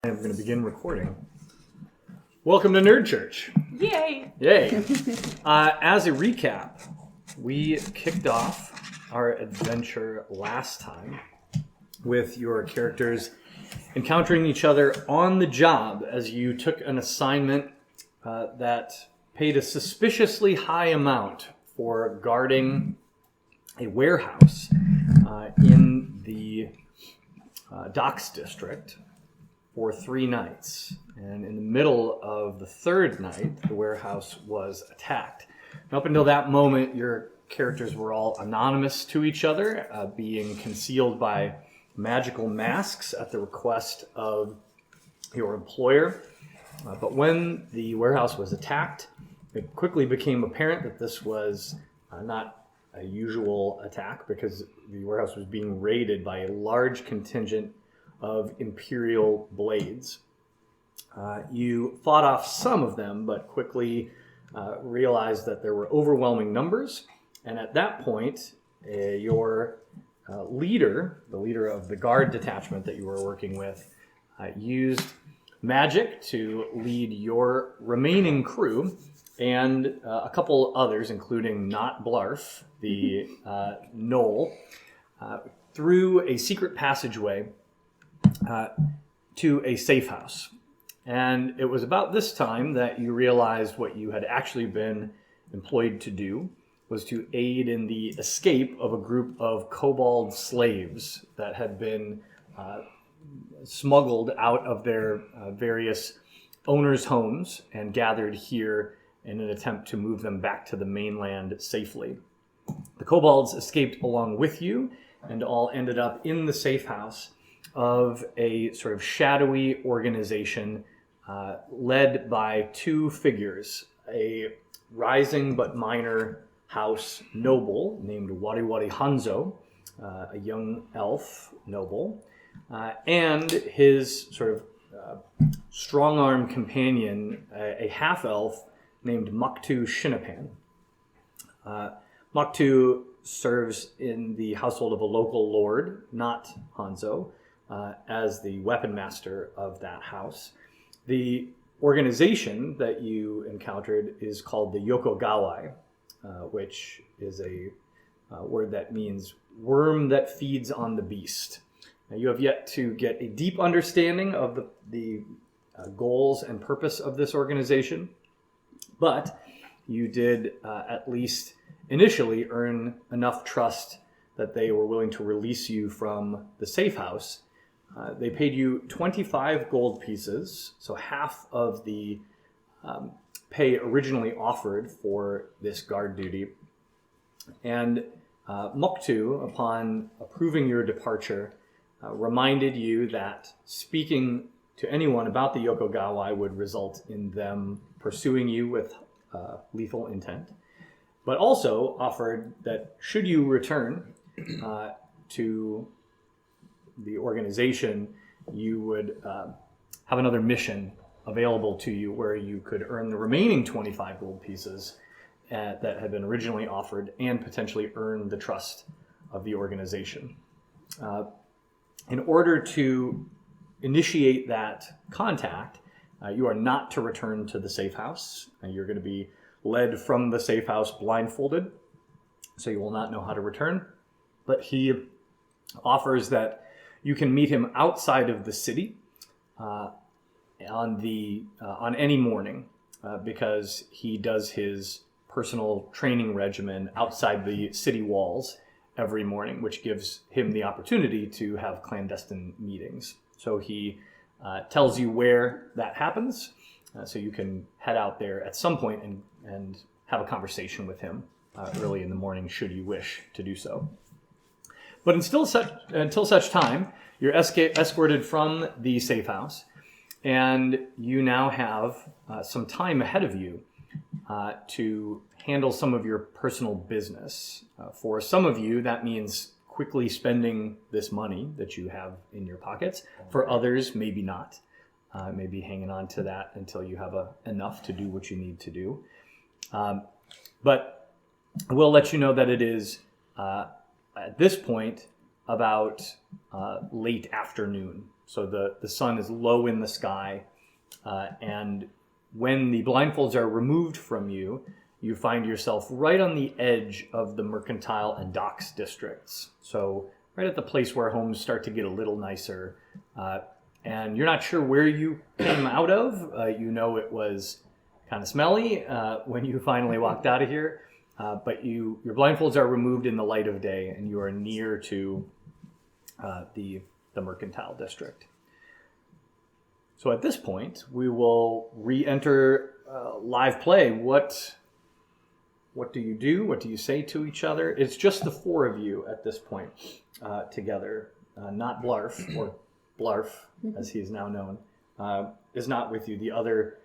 I'm going to begin recording. Welcome to Nerd Church. Yay! Yay. As a recap, we kicked off our adventure last time with your characters encountering each other on the job as you took an assignment that paid a suspiciously high amount for guarding a warehouse in the Docks District for 3 nights. And in the middle of the third night, the warehouse was attacked. And up until that moment, your characters were all anonymous to each other, being concealed by magical masks at the request of your employer. But when the warehouse was attacked, it quickly became apparent that this was not a usual attack, because the warehouse was being raided by a large contingent of Imperial blades. You fought off some of them, but quickly realized that there were overwhelming numbers. And at that point, your leader, the leader of the guard detachment that you were working with, used magic to lead your remaining crew and a couple others, including Not Blarf, the Knoll, through a secret passageway to a safe house. And it was about this time that you realized what you had actually been employed to do was to aid in the escape of a group of kobold slaves that had been smuggled out of their various owners' homes and gathered here in an attempt to move them back to the mainland safely. The kobolds escaped along with you and all ended up in the safe house of a sort of shadowy organization led by 2 figures, a rising but minor house noble named Wari Hanzo, a young elf noble, and his sort of strong-arm companion, a half-elf named Muktu Shinapan. Muktu serves in the household of a local lord, not Hanzo, as the weapon master of that house. The organization that you encountered is called the Yokogawai, which is a word that means worm that feeds on the beast. Now, you have yet to get a deep understanding of the goals and purpose of this organization, but you did at least initially earn enough trust that they were willing to release you from the safe house. They paid you 25 gold pieces, so half of the pay originally offered for this guard duty. And Muktu, upon approving your departure, reminded you that speaking to anyone about the Yokogawai would result in them pursuing you with lethal intent, but also offered that should you return to the organization, you would have another mission available to you where you could earn the remaining 25 gold pieces that had been originally offered and potentially earn the trust of the organization. In order to initiate that contact, you are not to return to the safe house. You're going to be led from the safe house blindfolded, so you will not know how to return. But he offers that you can meet him outside of the city on any morning because he does his personal training regimen outside the city walls every morning, which gives him the opportunity to have clandestine meetings. So he tells you where that happens, so you can head out there at some point and have a conversation with him early in the morning should you wish to do so. But until such time, you're escorted from the safe house, and you now have some time ahead of you to handle some of your personal business. For some of you, that means quickly spending this money that you have in your pockets. For others, maybe not. Maybe hanging on to that until you have enough to do what you need to do. But we'll let you know that it is at this point about late afternoon. So the sun is low in the sky, and when the blindfolds are removed from you, you find yourself right on the edge of the mercantile and docks districts. So right at the place where homes start to get a little nicer. And you're not sure where you came out of. You know it was kind of smelly when you finally walked out of here. But your blindfolds are removed in the light of day, and you are near to the mercantile district. So at this point, we will re-enter live play. What do you do? What do you say to each other? It's just the four of you at this point together. Not Blarf, or Blarf, as he is now known, is not with you. The other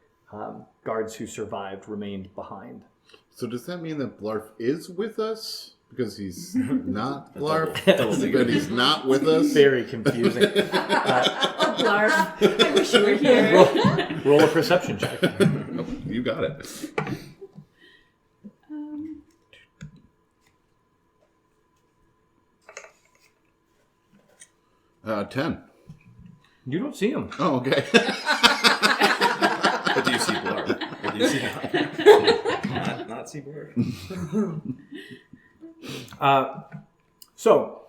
guards who survived remained behind. So does that mean that Blarf is with us? Because he's not Blarf, but he's not with us? Very confusing. Oh, Blarf. I wish you were here. Roll a perception check. Oh, you got it. 10. You don't see him. Oh, okay. But do you see Blarf? Or do you see not see Blarf? So,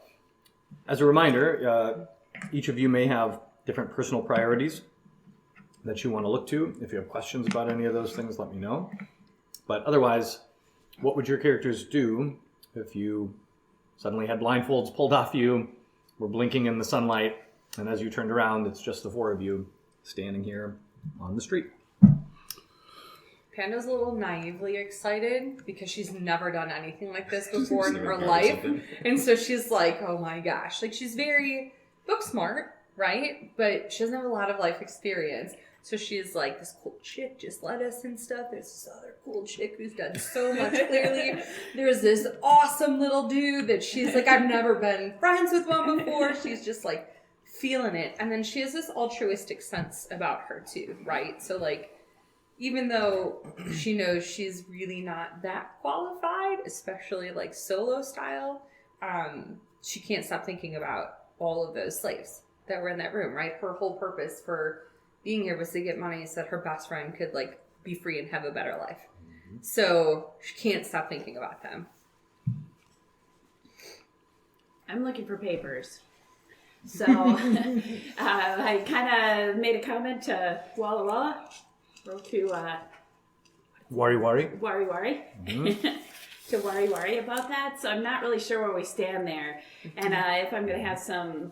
as a reminder, each of you may have different personal priorities that you want to look to. If you have questions about any of those things, let me know. But otherwise, what would your characters do if you suddenly had blindfolds pulled off you, were blinking in the sunlight, and as you turned around, it's just the four of you standing here on the street? Panda's a little naively excited because she's never done anything like this before in her life. And so she's like, oh my gosh. Like, she's very book smart, right? But she doesn't have a lot of life experience. So she's like, this cool chick just led us and stuff. There's this other cool chick who's done so much, clearly. There's this awesome little dude that she's like, I've never been friends with one before. She's just like feeling it. And then she has this altruistic sense about her too, right? So like, even though she knows she's really not that qualified, especially like solo style, she can't stop thinking about all of those slaves that were in that room, right? Her whole purpose for being here was to get money so that her best friend could like be free and have a better life. Mm-hmm. So she can't stop thinking about them. I'm looking for papers. So I kind of made a comment to Walla Walla, or to Wari Wari? Wari Wari. Mm-hmm. To Wari Wari about that. So I'm not really sure where we stand there. And if I'm going to have some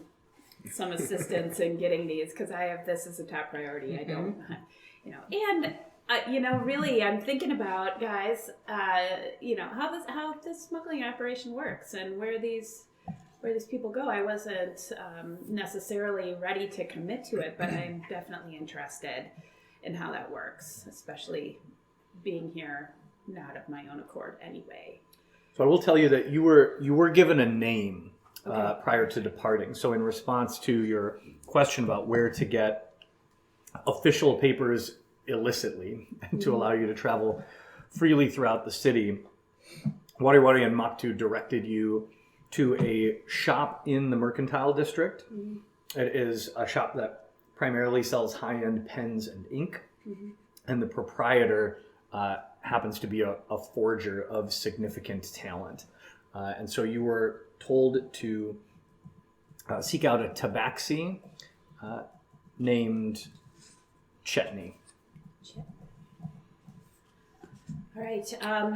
assistance in getting these, because I have this as a top priority. I don't, and really, I'm thinking about, guys, how this smuggling operation works and where these people go. I wasn't necessarily ready to commit to it, but I'm definitely interested in how that works, especially being here not of my own accord anyway. So I will tell you that you were given a name prior to departing. So in response to your question about where to get official papers illicitly and to allow you to travel freely throughout the city, Wari Wari and Maktu directed you to a shop in the Mercantile District. Mm-hmm. It is a shop that primarily sells high-end pens and ink, mm-hmm. and the proprietor happens to be a forger of significant talent. And so you were told to seek out a tabaxi named Chetney. All right.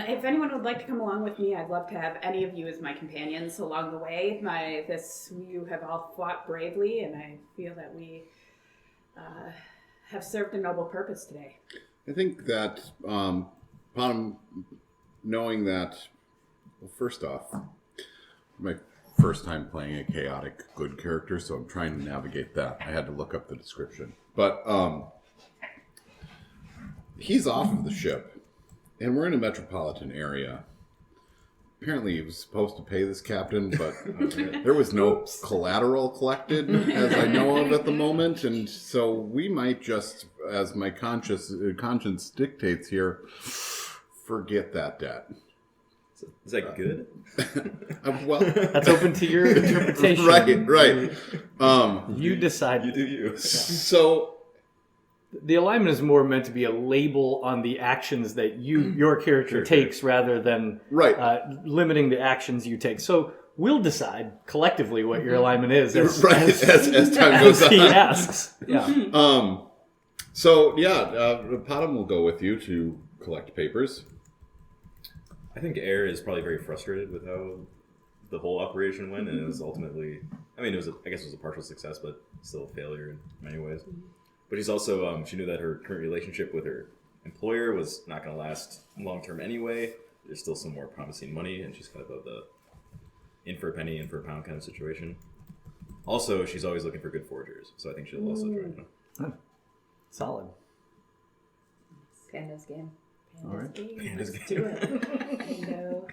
If anyone would like to come along with me, I'd love to have any of you as my companions along the way. You have all fought bravely, and I feel that we have served a noble purpose today. I think that upon knowing that, well, first off, my first time playing a chaotic good character, so I'm trying to navigate that. I had to look up the description. But he's off of the ship, and we're in a metropolitan area. Apparently he was supposed to pay this captain, but there was no collateral collected, as I know of at the moment, and so we might just, as my conscience dictates here, forget that debt. Is that good? Well, That's open to your interpretation. right. You decide. You do you. So The alignment is more meant to be a label on the actions that your character takes rather than right. limiting the actions you take. So we'll decide collectively what your alignment is as Time goes he on. asks. Yeah. Potom will go with you to collect papers. I think Air is probably very frustrated with how the whole operation went, and it was ultimately, I mean, I guess it was a partial success, but still a failure in many ways. But she's also, she knew that her current relationship with her employer was not going to last long term anyway. There's still some more promising money, and she's kind of the in for a penny, in for a pound kind of situation. Also, she's always looking for good forgers, so I think she'll also join them. Solid. Panda's game. All right. Panda's Let's do it. Pando.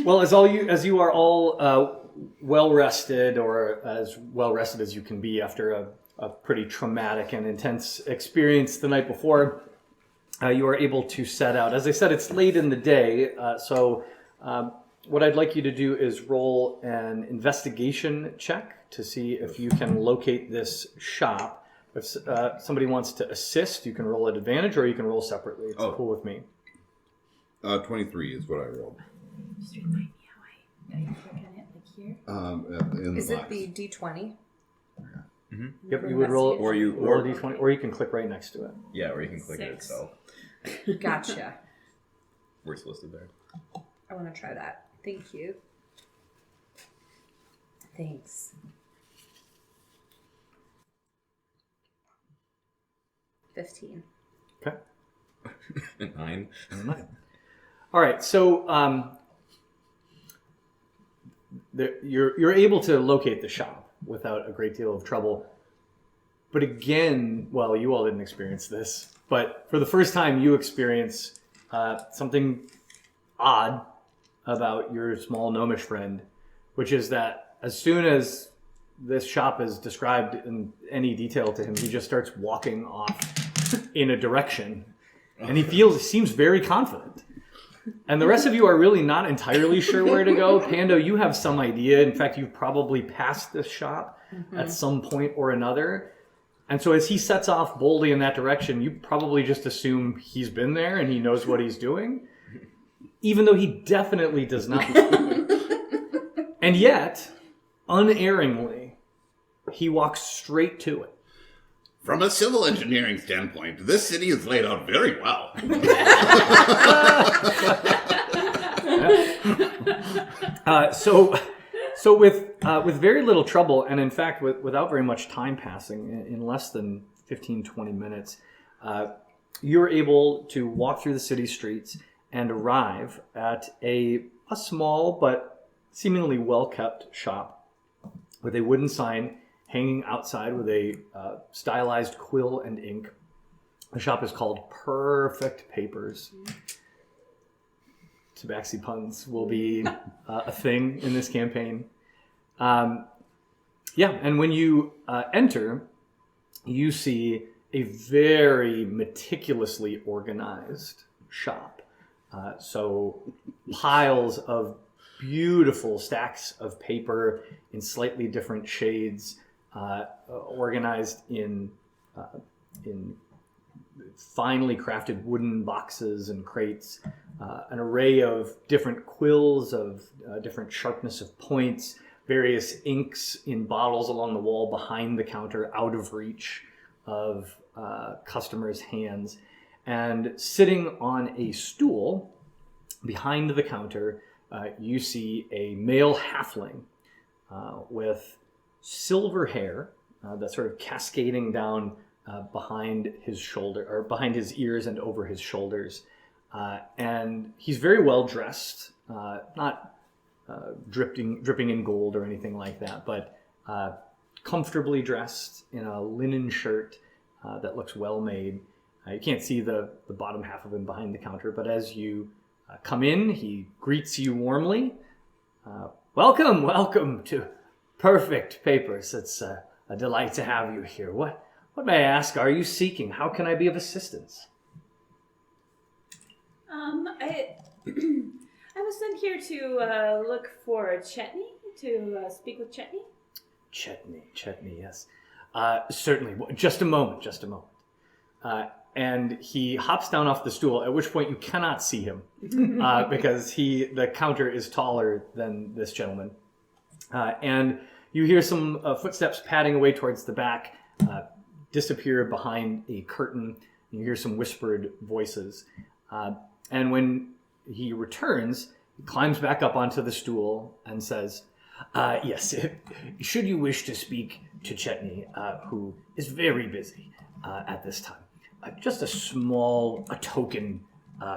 Well, as you are all well rested, or as well rested as you can be after a pretty traumatic and intense experience the night before, you are able to set out. As I said, it's late in the day, so what I'd like you to do is roll an investigation check to see if you can locate this shop. If somebody wants to assist, you can roll at advantage, or you can roll separately. It's cool with me. 23 is what I rolled. Just remind me how I click on it, like here. In the Is it box. the D20? Yep, you would roll Or you- roll a d20, or you can click right next to it. Yeah, or you can click it 6. itself. Gotcha. Where it's listed there. I want to try that. Thank you. Thanks. $15. Okay. 9. All right, so you're able to locate the shop without a great deal of trouble. But again, well, you all didn't experience this, but for the first time, you experience something odd about your small gnomish friend, which is that as soon as this shop is described in any detail to him, he just starts walking off in a direction, and he seems very confident. And the rest of you are really not entirely sure where to go. Pando, you have some idea. In fact, you've probably passed this shop at some point or another. And so as he sets off boldly in that direction, you probably just assume he's been there and he knows what he's doing, even though he definitely does not. And yet, unerringly, he walks straight to it. From a civil engineering standpoint, this city is laid out very well. So with very little trouble, and in fact without very much time passing, in less than 15-20 minutes, you're able to walk through the city streets and arrive at a small but seemingly well-kept shop with a wooden sign hanging outside with a stylized quill and ink. The shop is called Perfect Papers. Tabaxi puns will be a thing in this campaign. And when you enter, you see a very meticulously organized shop. So piles of beautiful stacks of paper in slightly different shades, organized in finely crafted wooden boxes and crates, an array of different quills of different sharpness of points, various inks in bottles along the wall behind the counter, out of reach of customers' hands. And sitting on a stool behind the counter, you see a male halfling with silver hair that's sort of cascading down behind his shoulder, or behind his ears and over his shoulders. And he's very well dressed, not dripping in gold or anything like that, but comfortably dressed in a linen shirt that looks well made. You can't see the bottom half of him behind the counter, but as you come in, he greets you warmly. Welcome to Perfect Papers. It's a delight to have you here. What may I ask are you seeking? How can I be of assistance? I was sent here to look for Chetney, to speak with Chetney. Chetney, yes. Certainly. Just a moment. And he hops down off the stool, at which point you cannot see him because the counter is taller than this gentleman. And you hear some footsteps padding away towards the back, disappear behind a curtain. You hear some whispered voices. And when he returns, he climbs back up onto the stool and says, yes, should you wish to speak to Chetney, who is very busy at this time, just a token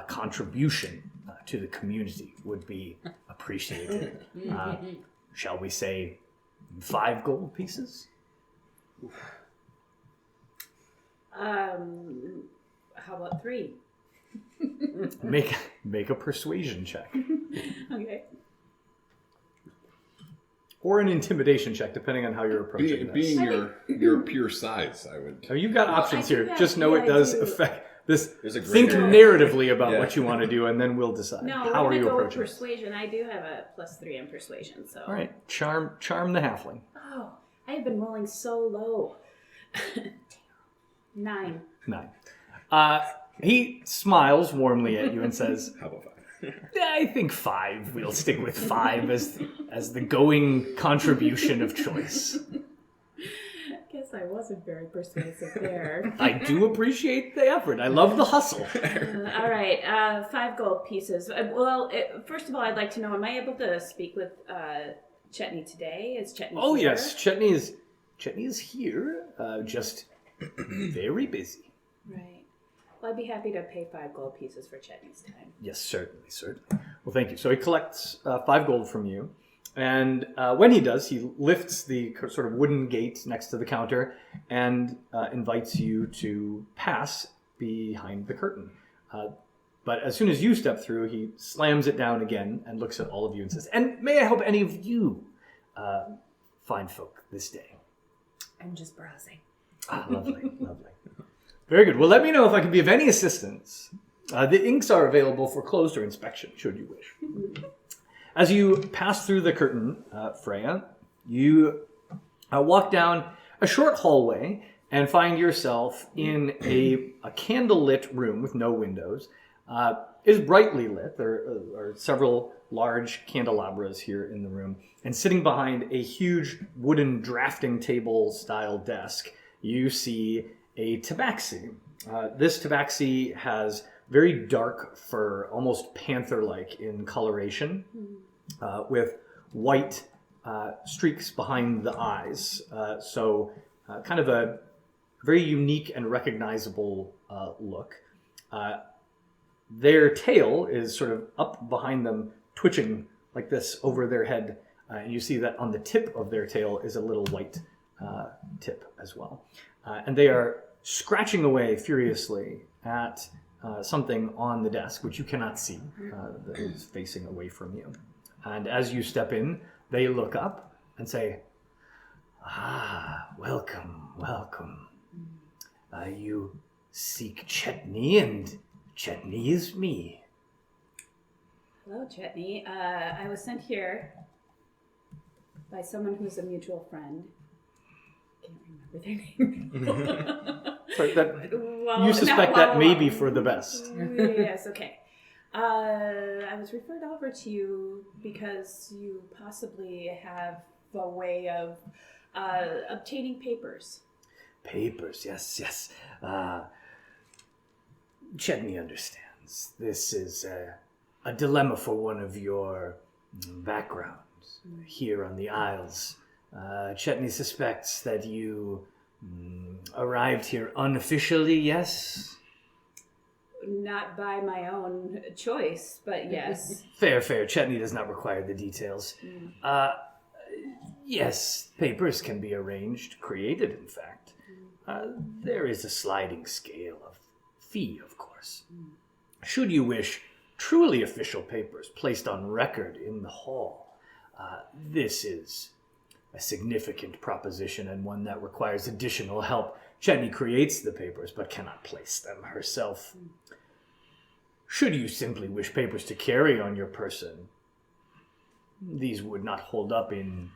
contribution to the community would be appreciated. Shall we say 5 gold pieces? How about 3? Make a persuasion check. Okay. Or an intimidation check, depending on how you're approaching this. Being your pure size, I would. Oh, you've got options I do here. have- Just know yeah, it does I do. affect this. There's a Think greater- narratively about Yeah. what you want to do, and then we'll decide. No, How we're are gonna you go with approaching this? persuasion. I do have a +3 in persuasion, so. All right, charm the halfling. Oh, I have been rolling so low. 9. 9. He smiles warmly at you and says, How about 5? I think 5. We'll stick with 5 as the going contribution of choice. Guess I wasn't very persuasive there. I do appreciate the effort. I love the hustle. All right, 5 gold pieces. First of all, I'd like to know: am I able to speak with Chetney today? Is Chetney? Oh here? yes, Chetney is here. Just very busy. Right. Well, I'd be happy to pay 5 gold pieces for Chetney's time. Yes, certainly. Well, thank you. So he collects 5 gold from you, and when he does, he lifts the sort of wooden gate next to the counter and invites you to pass behind the curtain. But as soon as you step through, he slams it down again and looks at all of you and says, "And may I help any of you fine folk this day?" I'm just browsing. Lovely. Very good. Well, let me know if I can be of any assistance. The inks are available for closed or inspection, should you wish. As you pass through the curtain, Freya, you walk down a short hallway and find yourself in a candlelit room with no windows. It is brightly lit. There are several large candelabras here in the room. And sitting behind a huge wooden drafting table style desk, you see a tabaxi. This tabaxi has very dark fur, almost panther-like in coloration, with white streaks behind the eyes. So kind of a very unique and recognizable look. Their tail is sort of up behind them, twitching like this over their head. And you see that on the tip of their tail is a little white tip as well. And they are scratching away furiously at something on the desk, which you cannot see, that is facing away from you. And as you step in, they look up and say, welcome. You seek Chetney, and Chetney is me. Hello, Chetney. I was sent here by someone who's a mutual friend. Can't remember their name. Sorry, Well, you suspect no, that may be for the best. Yes, okay. I was referred over to you because you possibly have a way of obtaining papers. Papers, yes. Chetney understands. This is a dilemma for one of your backgrounds here on the Isles. Chetney suspects that you arrived here unofficially, yes? Not by my own choice, but yes. Fair. Chetney does not require the details. Yes, papers can be arranged, created, in fact. There is a sliding scale of fee, of course. Should you wish truly official papers placed on record in the hall, this is a significant proposition and one that requires additional help. Chetney creates the papers but cannot place them herself. should you simply wish papers to carry on your person, these would not hold up in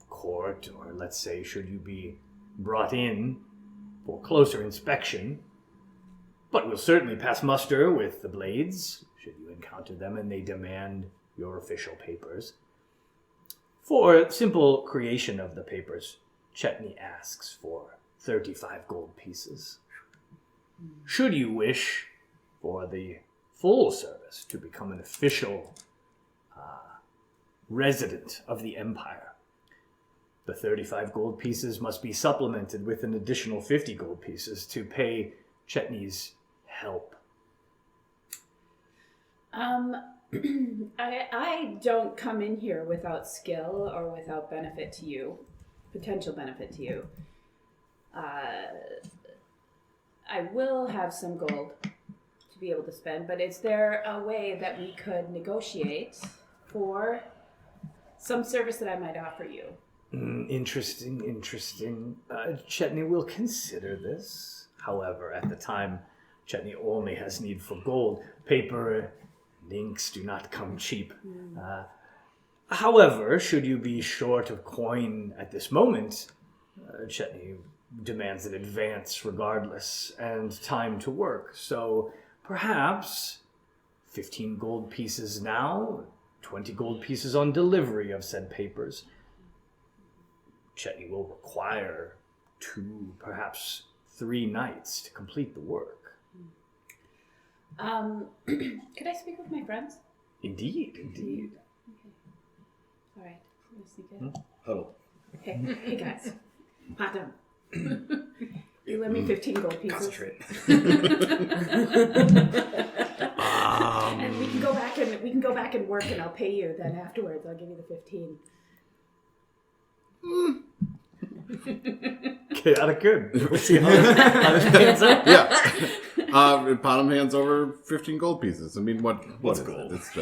court, or let's say, should you be brought in for closer inspection, but will certainly pass muster with the Blades, should you encounter them and they demand your official papers. For simple creation of the papers, Chetney asks for 35 gold pieces. Should you wish for the full service to become an official resident of the Empire, the 35 gold pieces must be supplemented with an additional 50 gold pieces to pay Chetney's help. I don't come in here without skill or without benefit to you, potential benefit to you. I will have some gold to be able to spend, but is there a way that we could negotiate for some service that I might offer you? Interesting. Chetney will consider this. However, at the time, Chetney only has need for gold. Paper and inks do not come cheap. However, should you be short of coin at this moment, Chetney demands an advance regardless, and time to work. So perhaps 15 gold pieces now, 20 gold pieces on delivery of said papers. Chetney will require 2, perhaps 3 nights to complete the work. Could I speak with my friends? Indeed. Okay. All right. I'm gonna sneak in. Huddle. Hey guys. Hot down. You lend me 15 gold pieces. Concentrate. And we can go back and work, and I'll pay you. Then afterwards, I'll give you the 15. Okay, that good. We'll see how this pans out. Yeah. Bottom hands over 15 gold pieces. I mean, what's gold? It's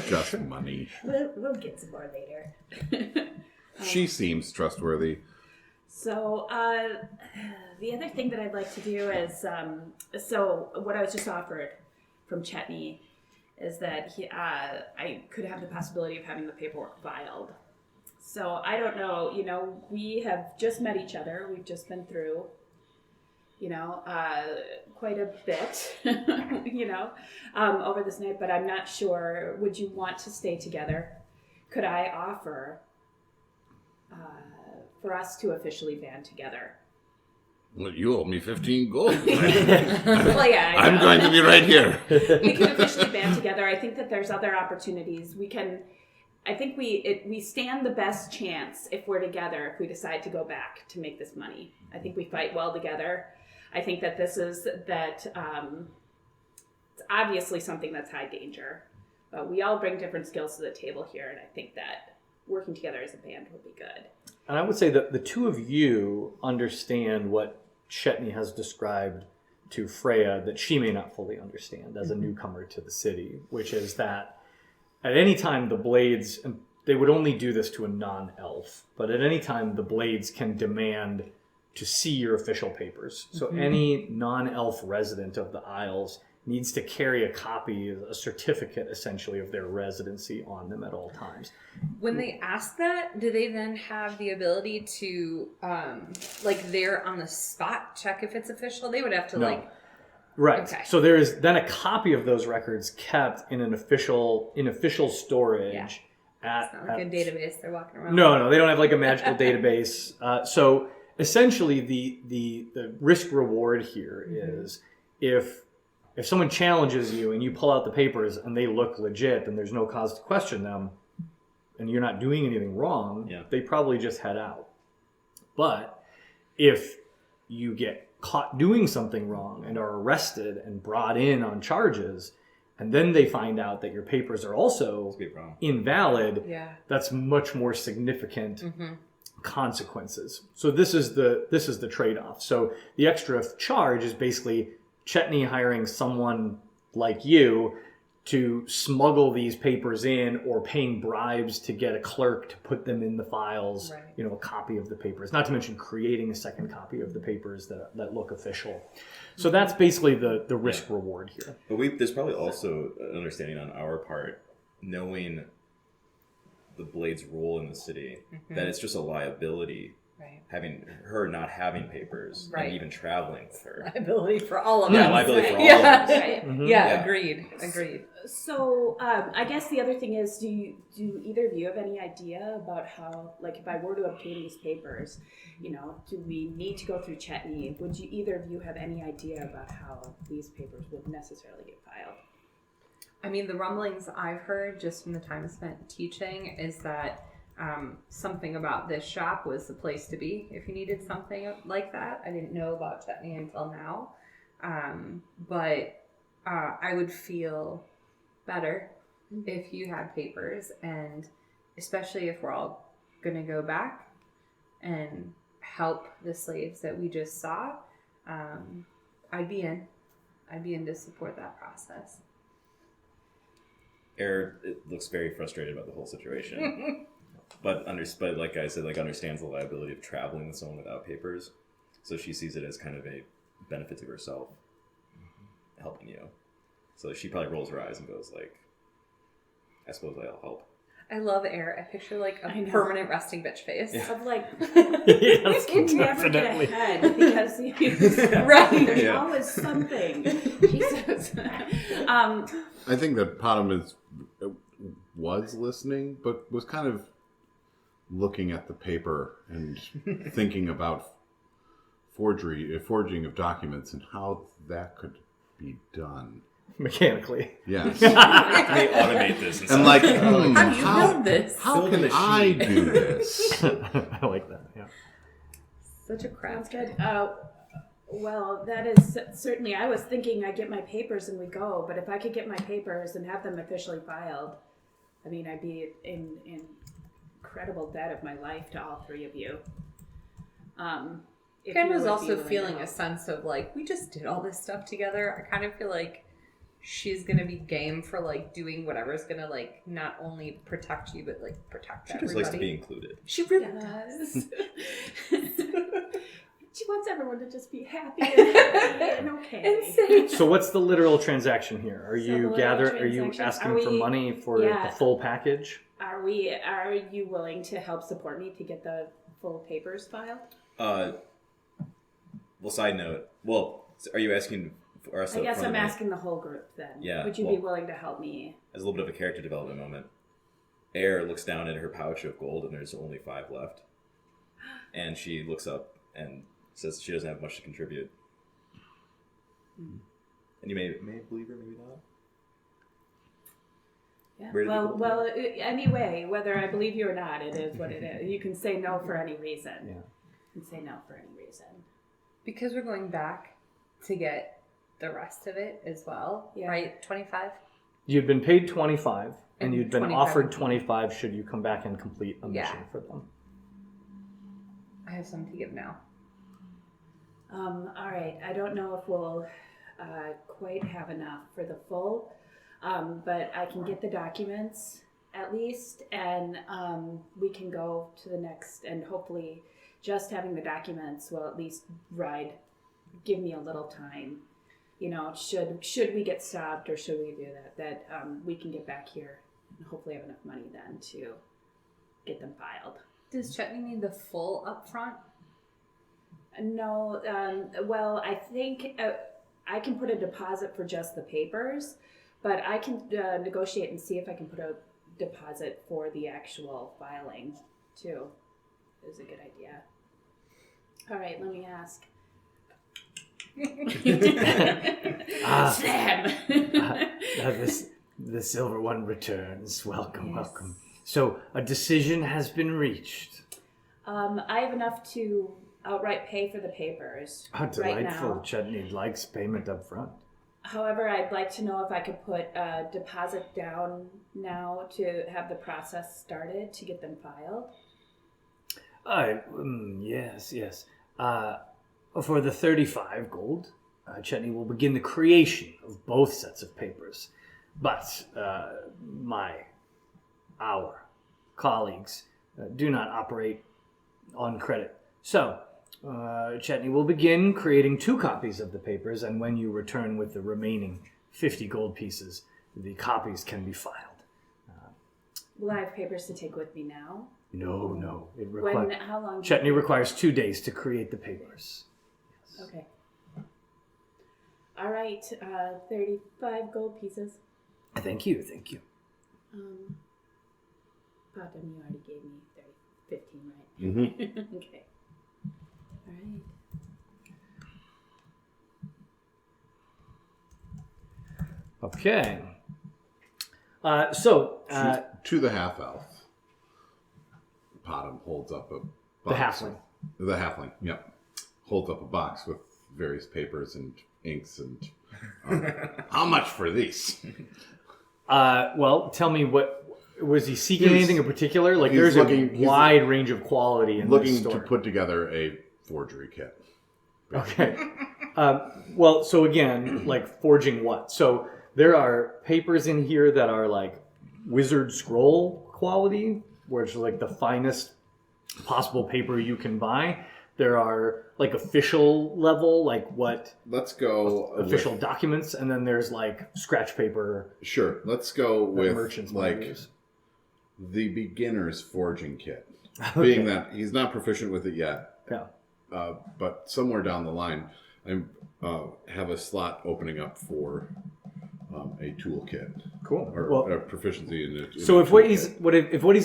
just money. We'll get some more later. She seems trustworthy. So, the other thing that I'd like to do is, so what I was just offered from Chetney is that I could have the possibility of having the paperwork filed. So I don't know, we have just met each other. We've just been through, quite a bit, over this night, but I'm not sure. Would you want to stay together? Could I offer for us to officially band together? Well, you owe me 15 gold. Well, yeah, I I'm know. going to be right here. We can officially band together. I think that there's other opportunities. I think we stand the best chance if we're together, if we decide to go back to make this money. I think we fight well together. I think that it's obviously something that's high danger, but we all bring different skills to the table here, and I think that working together as a band will be good. And I would say that the two of you understand what Chetney has described to Freya that she may not fully understand as a newcomer to the city, which is that at any time the Blades, and they would only do this to a non-elf, but at any time the Blades can demand to see your official papers. So any non-elf resident of the Isles needs to carry a copy, a certificate essentially of their residency on them at all times. When they ask that, do they then have the ability to, there on the spot, check if it's official? They would have to, No. Right. Okay. So there is then a copy of those records kept in official storage. Yeah. At, It's not like a database they're walking around No, they don't have like a magical database. So essentially, the risk reward here is if someone challenges you and you pull out the papers and they look legit and there's no cause to question them, and you're not doing anything wrong, they probably just head out. But if you get caught doing something wrong and are arrested and brought in on charges, and then they find out that your papers are also invalid, that's much more significant consequences. So this is the trade-off. So the extra charge is basically Chetney hiring someone like you to smuggle these papers in or paying bribes to get a clerk to put them in the files, Right. a copy of the papers, not to mention creating a second copy of the papers that look official. So that's basically the risk reward here. But there's probably also an understanding on our part, knowing the Blade's role in the city, that it's just a liability Right. having her not having papers Right. and even traveling with her. Liability for all of Yeah, us. liability for all Yeah. of us. Right. Mhm. Yeah, Yeah. agreed. So I guess the other thing is, do either of you have any idea about how, like, if I were to obtain these papers, do we need to go through Chetney? Would you either of you have any idea about how these papers would necessarily get filed? I mean, the rumblings I've heard just from the time spent teaching is that something about this shop was the place to be if you needed something like that. I didn't know about Chetney until now. But I would feel better if you had papers, and especially if we're all going to go back and help the slaves that we just saw. I'd be in to support that process. Air looks very frustrated about the whole situation, but like I said, understands the liability of traveling with someone without papers. So she sees it as kind of a benefit to herself, helping you. So she probably rolls her eyes and goes like, "I suppose I'll help." I love Air. I picture like I a know. permanent resting bitch face. Of like, Yes, you never get definitely. ahead because Right. there's Yeah. always something. Jesus. I think that Potamus was listening, but was kind of looking at the paper and thinking about forging of documents and how that could be done. Mechanically. Yes. Can they automate this? And like, How do you build this? How Build a can I machine. do this? I like that, yeah. Such a Sounds craft. good. Well, that is certainly. I was thinking I'd get my papers and we go, but if I could get my papers and have them officially filed, I mean, I'd be in incredible debt of my life to all three of you. If Ken you was would be also willing to feeling help. a sense of like, we just did all this stuff together. I kind of feel like she's gonna be game for like doing whatever's gonna like not only protect you but like protect She just everybody. likes to be included. She really Yes. does. She wants everyone to just be happy and okay. Insane. So what's the literal transaction here? Are So you the literal are you transaction- asking are for we- money for Yeah. the full package? Are you willing to help support me to get the full papers filed? Well, side note. Well, are you asking for us? I guess up front I'm of it? asking the whole group then. Yeah, Would you be well- willing to help me? As a little bit of a character development moment. Air looks down at her pouch of gold, and there's only 5 left. And she looks up and says she doesn't have much to contribute. And you may believe her, maybe not. Yeah. Where did the gold Well. Anyway, whether I believe you or not, it is what it is. You can say no for any reason. Yeah. You can say no for any reason. Because we're going back to get the rest of it as well, Yeah. right? 25? You'd been paid 25 and And you'd been 25 offered would be- 25 should you come back and complete a Yeah. mission for them. I have some to give now. All right. I don't know if we'll quite have enough for the full, but I can get the documents at least, and we can go to the next. And hopefully, just having the documents will at least give me a little time. Should we get stopped or should we do that we can get back here and hopefully have enough money then to get them filed. Does Chetney need the full upfront? No, well, I think I can put a deposit for just the papers, but I can negotiate and see if I can put a deposit for the actual filing too. Is a good idea. All right, let me ask. Slam. The silver one returns. Welcome, Yes. welcome. So a decision has been reached. I have enough to outright pay for the papers How right delightful. now. Chetney likes payment up front. However, I'd like to know if I could put a deposit down now to have the process started to get them filed. Yes. For the 35 gold, Chetney will begin the creation of both sets of papers. but our colleagues do not operate on credit. So, Chetney will begin creating 2 copies of the papers, and when you return with the remaining 50 gold pieces, the copies can be filed. Will I have papers to take with me now? No. How long? Chetney requires 2 days to create the papers. Okay. All right. 35 gold pieces. Thank you. Potham, you already gave me 15, right? Mm-hmm. Okay. All right. Okay. To the half elf, Potham holds up a The box. halfling. The halfling, yep. Holds up a box with various papers and inks and. How much for these? Well, tell me what. Was he seeking He's- anything in particular? Like, he's there's looking- a he's wide range of quality in this Looking store. to put together a forgery kit. Okay. Well, so again, like forging what? So there are papers in here that are like wizard scroll quality, which is like the finest possible paper you can buy. There are like official level, like what Let's go official with, documents, and then there's like scratch paper Sure. Let's go that with merchants might like use. the beginner's forging kit. Okay. Being that he's not proficient with it yet, Yeah. but somewhere down the line, I have a slot opening up for a toolkit Cool. or Well, a proficiency in it. so if what he's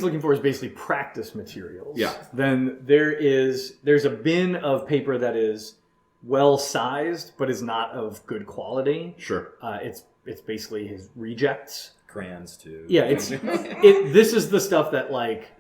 looking for is basically practice materials, Yeah. then there's a bin of paper that is well sized but is not of good quality. Sure. It's basically his rejects. Crayons too. Yeah, this is the stuff that like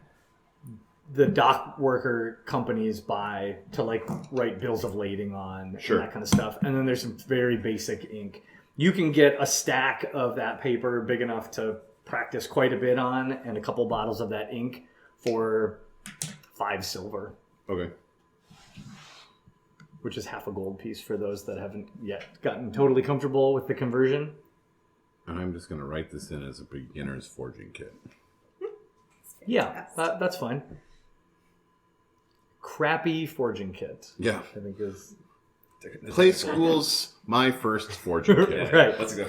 the dock worker companies buy to like write bills of lading on Sure. and that kind of stuff. And then there's some very basic ink. You can get a stack of that paper big enough to practice quite a bit on, and a couple bottles of that ink for 5 silver, Okay. which is half a gold piece for those that haven't yet gotten totally comfortable with the conversion. And I'm just going to write this in as a beginner's forging kit. Yeah, that's fine. Crappy forging kit, Yeah. I think is Play school's my first forging Yeah, kit. Right. Let's go.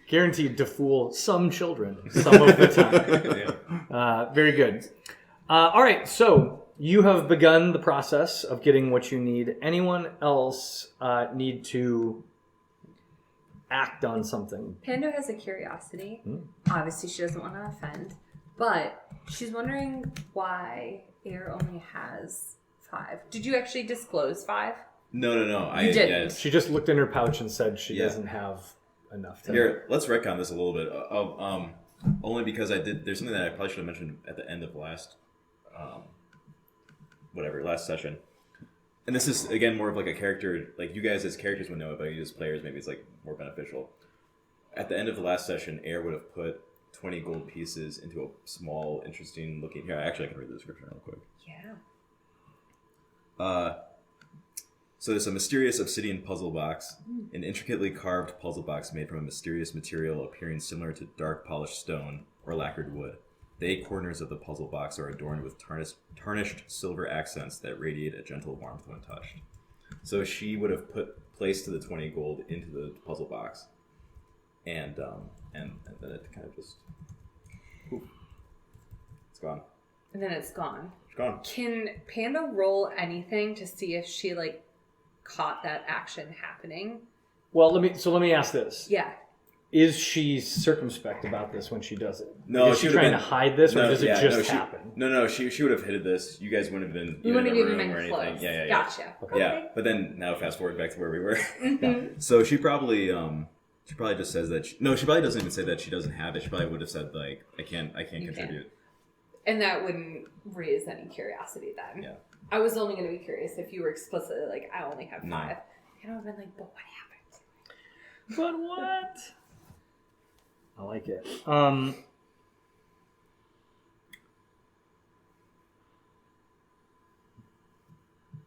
guaranteed to fool some children some of the time. Yeah. Very good. All right, so you have begun the process of getting what you need. Anyone else need to act on something? Pando has a curiosity. Hmm. Obviously, she doesn't want to offend, but she's wondering why Air only has 5. Did you actually disclose 5? No. You didn't. Yeah, She just looked in her pouch and said she Yeah. doesn't have enough to. Here, let's retcon this a little bit. Only because there's something that I probably should have mentioned at the end of last session. And this is again more of like a character, like you guys as characters would know it, but you as players maybe it's like more beneficial. At the end of the last session, Air would have put 20 gold pieces into a small, interesting looking. Here, actually, I can read the description real quick. Yeah. So there's a mysterious obsidian puzzle box, an intricately carved puzzle box made from a mysterious material appearing similar to dark polished stone or lacquered wood. The 8 corners of the puzzle box are adorned with tarnished silver accents that radiate a gentle warmth when touched. So she would have placed the 20 gold into the puzzle box, and then it kind of just poof, it's gone. And then it's gone. It's gone. Can Panda roll anything to see if she like caught that action happening? Well, let me ask this: Yeah. Is she circumspect about this when she does it? No, is she she would've trying been- to hide this, or does it just she, happen? No, she would have hidden this. You guys wouldn't have been You in wouldn't a have even room been or close. anything. Yeah. Gotcha. Yeah, but then now fast forward back to where we were. Mhm. So she probably just says that. She probably doesn't even say that she doesn't have it. She probably would have said like, I can't You contribute. And that wouldn't raise any curiosity then. Yeah. I was only going to be curious if you were explicitly like, I only have 5. No. I would have been like, but what happened? But what? I like it.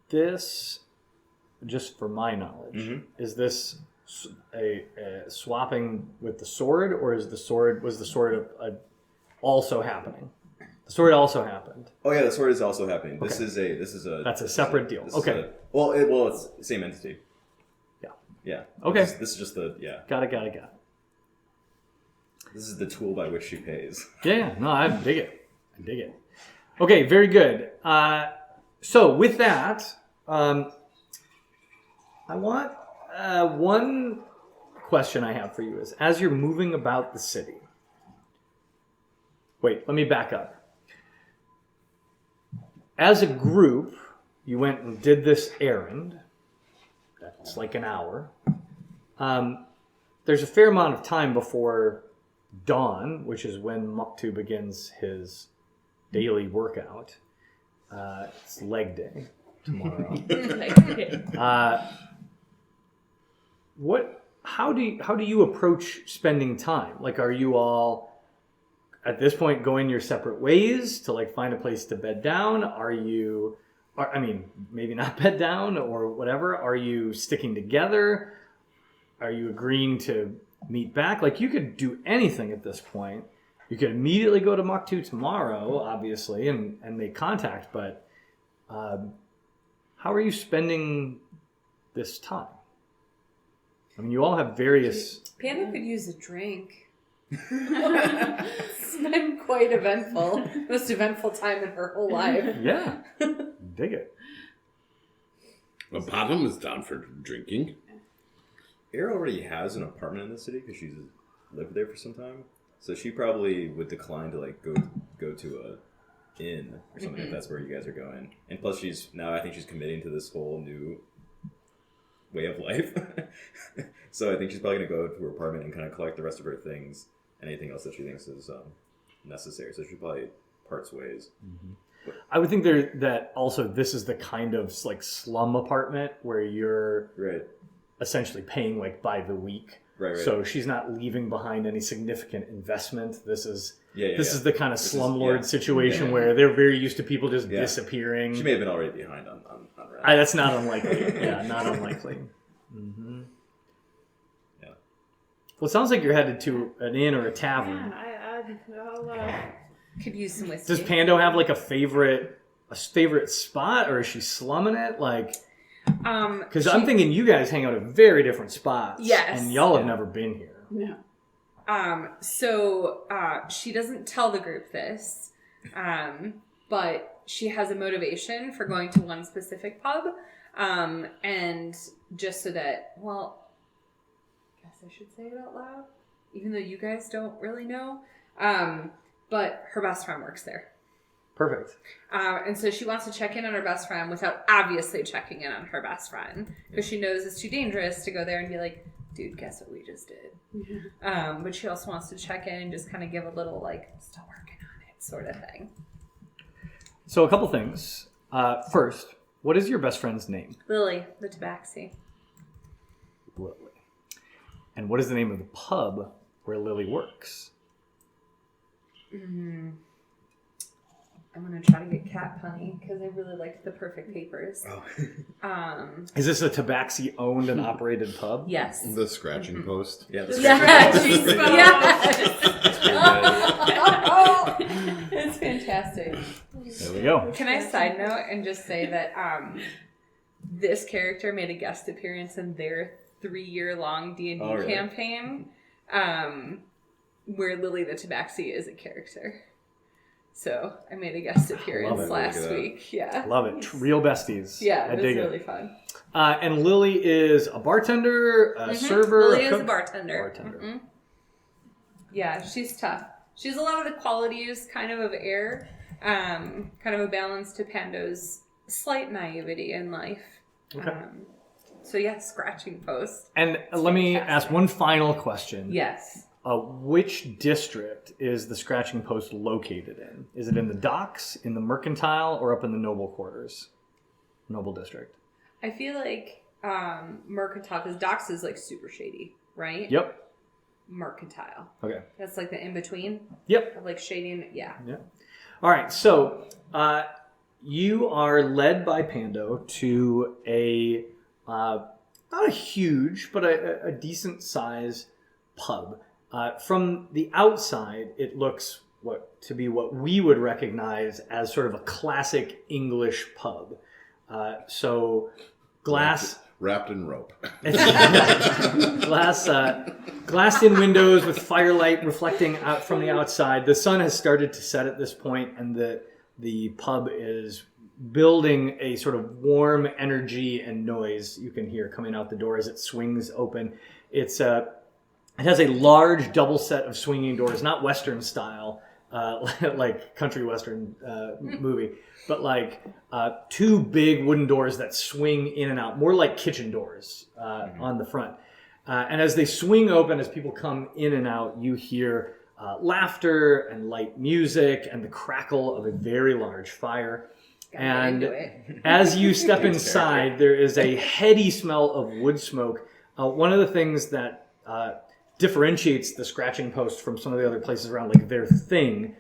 This, just for my knowledge, Mhm. is this a swapping with the sword, or was the sword also happening? The sword also happened. Oh yeah, the sword is also happening. This Okay. is a That's a separate deal. this is Okay. It's the same entity. Yeah. Yeah. Okay. This is just the Got it. This is the tool by which she pays. Yeah, no, I dig it. Okay, very good. So with that, I want one question I have for you is, as you're moving about the city. Wait, let me back up. As a group, you went and did this errand. That's like an hour. There's a fair amount of time before dawn, which is when Moktu begins his daily workout. It's leg day tomorrow. How do you approach spending time? Like, are you all at this point going your separate ways to like find a place to bed down? I mean, maybe not bed down or whatever. Are you sticking together? Are you agreeing to meet back? Like, you could do anything at this point. You could immediately go to Moktu tomorrow, obviously, and make contact. But how are you spending this time? I mean, you all have various... Panda could use a drink. It's been quite eventful. Most eventful time in her whole life. Yeah. Dig it. The bottom is down for drinking. Air already has an apartment in the city because she's lived there for some time, so she probably would decline to like go to a inn or something if that's where you guys are going. And plus, I think she's committing to this whole new way of life. So I think she's probably gonna go to her apartment and kind of collect the rest of her things and anything else that she thinks is necessary. So she probably parts ways. I would think that also this is the kind of like slum apartment where you're Right. essentially paying like by the week. Right. So she's not leaving behind any significant investment. This is This is the kind of slumlord situation Yeah. where they're very used to people just Yeah. disappearing. She may have been already behind on rent. That's not unlikely. Yeah, not unlikely. Mm-hmm. Yeah. Well, it sounds like you're headed to an inn or a tavern. Yeah, I'll Could use some whiskey. Does Pando have like a favorite spot, or is she slumming it? Like, because I'm thinking you guys hang out at very different spots. Yes. And y'all have never been here. yeah. So she doesn't tell the group this, but she has a motivation for going to one specific pub, and just so that, well, I guess I should say it out loud, even though you guys don't really know, but her best friend works there. Perfect. And so she wants to check in on her best friend without obviously checking in on her best friend, because she knows it's too dangerous to go there and be like, dude, guess what we just did? But she also wants to check in and just kind of give a little, like, still working on it sort of thing. So a couple things. First, what is your best friend's name? Lily, the Tabaxi. Lily. And what is the name of the pub where Lily works? I'm going to try to get cat punny because I really liked the Perfect Papers. Oh. Is this a Tabaxi owned and operated pub? Yes. The scratching post. Yeah. Yes. Yes. It's fantastic. There we go. Can I side note and just say that this character made a guest appearance in their 3-year-long D&D Oh, really? campaign, where Lily the Tabaxi is a character. So I made a guest appearance it. last Look at that. week. Yeah. Love it. Real besties. Yeah, I it was dig really it. fun. And Lily is a bartender, a server, Lily a is a cook? bartender. Mhm. Yeah, she's tough. She's a lot of the qualities kind of Air, kind of a balance to Pando's slight naivety in life. Okay. So yeah, scratching post. And let me ask one final question. Yes. Which district is the Scratching Post located in? Is it in the docks, in the mercantile, or up in the noble quarters? Noble district. I feel like Mercantile, because Docks is like super shady, right? Yep. Mercantile. Okay. That's like the in-between Yep. of like shady and, yeah. Yeah. All right. So you are led by Pando to a not a huge, but a decent size pub. From the outside, it looks to be what we would recognize as sort of a classic English pub. So glass... Wrapped in rope. Glassed in windows with firelight reflecting out from the outside. The sun has started to set at this point, and the pub is building a sort of warm energy and noise you can hear coming out the door as it swings open. It has a large double set of swinging doors, not Western style, like country Western movie, but like two big wooden doors that swing in and out, more like kitchen doors on the front. And as they swing open, as people come in and out, you hear laughter and light music and the crackle of a very large fire. And as you step inside, there is a heady smell of wood smoke. One of the things that differentiates the Scratching Post from some of the other places around, like their thing,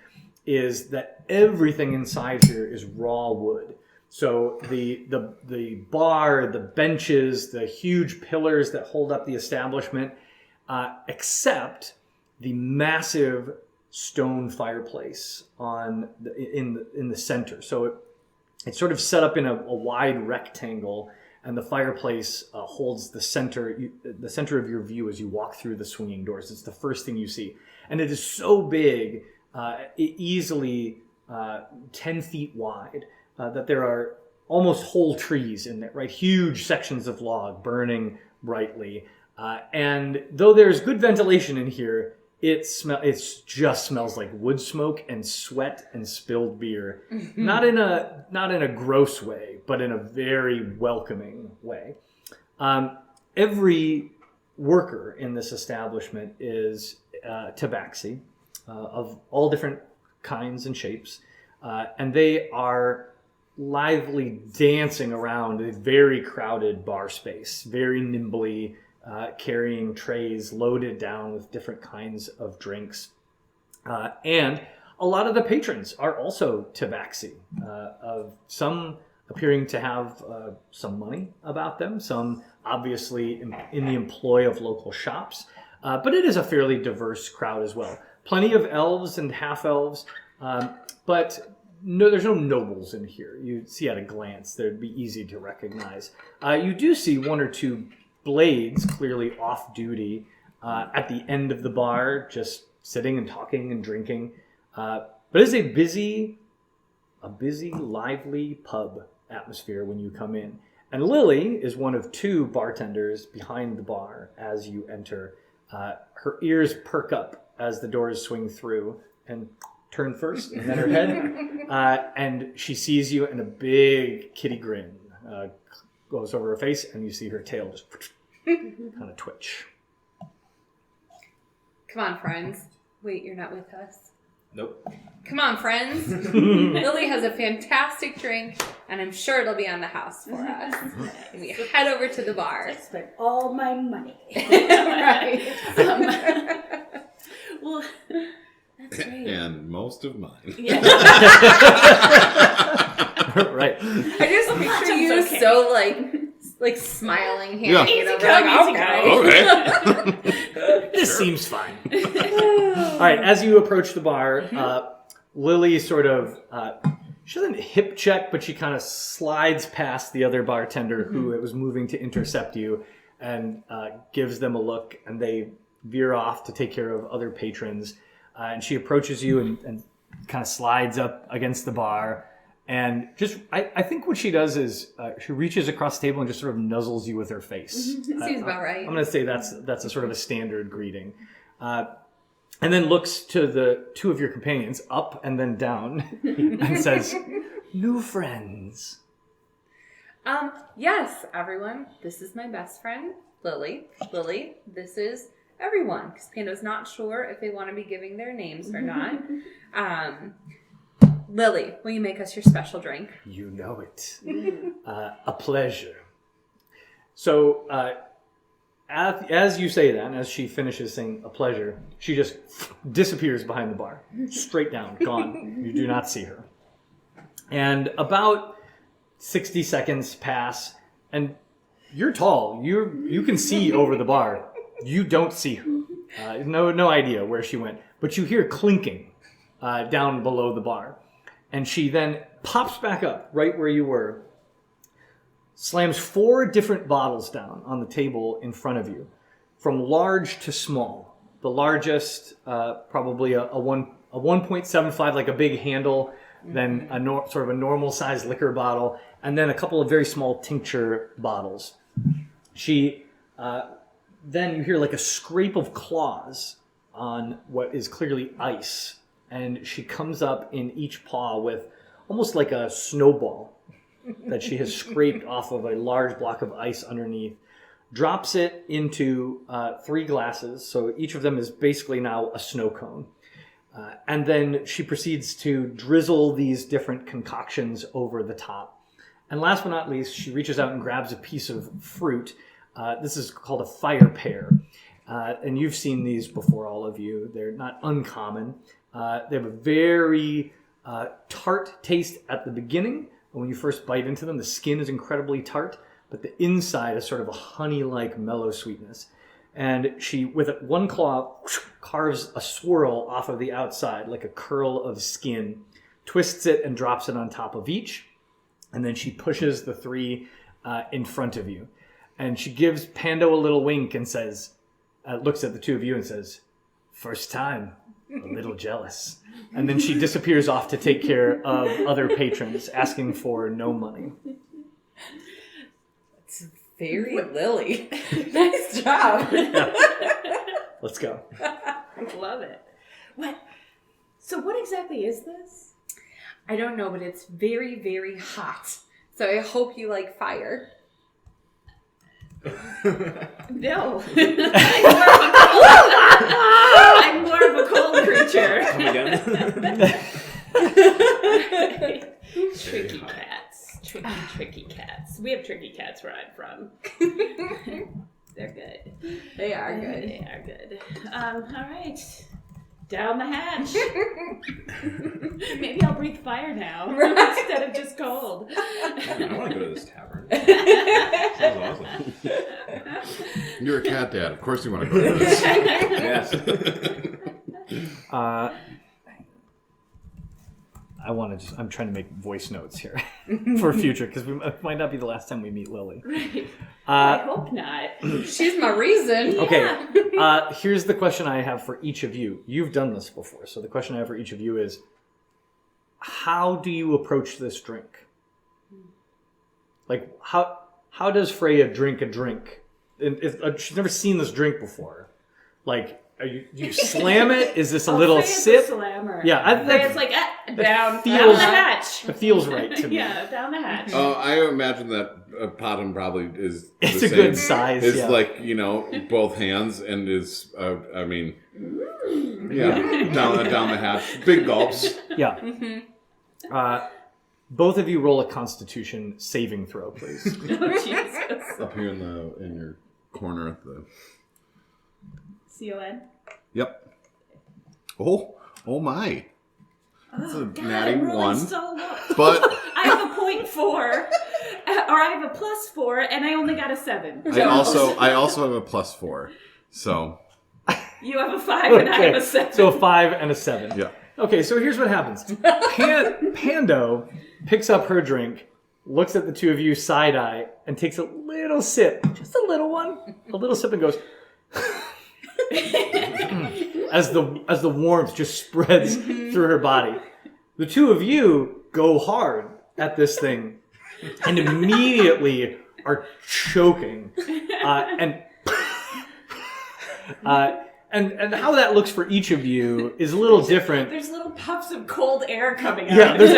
is that everything inside here is raw wood. So the bar, the benches, the huge pillars that hold up the establishment, except the massive stone fireplace in the center. So it's sort of set up in a wide rectangle, and the fireplace holds the center of your view as you walk through the swinging doors. It's the first thing you see, and it is so big, easily 10 feet wide, that there are almost whole trees in there, right? Huge sections of log burning brightly, and though there's good ventilation in here, it just smells like wood smoke and sweat and spilled beer. Not in a gross way, but in a very welcoming way. Every worker in this establishment is tabaxi of all different kinds and shapes, and they are lively dancing around a very crowded bar space, very nimbly, carrying trays loaded down with different kinds of drinks. And a lot of the patrons are also tabaxi, of some appearing to have some money about them, some obviously in the employ of local shops, but it is a fairly diverse crowd as well. Plenty of elves and half-elves, but no, there's no nobles in here. You see at a glance, they'd be easy to recognize. You do see one or two blades clearly off duty at the end of the bar, just sitting and talking and drinking. But it's a busy, lively pub atmosphere when you come in. And Lily is one of two bartenders behind the bar as you enter. Her ears perk up as the doors swing through and turn first, and then her head. And she sees you, and a big kitty grin goes over her face, and you see her tail just kind of twitch. Come on, friends. Wait, you're not with us? Nope. Come on, friends. Lily has a fantastic drink, and I'm sure it'll be on the house for us. And we head over to the bar. I spent all my money. Right. Well, that's great. And most of mine. Yeah. Right. I just picture you okay. so like smiling, handing Yeah. it over, Easy like, come, okay. Okay. This seems fine. All right, as you approach the bar, Lily sort of, she doesn't hip check, but she kind of slides past the other bartender who was moving to intercept you, and gives them a look, and they veer off to take care of other patrons. And she approaches you and kind of slides up against the bar. And just, I think what she does is she reaches across the table and just sort of nuzzles you with her face. Seems about right. I'm going to say that's a sort of a standard greeting. And then looks to the two of your companions, up and then down, and says, "New friends." Yes, everyone. This is my best friend, Lily. Lily, this is everyone, because Pando's not sure if they want to be giving their names or not. Lily, will you make us your special drink? You know it. A pleasure. So, as you say that, and as she finishes saying a pleasure, she just disappears behind the bar. Straight down, gone. You do not see her. And about 60 seconds pass, and You're tall. You can see over the bar. You don't see her. No idea where she went. But you hear clinking down below the bar. And she then pops back up right where you were, slams 4 different bottles down on the table in front of you, from large to small. The largest, probably a 1.75, like a big handle, then sort of a normal sized liquor bottle, and then a couple of very small tincture bottles. She then you hear like a scrape of claws on what is clearly ice, and she comes up in each paw with almost like a snowball that she has scraped off of a large block of ice underneath, drops it into 3 glasses, so each of them is basically now a snow cone. And then she proceeds to drizzle these different concoctions over the top. And last but not least, she reaches out and grabs a piece of fruit. This is called a fire pear. And you've seen these before, all of you. They're not uncommon. They have a very tart taste at the beginning. When you first bite into them, the skin is incredibly tart, but the inside is sort of a honey-like mellow sweetness. And she, with one claw, carves a swirl off of the outside, like a curl of skin, twists it and drops it on top of each. And then she pushes the 3 in front of you. And she gives Pando a little wink and says, looks at the 2 of you and says, "First time, a little jealous." And then she disappears off to take care of other patrons, asking for no money. It's very Lily. Nice job. Yeah. Let's go. I love it. What? So what exactly is this? I don't know, but it's very, very hot. So I hope you like fire. No. I'm more of a cold creature. Come again? Tricky cats. Tricky cats. We have tricky cats where I'm from. They're good. They are good. They are good. All right. Down the hatch. Maybe I'll breathe fire now instead of just cold. I want to go to this tavern. Sounds awesome. You're a cat dad. Of course you want to go to this. Yes. I'm trying to make voice notes here for future, because it might not be the last time we meet Lily. Right. I hope not. She's my reason. Okay, here's the question I have for each of you. You've done this before, so the question I have for each of you is, how do you approach this drink? Like, how does Freya drink a drink? She's never seen this drink before. Like, do you slam it? Is this a little Freya's sip? A slammer. Yeah, Freya's like, down feels- the hatch. It feels right to me. Yeah, down the hatch. I imagine that Potom probably is It's the a same. good size. It's yeah. like, both hands and is, I mean, down the hatch. Big gulps. Yeah. Both of you roll a Constitution saving throw, please. Oh, Jesus. Up here in your corner at the... CON? Yep. Oh my. That's a God, natty I'm rolling 1. so low. But I have a 0.4, or I have a +4, and I only got a 7. I also have a +4. So You have a 5, and I have a 7. So a 5 and a 7. yeah. Okay, so here's what happens. Pando picks up her drink, looks at the 2 of you side-eye, and takes a little sip, just a little one, a little sip, and goes... as the warmth just spreads through her body. The 2 of you go hard at this thing and immediately are choking. And how that looks for each of you is a little different. There's little puffs of cold air coming out. Yeah, there's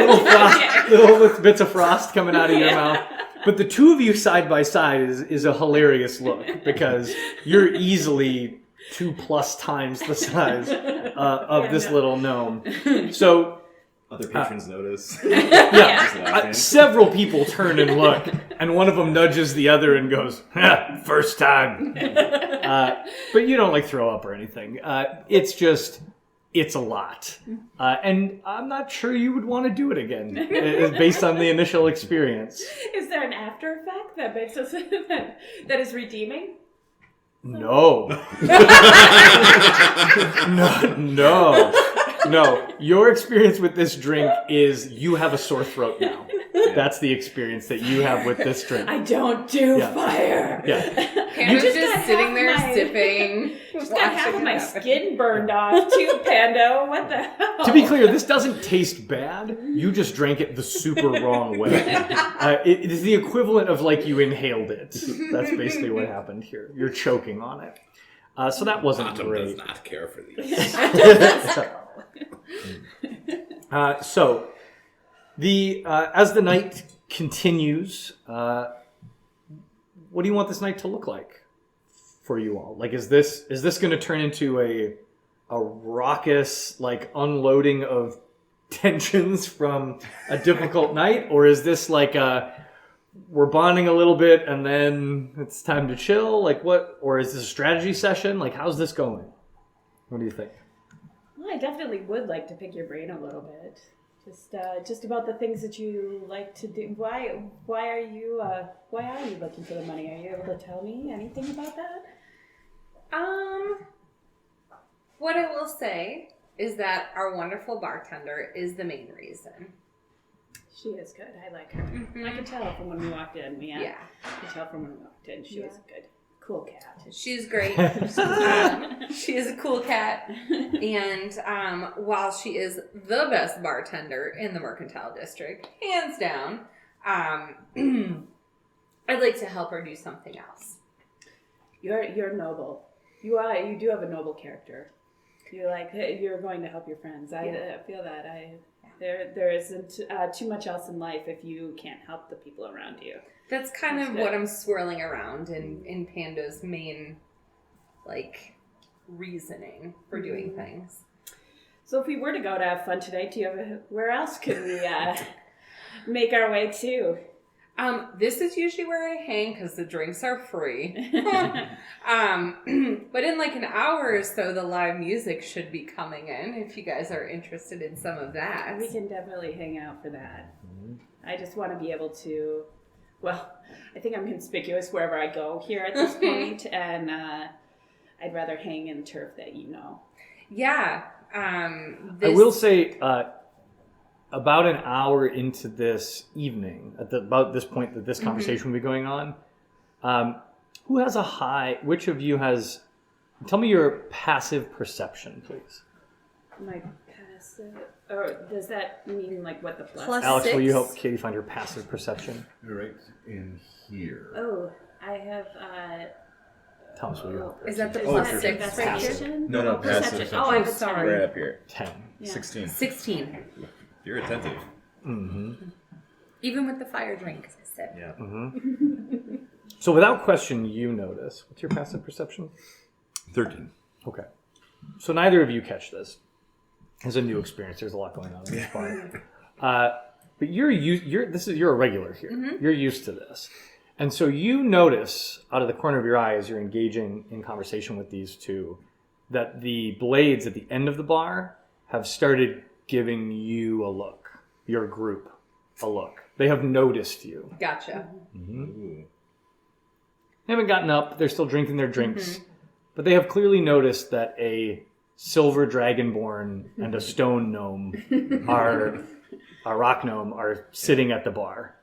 little bits of frost coming out of your mouth. But the 2 of you side by side is a hilarious look, because you're easily 2+ times the size of this little gnome. So Other patrons notice. several people turn and look, and one of them nudges the other and goes, "First time." But you don't throw up or anything. It's just it's a lot. And I'm not sure you would want to do it again based on the initial experience. Is there an after effect that makes us that is redeeming? No. No. Your experience with this drink is you have a sore throat now. That's the experience that you have with this drink. I don't do Yeah. fire. Yeah. Panda's just just got sitting half there my- sipping. Just got half of watching my it happen. skin burned off too, Pando. What the hell? To be clear, this doesn't taste bad. You just drank it the super wrong way. It is the equivalent of like you inhaled it. That's basically what happened here. You're choking on it. So that wasn't Autumn great. does not care for these. So the as the night continues, what do you want this night to look like for you all? Like, is this going to turn into a raucous like unloading of tensions from a difficult night, or is this like we're bonding a little bit and then it's time to chill? Like what? Or is this a strategy session? Like how's this going? What do you think? Well, I definitely would like to pick your brain a little bit. Just about the things that you like to do. Why are you looking for the money? Are you able to tell me anything about that? What I will say is that our wonderful bartender is the main reason. She is good. I like her. I could tell from when we walked in. Yeah. I could tell from when we walked in. She was a good, cool cat. She's great. She is a cool cat. And while she is the best bartender in the Mercantile District, hands down, I'd like to help her do something else. You're noble. You do have a noble character. You're going to help your friends. I feel that. There isn't too much else in life if you can't help the people around you. That's kind That's of good. what I'm swirling around in Panda's main, reasoning for doing things. So if we were to go to have fun tonight, where else could we make our way to? This is usually where I hang because the drinks are free. But in like an hour or so, the live music should be coming in if you guys are interested in some of that. We can definitely hang out for that. I just want to be able to, well, I think I'm conspicuous wherever I go here at this point, and I'd rather hang in turf that you know. Yeah. I will say, about an hour into this evening, about this point that this conversation will be going on, who has a high? Which of you has? Tell me your passive perception, please. My passive, or does that mean like what the Plus Alex, will you 6? help Katie find her passive perception? Right in here. Oh, I have. Thomas, will you help her? Is that the Is plus that 6 right here? investigation? No, passive perception. Oh, I have a sorry. Right up here. 10. Yeah. 16. 16. You're attentive. Mm-hmm. Even with the fire drink. Sip. Yeah. Mm-hmm. So without question, you notice. What's your passive perception? 13. Okay. So neither of you catch this. It's a new experience. There's a lot going on in this bar. But you're a regular here. You're used to this. And so you notice out of the corner of your eye as you're engaging in conversation with these two that the blades at the end of the bar have started giving you a look, your group a look. They have noticed you. Gotcha. Ooh. They haven't gotten up. They're still drinking their drinks. But they have clearly noticed that a silver dragonborn and a stone gnome a rock gnome are sitting at the bar.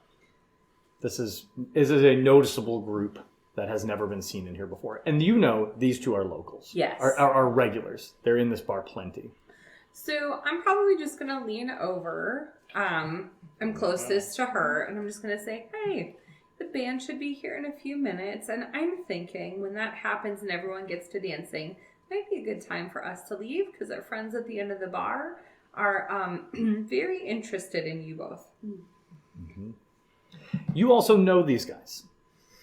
This is a noticeable group that has never been seen in here before. And you know these two are locals. Yes. Are regulars. They're in this bar plenty. So I'm probably just going to lean over. I'm closest to her, and I'm just going to say, hey, the band should be here in a few minutes. And I'm thinking when that happens and everyone gets to dancing, might be a good time for us to leave because our friends at the end of the bar are very interested in you both. Mm-hmm. You also know these guys.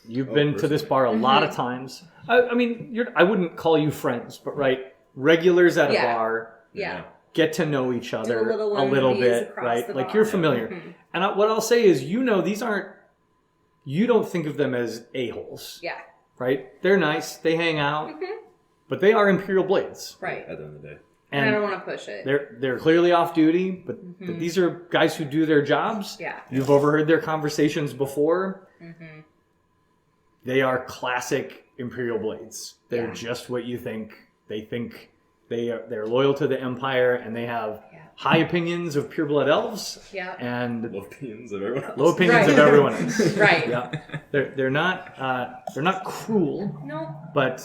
You've been to this bar a lot of times. I mean, I wouldn't call you friends, but regulars at a bar. Yeah. Get to know each other Do a little bit, one-of-these across right? the Like bar. you're familiar. Mhm. And what I'll say is, these aren't, you don't think of them as a-holes, Yeah. right? They're nice, they hang out, Mhm. but they are Imperial Blades. Right. At the end of the day. And I and don't want to push it. they're clearly off duty, but these are guys who do their jobs. Yeah. You've overheard their conversations before. Mm-hmm. They are classic Imperial Blades. They're Yeah. just what you think. They think they're loyal to the Empire, and they have Yeah. high opinions of pureblood elves Yeah. and Low opinions of everyone else. low opinions Right. of everyone else. Right. Yeah, they're not cruel, No. but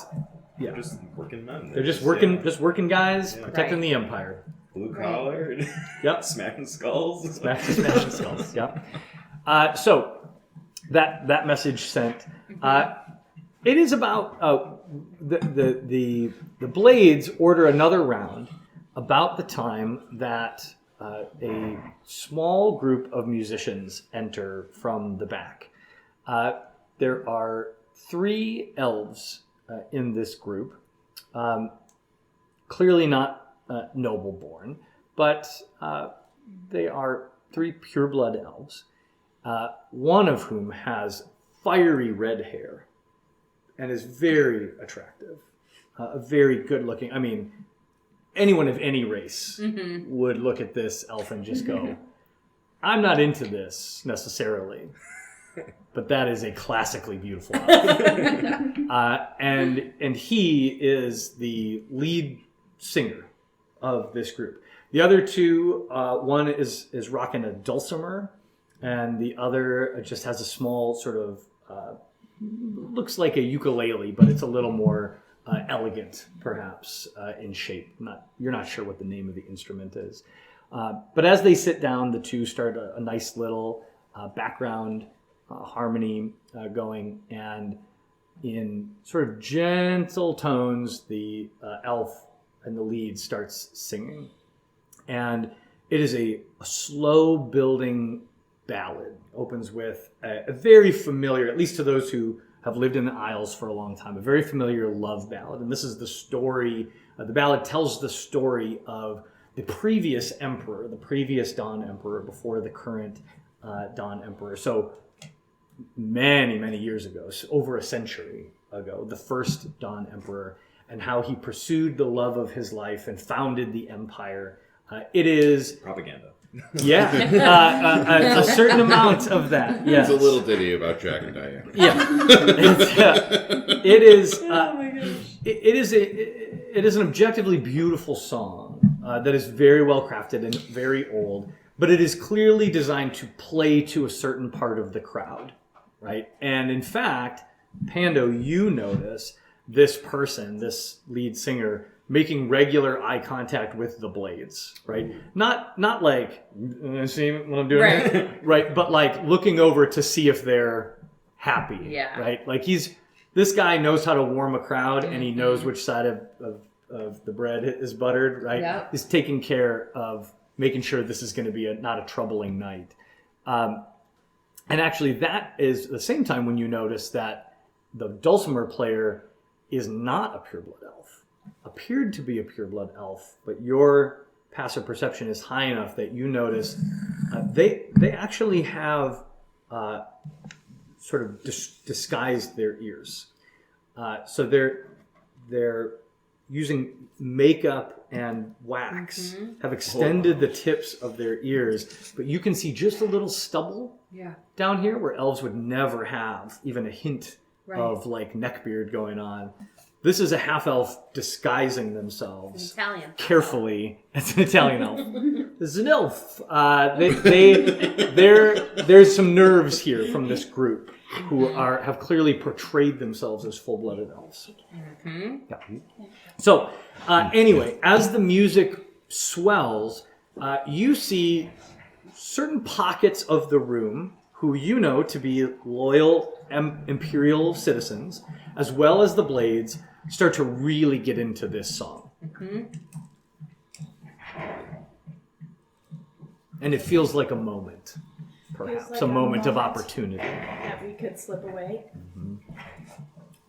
They're just working men. they're just working yeah, just working guys Yeah. protecting Right. the Empire. blue collar, Yep. smacking skulls. Smashing skulls. Yep. So that message sent. It is about the Blades order another round about the time that a small group of musicians enter from the back. There are 3 elves in this group, clearly not noble born, but they are 3 pureblood elves, one of whom has fiery red hair and is very attractive, very good looking. I mean, anyone of any race would look at this elf and just go, I'm not into this necessarily, but that is a classically beautiful elf. And he is the lead singer of this group. The other 2, one is rocking a dulcimer, and the other just has a small sort of looks like a ukulele, but it's a little more elegant, perhaps, in shape. You're not sure what the name of the instrument is. But as they sit down, the 2 start a nice little background harmony going, and in sort of gentle tones, the elf and the lead starts singing. And it is a slow building ballad. Opens with a very familiar, at least to those who have lived in the Isles for a long time, a very familiar love ballad. And this is the story, the ballad tells the story of the previous emperor, the previous Dawn Emperor before the current Dawn Emperor. So many, many years ago, so over a century ago, the first Dawn Emperor, and how he pursued the love of his life and founded the empire. It is Propaganda. a certain amount of that. Yes. It's a little ditty about Jack and Diane. Yeah, it is. Oh my gosh. It is an objectively beautiful song that is very well crafted and very old, but it is clearly designed to play to a certain part of the crowd, right? And in fact, Pando, you notice this person, this lead singer, making regular eye contact with the Blades, right? Not like, see what I'm doing Right. here? Right, but like looking over to see if they're happy, Yeah. right? Like this guy knows how to warm a crowd, and he knows which side of the bread is buttered, right? Yep. He's taking care of making sure this is going to be not a troubling night. And actually, that is the same time when you notice that the dulcimer player is not a pureblood elf. Appeared to be a pureblood elf, but your passive perception is high enough that you notice they actually have sort of disguised their ears. So they're using makeup and wax, have extended the tips of their ears, but you can see just a little stubble Yeah. down here where elves would never have even a hint Right. of like neckbeard going on. This is a half elf disguising themselves Italian. carefully. It's an Italian elf. This is an elf. There's some nerves here from this group who have clearly portrayed themselves as full-blooded elves. Yeah. So anyway, as the music swells, you see certain pockets of the room who you know to be loyal Imperial citizens, as well as the Blades, start to really get into this song. And it feels like a moment, perhaps, like a a moment of moment. opportunity. That we could slip away.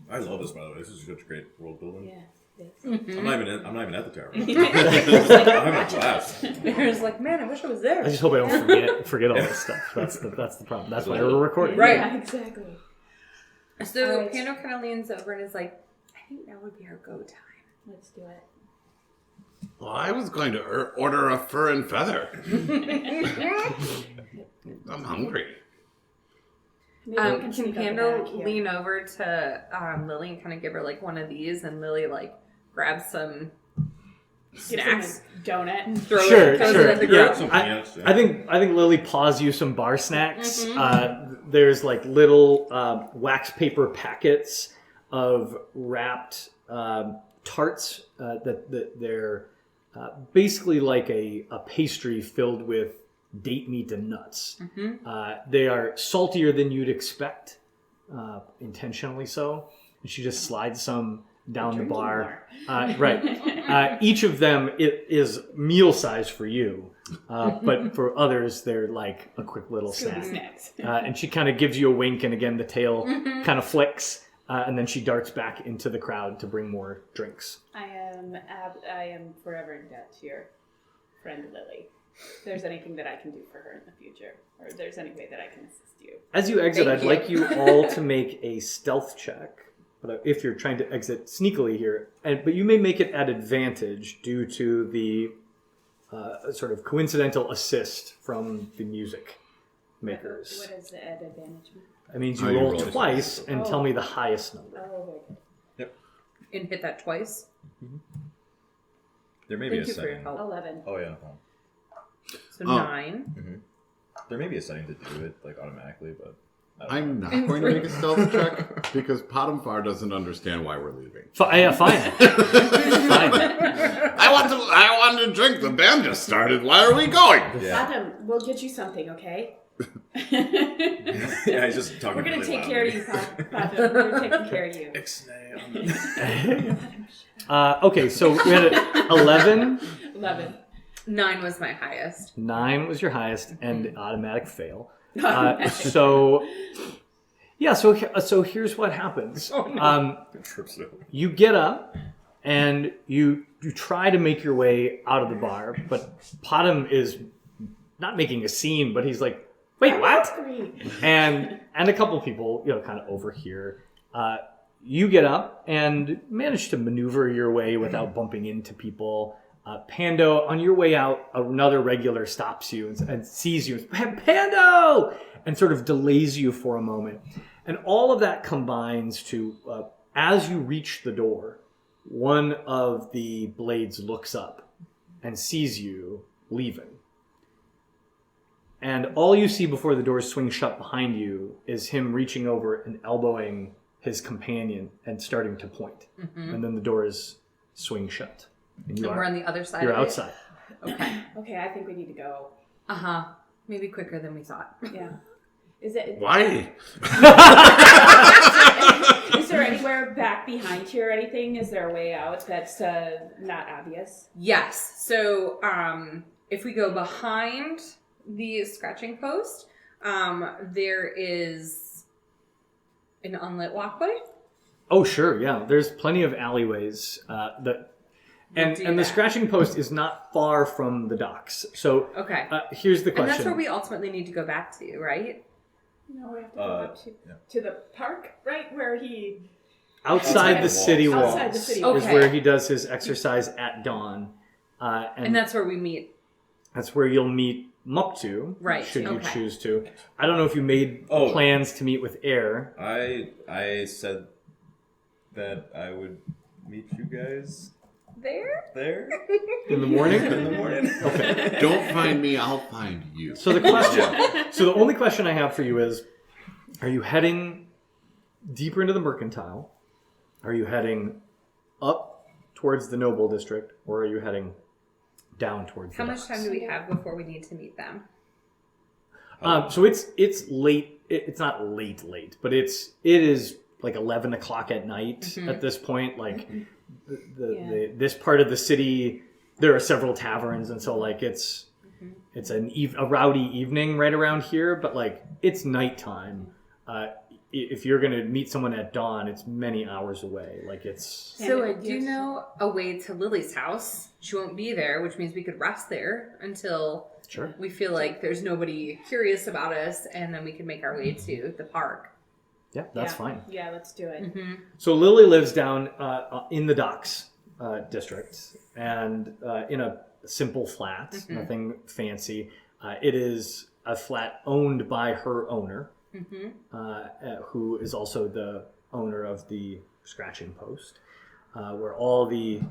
I love this, by the way. This is such great world building. Yeah. Yes. I'm not even at the tower. I'm having a blast. There's like, man, I wish I was I there. just hope I don't forget all this stuff. That's the problem. That's why we're recording. Right. Yeah, exactly. So Alright. Pando kind of leans over and is like, I think now would be our go time. Let's do it. Well, I was going to order a fur and feather. I'm hungry. Maybe we Can sneak out the Pando back here. lean over to Lily and kind of give her like one of these, and Lily like grabs some Gives him snacks, a donut. throws Sure, it in sure. the Yeah, group. Some I, peanuts, yeah. I think Lily paws you some bar snacks. Mm-hmm. There's like little wax paper packets of wrapped tarts that they're basically like a pastry filled with date meat and nuts. They are saltier than you'd expect, intentionally so. And she just slides some down the Drinking bar. Right. Each of them is meal size for you, but for others they're like a quick little Scooby snack. snacks. And she kind of gives you a wink, and again the tail kind of flicks, and then she darts back into the crowd to bring more drinks. I am forever in debt to your friend Lily. If there's anything that I can do for her in the future, or if there's any way that I can assist you. As you exit, Thank I'd you. like you all to make a stealth check. But if you're trying to exit sneakily here, but you may make it at advantage due to the sort of coincidental assist from the music makers. What is the advantage? That means Oh, you you roll roll twice and Oh. tell me the highest number. Oh, very good. And hit that twice. There may be Thank a you for your setting. help. 11. Oh yeah. So Oh. 9. There may be a setting to do it like automatically, but I don't I'm know. not going to make a stealth check because Potamfar doesn't understand why we're leaving. Yeah, fine. Fine. I want to drink. The band just started. Why are we going? Yeah. Adam, we'll get you something, okay? Yeah, he's just talking. We're gonna really take loudly. care of you, Pato. We're taking care of you. Okay, so we had 11. 11. 9 was my highest. 9 was your highest, and automatic fail. So here's what happens. Trips it over. You get up and you try to make your way out of the bar, but Potham is not making a scene, but he's like, "Wait, what?" And a couple people, kind of overhear. You get up and manage to maneuver your way without bumping into people. Pando, on your way out, another regular stops you and sees you. Pando! And sort of delays you for a moment. And all of that combines to, as you reach the door, one of the blades looks up and sees you leaving. And all you see before the doors swing shut behind you is him reaching over and elbowing his companion and starting to point. And then the doors swing shut. And you And we're are, on the other side you're of it? outside. Okay. Okay, I think we need to go. Uh-huh. Maybe quicker than we thought. Yeah. Is it? Why? Is there anywhere back behind here or anything? Is there a way out that's not obvious? Yes. So if we go behind the scratching post, there is an unlit walkway. Oh, sure, yeah. There's plenty of alleyways and do the that. scratching post is not far from the docks. So Okay. here's the And question. that's where we ultimately need to go back to, right? No, we have to go up yeah. to the park, right? Where he... outside the city walls Outside the city is walls. Okay. where he does his exercise at dawn. And that's where we meet. that's where you'll meet Muktu, Right, should you okay. choose to. I don't know if you made Oh. plans to meet with Air. I said that I would meet you guys there In the morning? in the morning. Okay. Don't find me. I'll find you. So the only question I have for you is, are you heading deeper into the Mercantile? Are you heading up towards the Noble District? Or are you heading down towards How the much docks? time do we have before we need to meet them? So it's late. It's not late, but it is like 11 o'clock at night at this point. Like this part of the city, there are several taverns, and so like it's a rowdy evening right around here. But like it's nighttime. If you're gonna meet someone at dawn, it's many hours away. Like it's So I do know a way to Lily's house. She won't be there, which means we could rest there until sure. we feel like there's nobody curious about us, and then we can make our way to the park. Yeah, that's fine. Yeah, let's do it. So Lily lives down in the docks district, and in a simple flat, nothing fancy. It is a flat owned by her owner, who is also the owner of the scratching post, where all the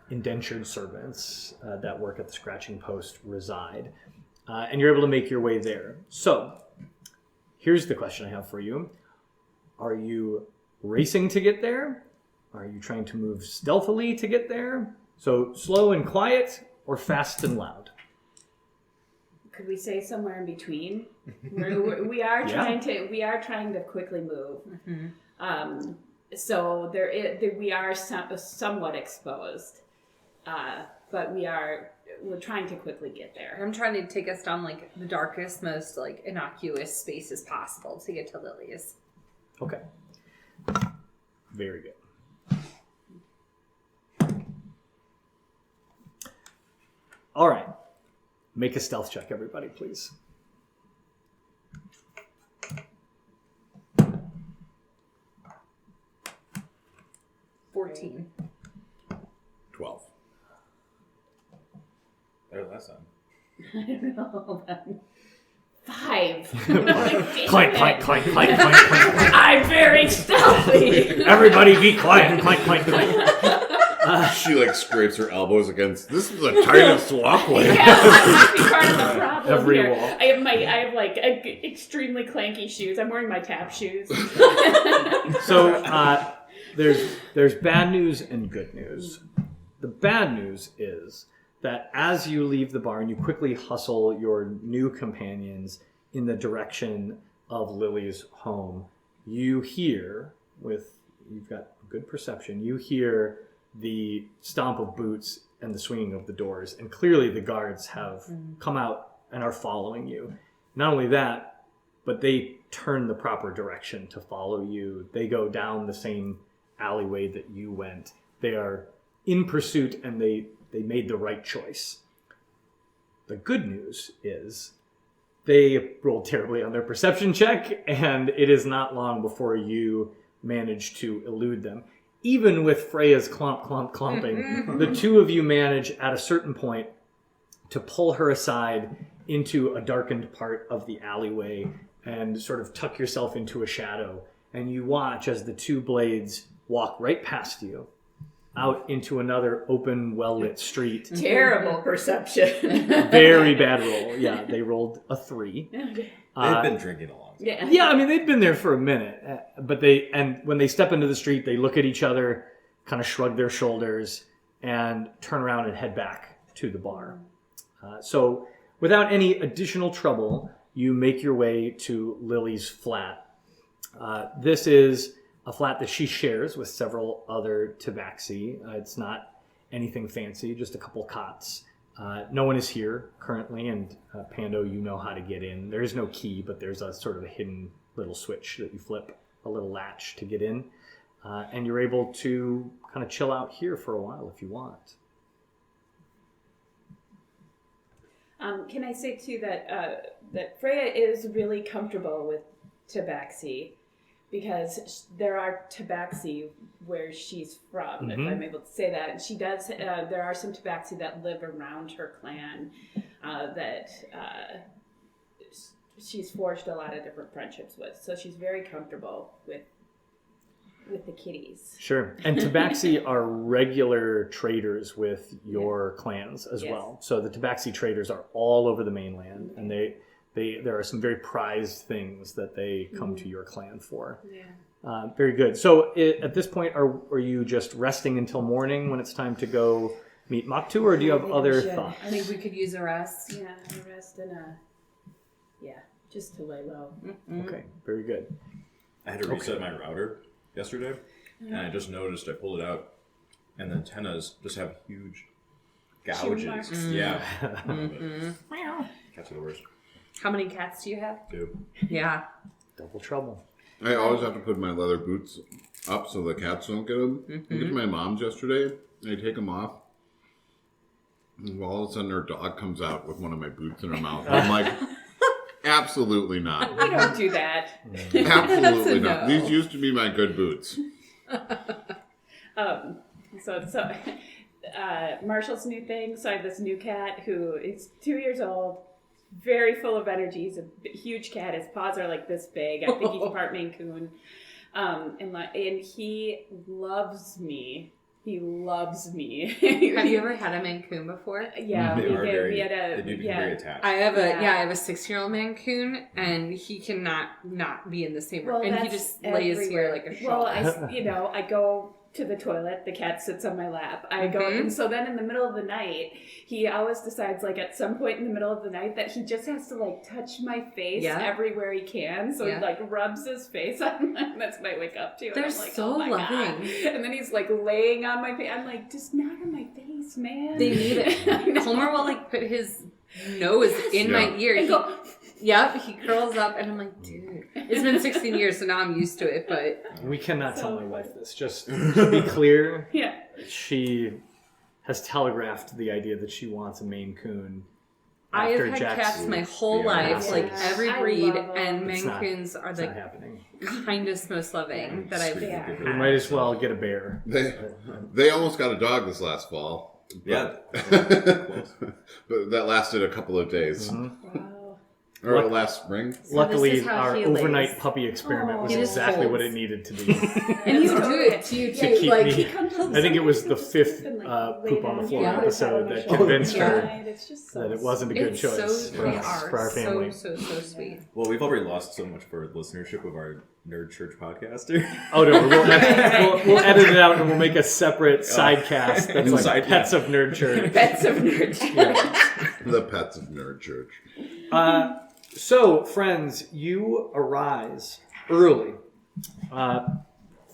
indentured servants that work at the scratching post reside. And you're able to make your way there. So, here's the question I have for you. Are you racing to get there? Are you trying to move stealthily to get there? So, slow and quiet, or fast and loud? Could we say somewhere in between? We are trying to quickly move. So we are somewhat exposed, but we're trying to quickly get there. I'm trying to take us down like the darkest, most like innocuous spaces possible to get to Lily's. Okay. Very good. All right. Make a stealth check, everybody, please. $14. 12. Better than last time. I don't know. 5. Clank, clank, clank, clank, clank, clank. I'm very stealthy. Everybody be quiet. Clank, clank, clank. She like scrapes her elbows against. This is the tightest walkway. Yeah, that might be part of the problem Every here. wall. I have like extremely clanky shoes. I'm wearing my tap shoes. So there's bad news and good news. The bad news is that as you leave the barn, you quickly hustle your new companions in the direction of Lily's home. You hear, you've got good perception, you hear the stomp of boots and the swinging of the doors, and clearly the guards have come out and are following you. Not only that, but they turn the proper direction to follow you. They go down the same alleyway that you went. They are in pursuit, and they made the right choice. The good news is they rolled terribly on their perception check, and it is not long before you manage to elude them. Even with Freya's clomping, the two of you manage at a certain point to pull her aside into a darkened part of the alleyway and sort of tuck yourself into a shadow. And you watch as the two blades walk right past you out into another open, well-lit street. Terrible perception. Very bad roll. Yeah, they rolled a 3. They've been drinking a long time. Yeah. I mean, they'd been there for a minute, but when they step into the street, they look at each other, kind of shrug their shoulders, and turn around and head back to the bar. So without any additional trouble, you make your way to Lily's flat. This is a flat that she shares with several other tabaxi. It's not anything fancy, just a couple cots. No one is here currently, and Pando, you know how to get in. There is no key, but there's a sort of a hidden little switch that you flip, a little latch to get in. And you're able to kind of chill out here for a while if you want. Can I say too that Freya is really comfortable with tabaxi, because there are tabaxi where she's from, if I'm able to say that. And she does. There are some tabaxi that live around her clan that she's forged a lot of different friendships with. So she's very comfortable with the kitties. Sure. And tabaxi are regular traders with your clans as well. So the tabaxi traders are all over the mainland, and there are some very prized things that they come to your clan for. Yeah. Very good. So at this point, are you just resting until morning when it's time to go meet Maktu, or do you have other thoughts? I think we could use a rest. Yeah, a rest and just to lay low. Okay, very good. I had to reset my router yesterday, and I just noticed I pulled it out, and the antennas just have huge gouges. marks. Yeah. Cats are the worst. How many cats do you have? 2. Yeah. Double trouble. I always have to put my leather boots up so the cats don't get them. I get to my mom's yesterday, and I take them off. And all of a sudden, her dog comes out with one of my boots in her mouth. I'm like, absolutely not. We don't do that. Absolutely not. No. These used to be my good boots. So Marshall's new thing. So I have this new cat who is 2 years old, very full of energy. He's a huge cat. His paws are like this big. I think he's part Maine Coon. And he loves me. He loves me. Have you ever had a Maine Coon before? Yeah, They are very, we had a they do become very attached. I have Yeah. I have a 6-year-old Maine Coon, and he cannot not be in the same room, Well, and he that's just lays here everywhere. like a shawl. Well, I go to the toilet. The cat sits on my lap. I go, Mhm. and so then in the middle of the night, he always decides, like at some point in the middle of the night, that he just has to like touch my face Yeah. everywhere he can. So Yeah. he like rubs his face on my, that's what I wake up to. And They're I'm like, so oh my God. loving. And then he's like laying on my face. I'm like, just not on my face, man. They need I know. it. Homer will like put his nose in my ear. And He, go, he curls up, and I'm like, dude. It's been 16 years, so now I'm used to it. But We cannot tell So- my wife this. Just to be clear, yeah. she has telegraphed the idea that she wants a Maine Coon. I have after had Jack's- cats my whole Yeah. life, like Yeah. every I breed, love them. and It's Maine not- Coons are It's the not happening. kindest, most loving that I've. Sweet. Yeah. We might as well get a bear. They almost got a dog this last fall. Yeah. But that lasted a couple of days. Mhm. Wow. Or last spring. Luckily, this is how our he overnight lays. puppy experiment was Oh. He just exactly what folds. it needed to be. And you do it to you To too, keep like me- He comes up I think it was the sometimes fifth and, like, poop lay on the down floor here, episode put that it on convinced my her side. It's just so that it wasn't a good it's choice so for they us, are for our family. so sweet. Well, we've already lost so much for listenership of our Nerd Church podcaster. Oh no, we'll edit it out and we'll make a separate sidecast that's New like side- Pets of Nerd Church. Pets of nerd. The Pets of Nerd Church. So, friends, you arise early.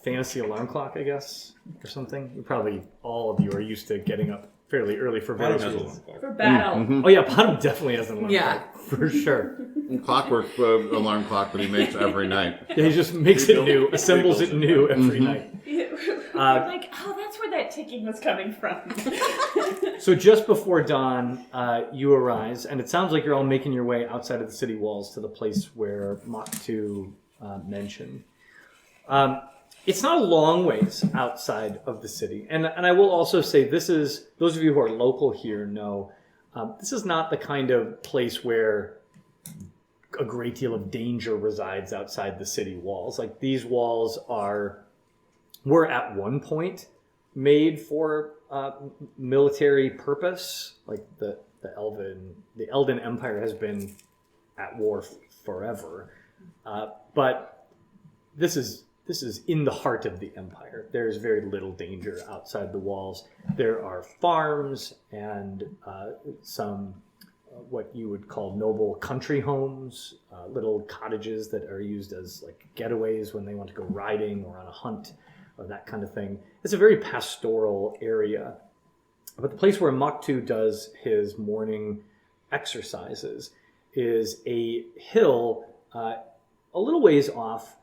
Fantasy alarm clock, I guess, or something. Probably all of you are used to getting up fairly early for Bottom various has a reasons. alarm clock. For battle. Oh yeah, Bottom definitely has an alarm Yeah. clock, for sure. Clockwork alarm clock that he makes every night. Yeah, he just makes it new, assembles it new every night. We're like, oh, that's where that ticking was coming from. So just before dawn, you arise, and it sounds like you're all making your way outside of the city walls to the place where Mach 2 mentioned. It's not a long ways outside of the city, and I will also say this is, those of you who are local here know, this is not the kind of place where a great deal of danger resides outside the city walls. Like these walls were at one point made for military purpose. Like the Elden Empire has been at war forever, but this is in the heart of the empire. There's very little danger outside the walls. There are farms and some what you would call noble country homes, little cottages that are used as like getaways when they want to go riding or on a hunt or that kind of thing. It's a very pastoral area. But the place where Mach 2 does his morning exercises is a hill a little ways off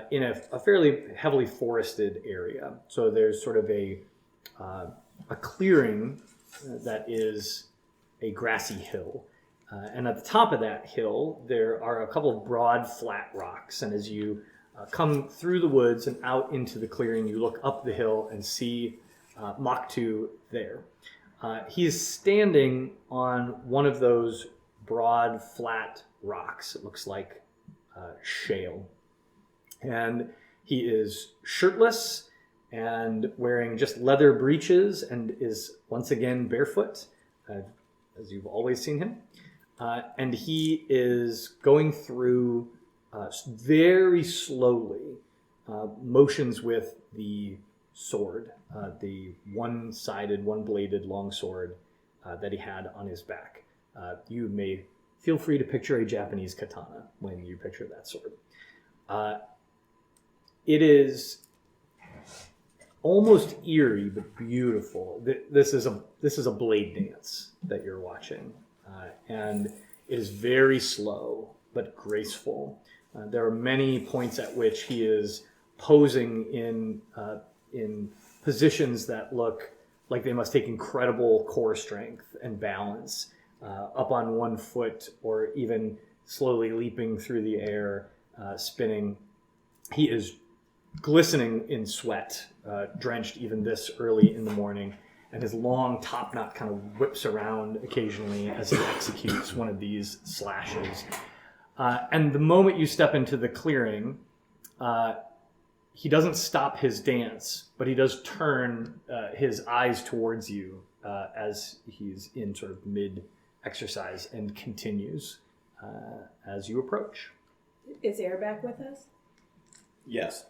in a fairly heavily forested area. So there's sort of a clearing that is a grassy hill. And at the top of that hill, there are a couple of broad, flat rocks. And as you come through the woods and out into the clearing, you look up the hill and see Mach 2 there. He is standing on one of those broad, flat rocks. It looks like shale. And he is shirtless and wearing just leather breeches and is once again barefoot, as you've always seen him. And he is going through very slowly motions with the sword, the one-sided, one-bladed long sword that he had on his back. You may feel free to picture a Japanese katana when you picture that sword. It is almost eerie but beautiful. This is a blade dance that you're watching, and it is very slow but graceful. There are many points at which he is posing in positions that look like they must take incredible core strength and balance, up on one foot or even slowly leaping through the air, spinning. He is glistening in sweat, drenched even this early in the morning, and his long top knot kind of whips around occasionally as he executes one of these slashes. And the moment you step into the clearing, he doesn't stop his dance, but he does turn his eyes towards you as he's in sort of mid-exercise and continues as you approach. Is Air back with us? Yes.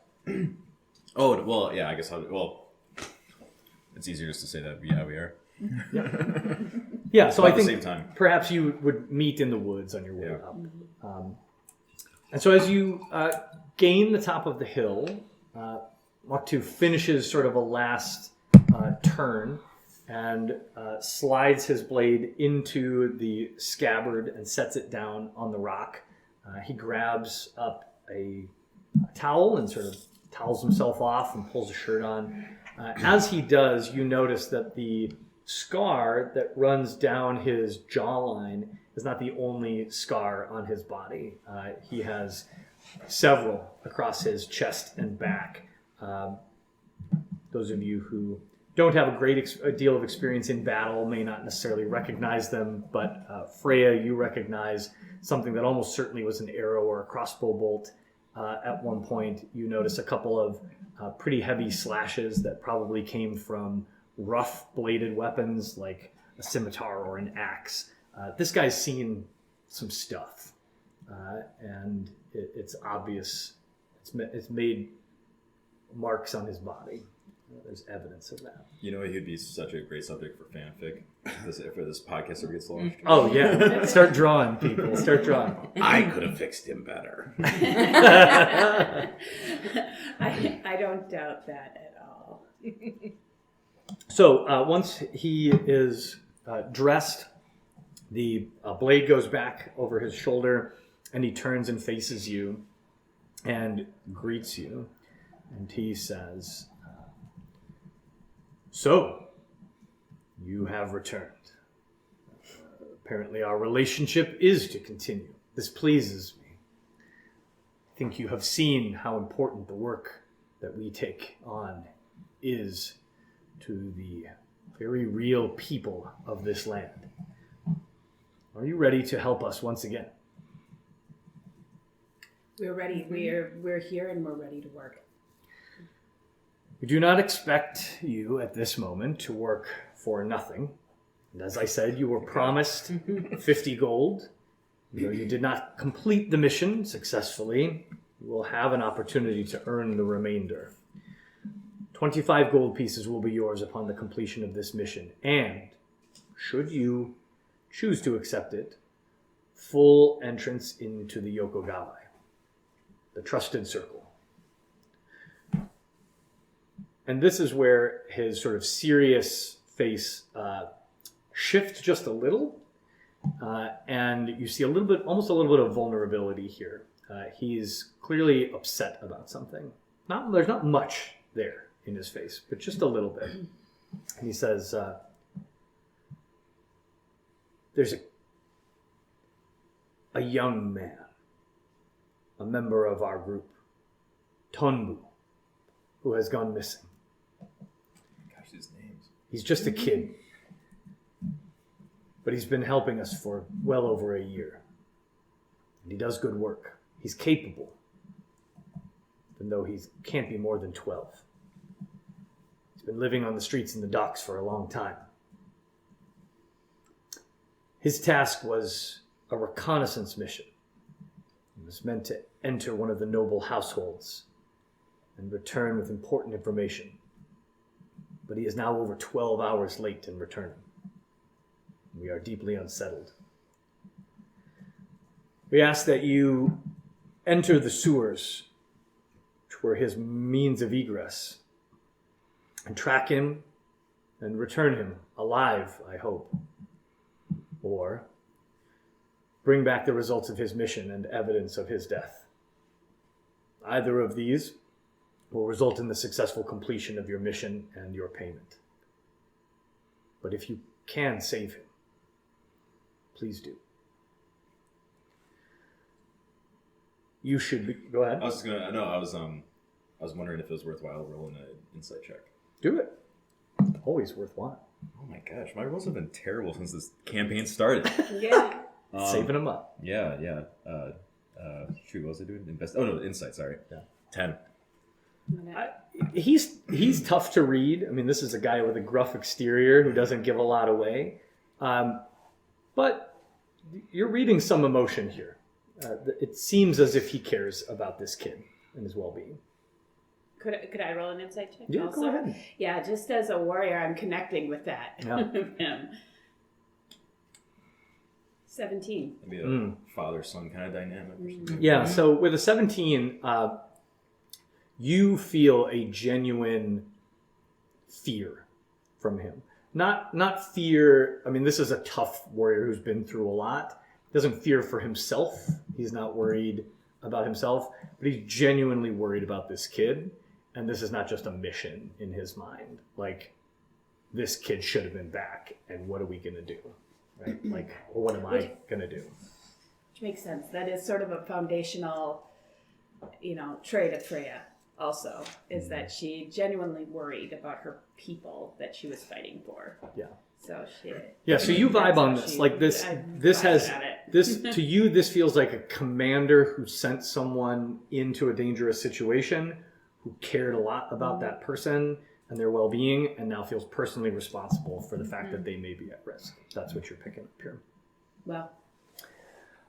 Oh, well, yeah, I guess it's easier just to say that, yeah, we are. Yeah, so About I think the same time. perhaps you would meet in the woods on your way Yeah. up. And so as you gain the top of the hill, Moktu finishes sort of a last turn and slides his blade into the scabbard and sets it down on the rock. He grabs up a towel and sort of towels himself off and pulls a shirt on. As he does, you notice that the scar that runs down his jawline is not the only scar on his body. He has several across his chest and back. Those of you who don't have a deal of experience in battle may not necessarily recognize them, but Freya, you recognize something that almost certainly was an arrow or a crossbow bolt. At one point, you notice a couple of pretty heavy slashes that probably came from rough bladed weapons like a scimitar or an axe. This guy's seen some stuff, and it's obvious. It's made marks on his body. There's evidence of that. You know, he'd be such a great subject for fanfic if this podcast ever gets launched. Oh yeah, start drawing, people. Start drawing. I could have fixed him better. I don't doubt that at all. So once he is dressed, the blade goes back over his shoulder, and he turns and faces you and greets you. And he says, "So, you have returned. Apparently our relationship is to continue. This pleases me. I think you have seen how important the work that we take on is to the very real people of this land. Are you ready to help us once again?" We're ready. We're here and we're ready to work. We do not expect you at this moment to work for nothing. And as I said, you were promised 50 gold. Though you did not complete the mission successfully, you will have an opportunity to earn the remainder. 25 gold pieces will be yours upon the completion of this mission. And, should you choose to accept it, full entrance into the Yokogawai, the trusted circle. And this is where his sort of serious face shifts just a little, and you see almost a little bit of vulnerability here. He's clearly upset about something. There's not much there in his face, but just a little bit. And he says, "There's a young man, a member of our group, Tonbu, who has gone missing. Gosh, these names. He's just a kid, but he's been helping us for well over a year. And he does good work. He's capable, even though he can't be more than 12. He's been living on the streets and the docks for a long time. His task was a reconnaissance mission. He was meant to enter one of the noble households and return with important information. But he is now over 12 hours late in returning. We are deeply unsettled. We ask that you enter the sewers, which were his means of egress, and track him and return him alive, I hope. Or bring back the results of his mission and evidence of his death. Either of these will result in the successful completion of your mission and your payment. But if you can save him, please do. You should be... Go ahead. I was just gonna. No, I was. I was wondering if it was worthwhile rolling an insight check. Do it. Always worthwhile. Oh my gosh, my rolls have been terrible since this campaign started. Yeah. Saving them up. Yeah. Shoot, what was I doing? Insight. Sorry. Yeah. 10. He's tough to read. I mean, this is a guy with a gruff exterior who doesn't give a lot away. But you're reading some emotion here. It seems as if he cares about this kid and his well-being. Could I roll an insight check? Yeah, also? go ahead. Yeah, just as a warrior, I'm connecting with that. Yeah. 17. Maybe a father-son kind of dynamic or something. Yeah, so with a 17, you feel a genuine fear from him. Not fear, I mean, this is a tough warrior who's been through a lot. Doesn't fear for himself. He's not worried about himself, but he's genuinely worried about this kid. And this is not just a mission in his mind. Like, this kid should have been back, and what are we going to do? Right? Like, or what am I going to do? Which makes sense. That is sort of a foundational, trait of Freya also, is that she genuinely worried about her people that she was fighting for. Yeah. So she... Yeah, so you vibe on this. Like, this to you, this feels like a commander who sent someone into a dangerous situation, who cared a lot about that person and their well-being, and now feels personally responsible for the fact that they may be at risk. That's what you're picking up here. Well,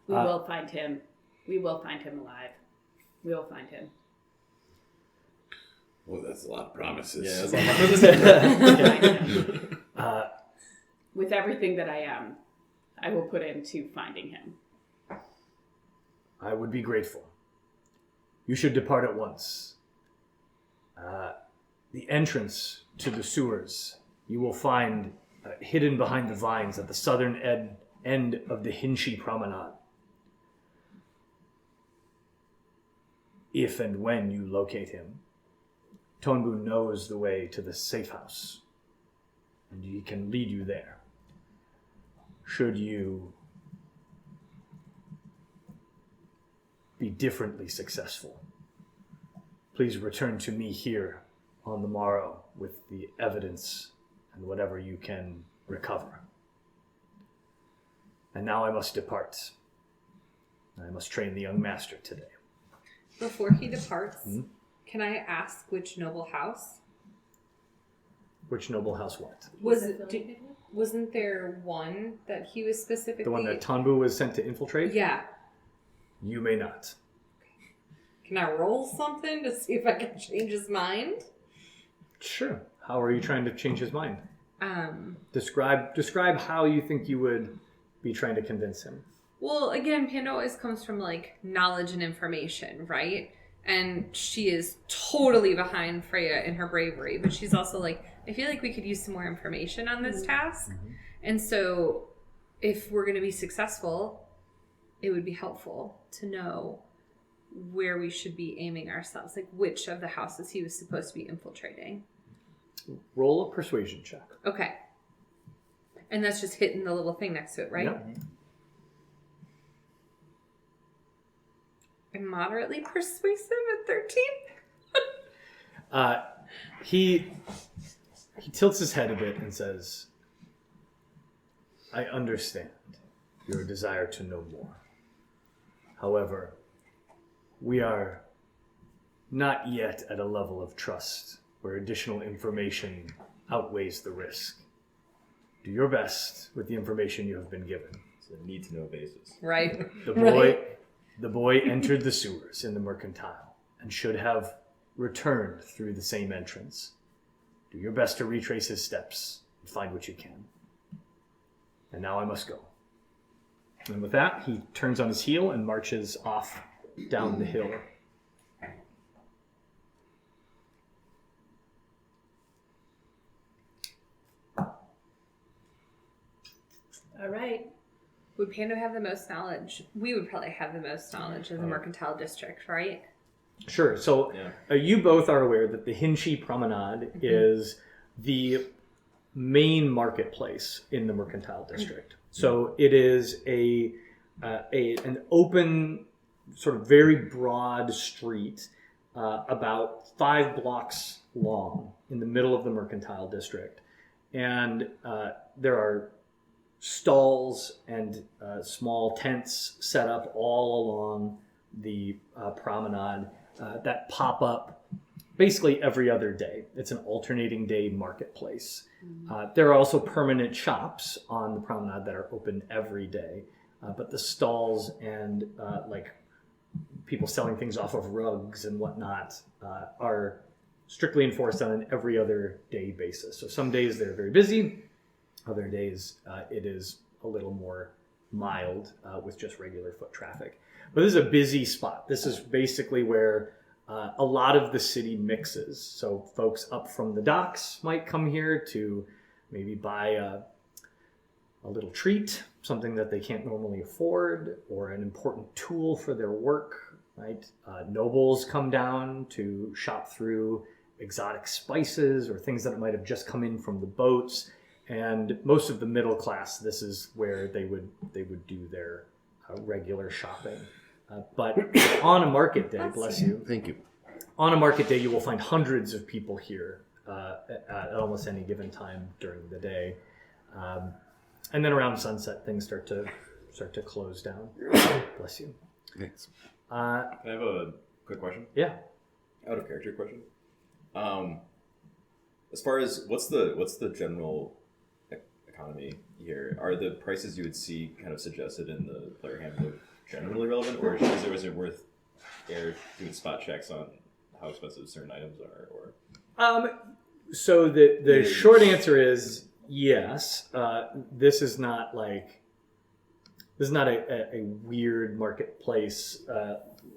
we will find him. We will find him alive. We will find him. Oh, that's a lot of promises. Yeah, that's a lot. With everything that I am, I will put into finding him. I would be grateful. You should depart at once. The entrance to the sewers you will find hidden behind the vines at the southern end of the Hinshi Promenade. If and when you locate him, Tonbu knows the way to the safe house, and he can lead you there. Should you be differently successful, please return to me here on the morrow with the evidence and whatever you can recover. And now I must depart. I must train the young master today. Before he departs, can I ask which noble house? Which noble house what? Wasn't there one that he was specifically... The one that Tonbu was sent to infiltrate? Yeah. You may not. Can I roll something to see if I can change his mind? Sure. How are you trying to change his mind? Describe how you think you would be trying to convince him. Well, again, Panda always comes from, knowledge and information, right? And she is totally behind Freya in her bravery, but she's also I feel like we could use some more information on this task. And so if we're going to be successful, it would be helpful to know where we should be aiming ourselves, which of the houses he was supposed to be infiltrating. Roll a persuasion check. Okay. And that's just hitting the little thing next to it, right? Yep. I'm moderately persuasive at 13. He tilts his head a bit and says, I understand your desire to know more. However, we are not yet at a level of trust where additional information outweighs the risk. Do your best with the information you have been given. It's a need-to-know basis. Right. The boy entered the sewers in the Mercantile and should have returned through the same entrance. Do your best to retrace his steps and find what you can. And now I must go. And with that, he turns on his heel and marches off down the hill. All right. Would Pando have the most knowledge? We would probably have the most knowledge of the Mercantile District, right? Sure. So you both are aware that the Hinshi Promenade is the main marketplace in the Mercantile District. So it is an open, sort of very broad street about 5 blocks long in the middle of the Mercantile District. And there are stalls and small tents set up all along the promenade that pop up basically every other day. It's an alternating day marketplace. There are also permanent shops on the promenade that are open every day. But the stalls and like people selling things off of rugs and whatnot are strictly enforced on an every other day basis. So some days they're very busy, other days it is a little more mild with just regular foot traffic. But this is a busy spot. This is basically where a lot of the city mixes. So folks up from the docks might come here to maybe buy a little treat, something that they can't normally afford, or an important tool for their work, right? Nobles come down to shop through exotic spices or things that might have just come in from the boats. And most of the middle class, this is where they would do their regular shopping. But on a market day, bless you. Thank you. On a market day, you will find hundreds of people here at almost any given time during the day. And then around sunset, things start to close down. Bless you. Thanks. Can I have a quick question? Yeah. Out of character question. As far as what's the general economy here? Are the prices you would see kind of suggested in the player handbook generally relevant, or is it worth Air doing spot checks on how expensive certain items are? Or So the short answer is yes. This is not a weird marketplace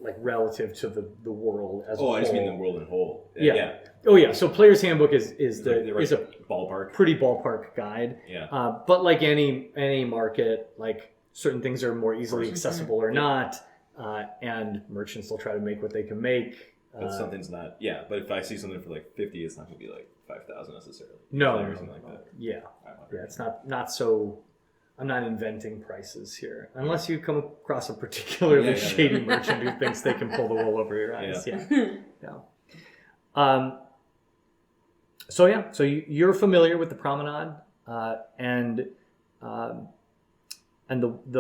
like relative to the world as a whole. I just mean the world in whole. Yeah. Oh yeah. So Player's Handbook is a ballpark, pretty ballpark guide. Yeah. But like any market, like certain things are more easily accessible or not, and merchants will try to make what they can make. But something's not. Yeah. But if I see something for like 50, it's not going to be like 5,000 necessarily. No. Or something like that. Yeah. It's not so. I'm not inventing prices here, unless you come across a particularly shady merchant who thinks they can pull the wool over your eyes. So you're familiar with the promenade, and the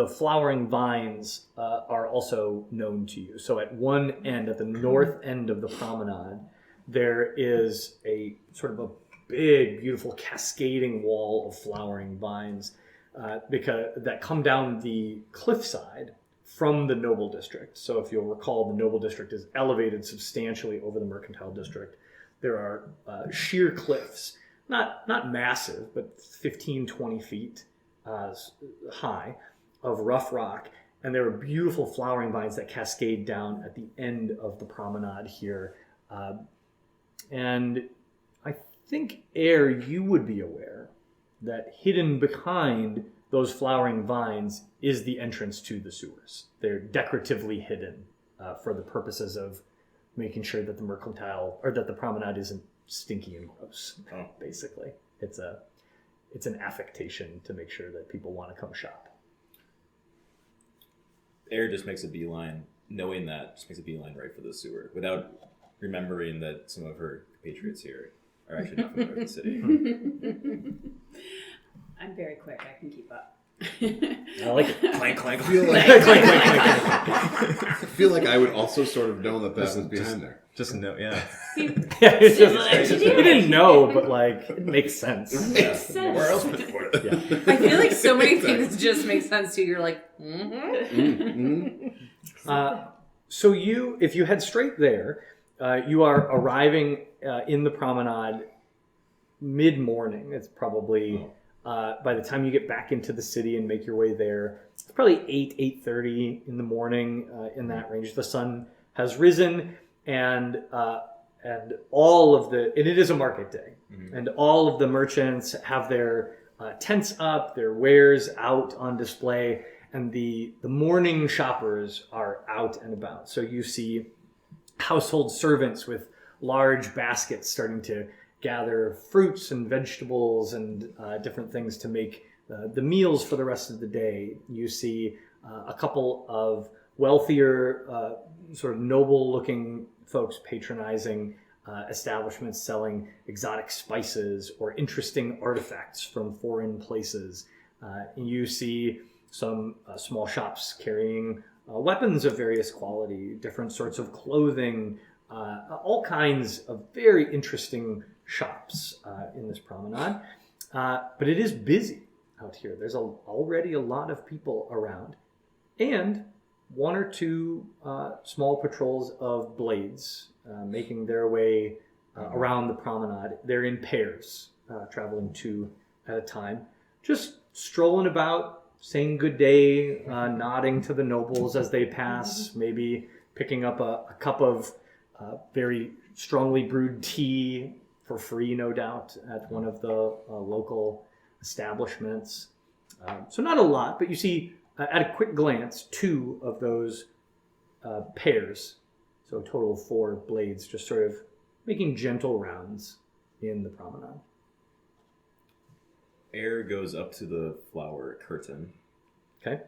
flowering vines are also known to you. So at one end, at the north end of the promenade, there is a sort of a big, beautiful cascading wall of flowering vines. That come down the cliffside from the Noble District. So if you'll recall, the Noble District is elevated substantially over the Mercantile District. There are sheer cliffs, not massive, but 15, 20 feet high of rough rock. And there are beautiful flowering vines that cascade down at the end of the promenade here. And I think, Air, you would be aware that hidden behind those flowering vines is the entrance to the sewers. They're decoratively hidden for the purposes of making sure that the promenade isn't stinky and gross. Basically, it's an affectation to make sure that people want to come shop. Air just makes a beeline, knowing that, just makes a beeline right for the sewer without remembering that some of her compatriots here are actually not familiar with the city. I'm very quick. I can keep up. I like it. Clank, clank. I feel like, I feel like I would also sort of know that was behind there. Just no, yeah. It's just, you didn't know, but like it makes sense. Makes sense. Where else would you put it? Yeah. I feel like so many things just make sense to you. You're like, So if you head straight there, you are arriving in the promenade mid-morning. It's probably by the time you get back into the city and make your way there, it's probably 8:30 in the morning, in that range. The sun has risen, and all of and it is a market day, and all of the merchants have their tents up, their wares out on display, and the morning shoppers are out and about. So you see household servants with large baskets starting to gather fruits and vegetables and different things to make the meals for the rest of the day. You see a couple of wealthier, sort of noble-looking folks patronizing establishments selling exotic spices or interesting artifacts from foreign places. And you see some small shops carrying weapons of various quality, different sorts of clothing, all kinds of very interesting shops in this promenade. But it is busy out here. There's already a lot of people around. And one or two small patrols of blades making their way around the promenade. They're in pairs, traveling two at a time, just strolling about, saying good day, nodding to the nobles as they pass, maybe picking up a cup of very strongly brewed tea for free, no doubt, at one of the local establishments. So not a lot, but you see at a quick glance, two of those pairs, so a total of 4 blades, just sort of making gentle rounds in the promenade. Air goes up to the flower curtain. Okay.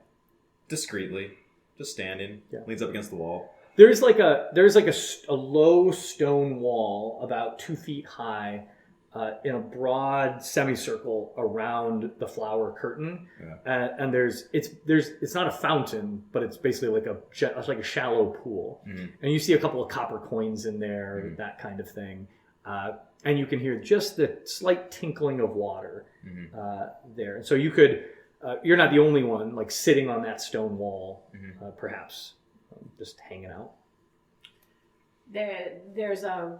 Discreetly, just standing, Yeah. leans up against the wall. There's like a low stone wall about 2 feet high in a broad semicircle around the flower curtain, and it's not a fountain, but it's basically like a shallow pool, and you see a couple of copper coins in there, that kind of thing, and you can hear just the slight tinkling of water there. And so you could, you're not the only one like sitting on that stone wall, perhaps just hanging out. There's a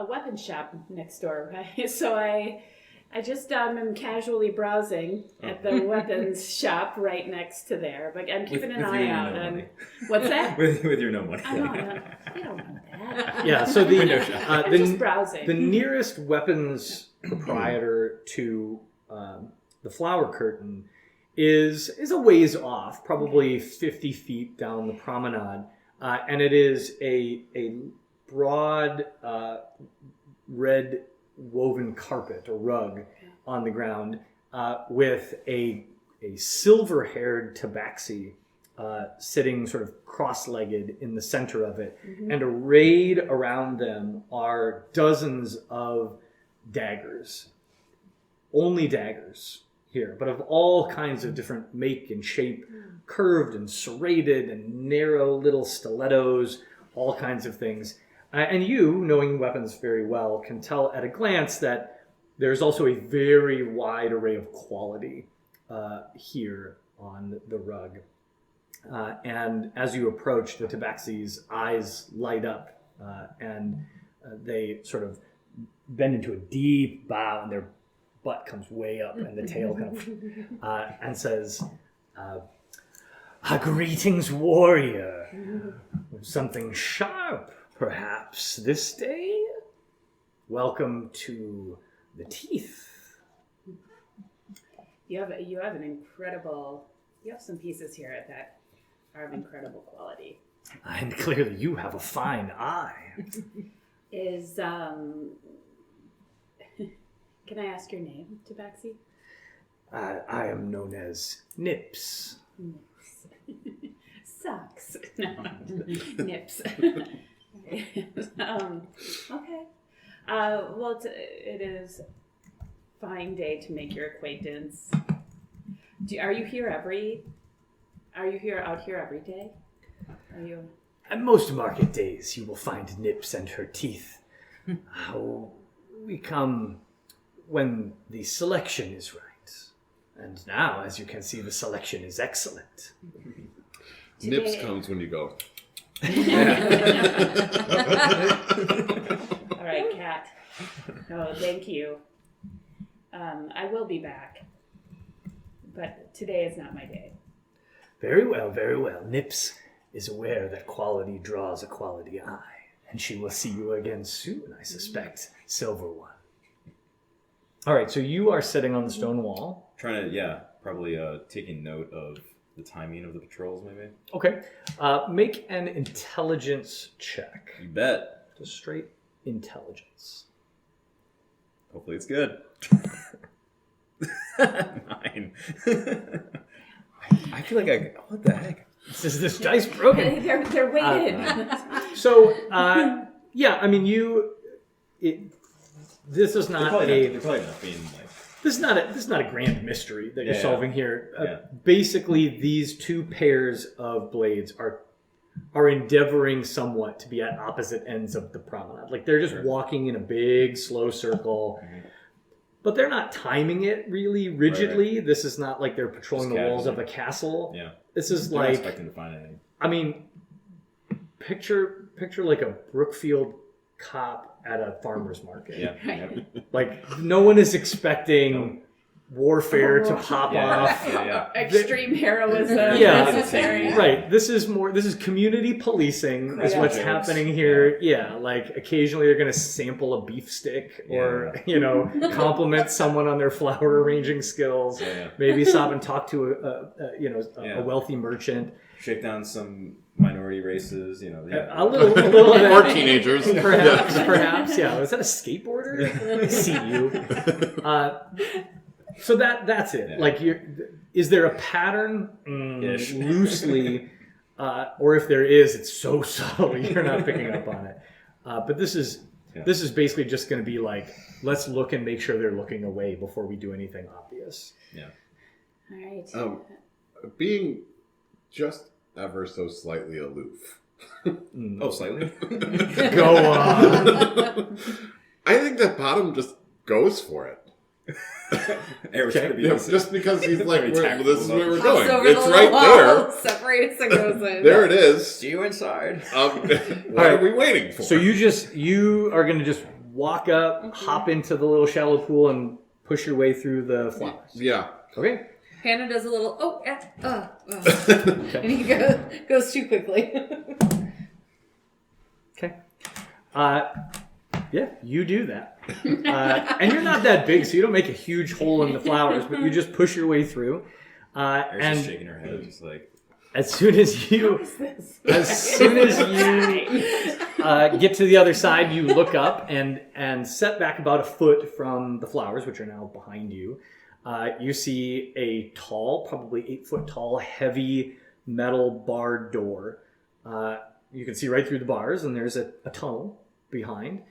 weapon shop next door, right? So I just am casually browsing at the weapons shop right next to there, but I'm keeping an eye out. And what's that? with your no money. I don't know. You don't know that. Yeah, so the I'm just browsing. The nearest weapons proprietor to the flower curtain is a ways off, probably 50 feet down the promenade, and it is a broad red woven carpet or rug on the ground with a silver-haired tabaxi sitting sort of cross-legged in the center of it, and arrayed around them are dozens of daggers. Only daggers here, but of all kinds of different make and shape, curved and serrated and narrow little stilettos, all kinds of things. And you, knowing weapons very well, can tell at a glance that there's also a very wide array of quality here on the rug. And as you approach, the tabaxi's eyes light up and they sort of bend into a deep bow, and their butt comes way up and the tail kind of and says, greetings, warrior. Something sharp, perhaps, this day? Welcome to the Teeth. You have an incredible. You have some pieces here that are of incredible quality. And clearly you have a fine eye. Can I ask your name, Tabaxi? I am known as Nips. Nips. Sucks. No. Nips. Okay. Well, it is a fine day to make your acquaintance. Are you out here every day? Are you? At most market days, you will find Nips and her teeth. We come when the selection is right. And now, as you can see, the selection is excellent. Nips comes when you go. All right, Kat. Oh, thank you. I will be back. But today is not my day. Very well, very well. Nips is aware that quality draws a quality eye. And she will see you again soon, I suspect, Silver One. All right, so you are sitting on the stone wall. Trying to, probably taking note of the timing of the patrols, maybe. Okay. Make an intelligence check. You bet. Just straight intelligence. Hopefully it's good. 9. I feel like what the heck? this dice broken? They're weighted. So, yeah, I mean, this is They're not probably not being like. this is not a grand mystery that you're Yeah. solving here. Yeah. Basically, these two pairs of blades are endeavoring somewhat to be at opposite ends of the promenade. Like they're just Sure. walking in a big slow circle. Mhm. But they're not timing it really rigidly. This is not like they're patrolling Just the walls of casually. the castle. Yeah. This is They're not like, expecting to find anything. I mean, picture like a Brookfield cop at a farmer's market. Yeah. Right. Yeah. Like no one is expecting warfare to pop Yeah. off. Yeah. Extreme heroism Yeah. necessary. Right. This is community policing is Yeah. what's Jokes. happening here. Yeah. Like occasionally they're going to sample a beef stick or, compliment someone on their flower arranging skills. Yeah. Maybe stop and talk to Yeah. a wealthy merchant. Shake down some minority races. Yeah. A little of Or that. teenagers. Perhaps. Yeah. Was that a skateboarder? I see you. So that's it. Yeah. Like, is there a pattern? Ish. Loosely, or if there is, it's so subtle you're not picking up on it. But this is basically just going to be like, let's look and make sure they're looking away before we do anything obvious. Yeah. All right. Being just ever so slightly aloof. Oh, slightly. Go on. I think that Bottom just goes for it. Eric's trying to be Just because he's like, Very this is tactful. where we're Hops going. over It's the right wall, there. separates and goes in. There it is. See you inside. What are we waiting for? So you are going to just walk up, hop into the little shallow pool, and push your way through the flowers. Yeah. Okay. Hannah does a little, and he goes too quickly. Okay. Yeah, you do that. And you're not that big, so you don't make a huge hole in the flowers, but you just push your way through. Eric's just And shaking her head, just like. as soon as you get to the other side, you look up and set back about a foot from the flowers, which are now behind you. You see a tall, probably 8-foot tall, heavy metal barred door. You can see right through the bars, and there's a tunnel behind.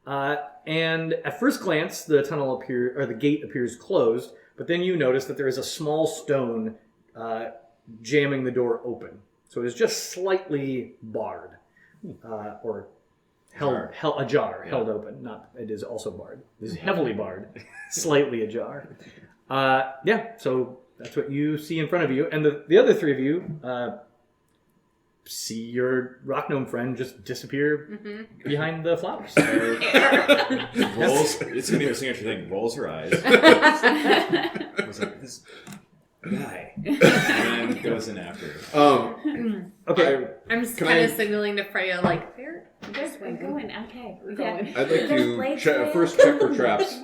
And at first glance, the gate appears closed, but then you notice that there is a small stone jamming the door open. So it is just slightly barred, or held open. It is also barred. It is heavily barred, slightly ajar. So that's what you see in front of you, and the other three of you see your rock gnome friend just disappear behind the flowers. Rolls. It's gonna be her signature thing. Rolls her eyes. I was like, this guy, and then goes in after her. Okay. I'm just Can kind I- of signaling to Freya, like, there. We're going. Okay. We're Yeah. going. I'd like There's to blades there. first check for traps.